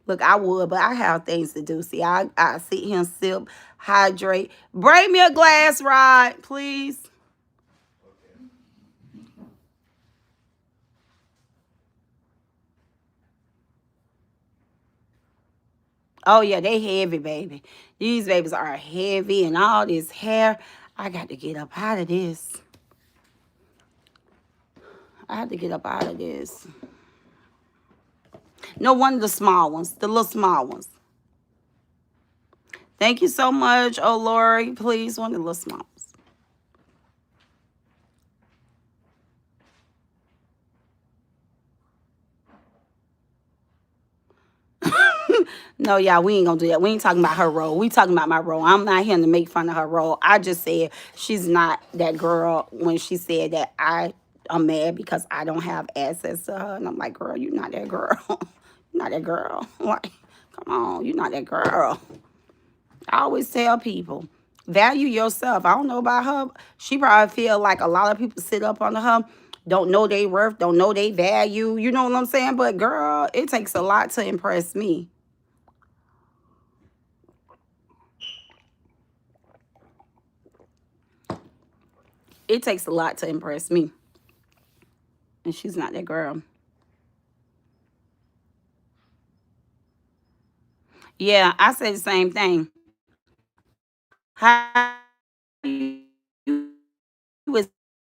Look, I would, but I have things to do. See, I sit here and sip, hydrate. Bring me a glass, Rod, please. Oh, yeah, they heavy, baby. These babies are heavy and all this hair. I got to get up out of this. I have to get up out of this. No, one of the small ones, the little small ones. Thank you so much, oh Lori. Please, one of the little small ones. No, y'all, we ain't gonna do that. We ain't talking about her role. We talking about my role. I'm not here to make fun of her role. I just said she's not that girl when she said that I'm mad because I don't have access to her. And I'm like, girl, you're not that girl. You're not that girl. Like, come on, you're not that girl. I always tell people, value yourself. I don't know about her. She probably feel like a lot of people sit up under her, don't know their worth, don't know their value. You know what I'm saying? But girl, it takes a lot to impress me. It takes a lot to impress me. And she's not that girl. Yeah, I say the same thing. How you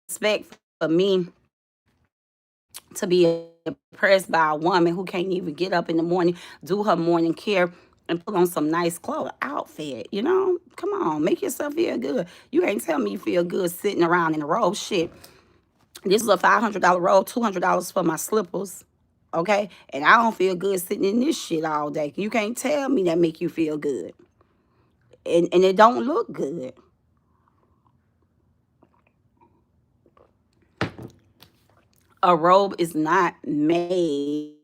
expect for me to be oppressed by a woman who can't even get up in the morning, do her morning care, and put on some nice clothes, outfit? You know, come on, make yourself feel good. You can't tell me you feel good sitting around in a robe. Shit, this is a $500 robe, $200 for my slippers. Okay, and I don't feel good sitting in this shit all day. You can't tell me that make you feel good, and it don't look good. A robe is not made,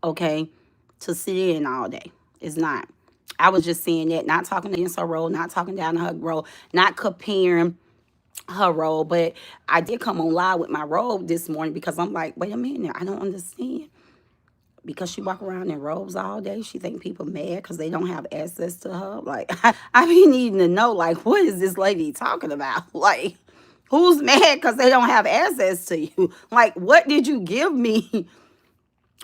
okay, to sit in all day. It's not. I was just saying that, not talking against her robe, not talking down her robe, not comparing her robe, but I did come on live with my robe this morning because I'm like, wait a minute, I don't understand. Because she walk around in robes all day, she think people mad because they don't have access to her. Like, I be needing to know, like, what is this lady talking about? Like, who's mad because they don't have access to you? Like, what did you give me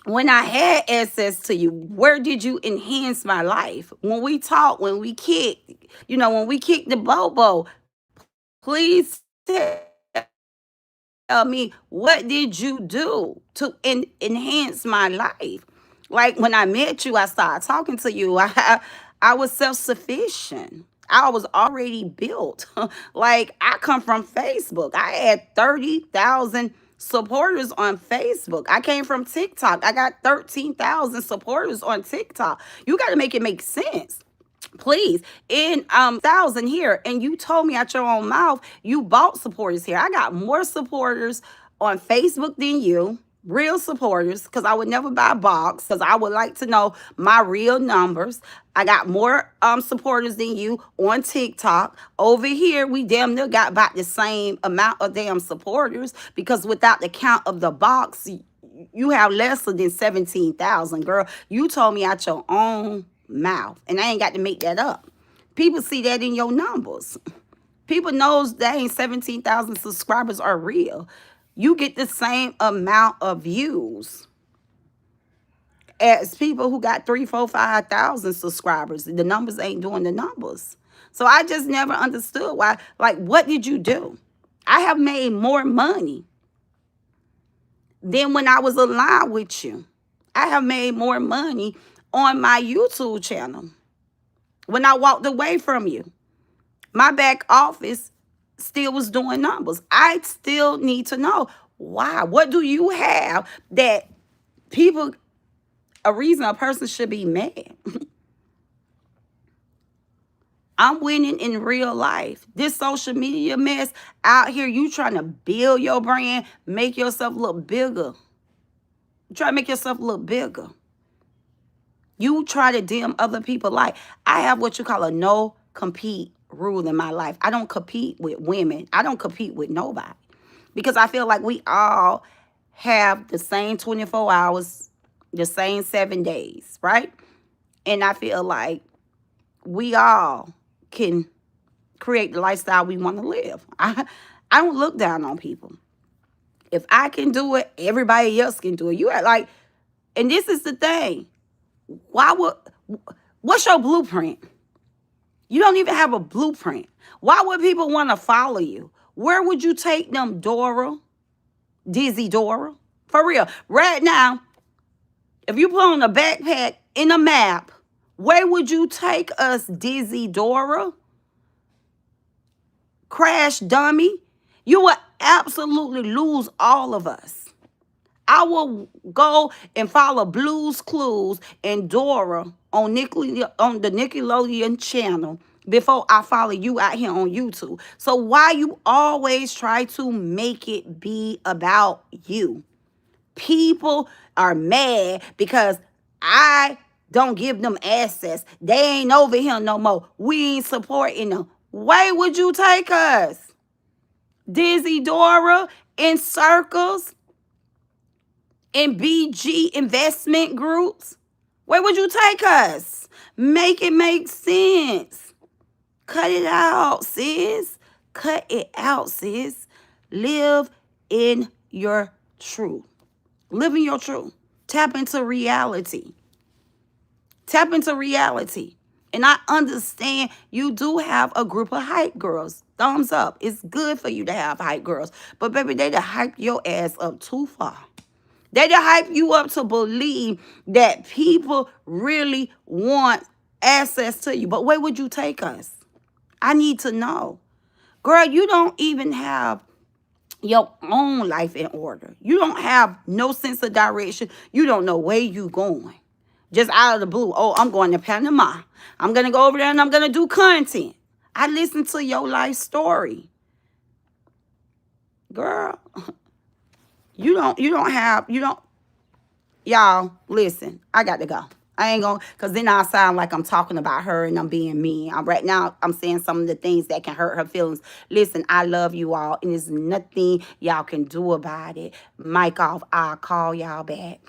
when I had access to you? Where did you enhance my life? When we talk, when we kick, when we kick the bobo, please tell me, what did you do to enhance my life? Like when I met you, I started talking to you. I was self sufficient. I was already built. Like I come from Facebook. I had 30,000 supporters on Facebook. I came from TikTok. I got 13,000 supporters on TikTok. You got to make it make sense. Please, in 1,000 here, and you told me out your own mouth you bought supporters here. I got more supporters on Facebook than you, real supporters, because I would never buy a box, because I would like to know my real numbers. I got more supporters than you on TikTok. Over here, we damn near got about the same amount of damn supporters, because without the count of the box, you have less than 17,000, girl. You told me out your own mouth, and I ain't got to make that up. People see that in your numbers. People knows that ain't 17,000 subscribers are real. You get the same amount of views as people who got 3, 4, 5,000 subscribers. The numbers ain't doing the numbers. So I just never understood why. Like, what did you do? I have made more money than when I was aligned with you. I have made more money on my YouTube channel when I walked away from you. My back office still was doing numbers. I still need to know why. What do you have that people, a reason a person should be mad? I'm winning in real life. This social media mess out here, you trying to build your brand, make yourself look bigger. You try to make yourself look bigger. You try to dim other people's life. I have what you call a no compete rule in my life. I don't compete with women. I don't compete with nobody. Because I feel like we all have the same 24 hours, the same 7 days, right? And I feel like we all can create the lifestyle we want to live. I don't look down on people. If I can do it, everybody else can do it. You act like, and this is the thing. What's your blueprint? You don't even have a blueprint. Why would people want to follow you? Where would you take them, Dora? Dizzy Dora? For real. Right now, if you put on a backpack in a map, where would you take us, Dizzy Dora? Crash dummy? You would absolutely lose all of us. I will go and follow Blues Clues and Dora on the Nickelodeon channel before I follow you out here on YouTube. So why you always try to make it be about you? People are mad because I don't give them access. They ain't over here no more. We ain't supporting them. Where would you take us? Dizzy Dora in circles? In BG investment groups? Where would you take us? Make it make sense. Cut it out, sis. Cut it out, sis. Live in your truth. Live in your truth. Tap into reality. Tap into reality. And I understand you do have a group of hype girls. Thumbs up. It's good for you to have hype girls. But baby, they done hype your ass up too far. They done hype you up to believe that people really want access to you. But where would you take us? I need to know. Girl, you don't even have your own life in order. You don't have no sense of direction. You don't know where you going. Just out of the blue. Oh, I'm going to Panama. I'm going to go over there and I'm going to do content. I listened to your life story. Girl, you don't, y'all, listen, I got to go. I ain't going to, because then I sound like I'm talking about her and I'm being mean. Right now, I'm saying some of the things that can hurt her feelings. Listen, I love you all, and there's nothing y'all can do about it. Mic off. I'll call y'all back.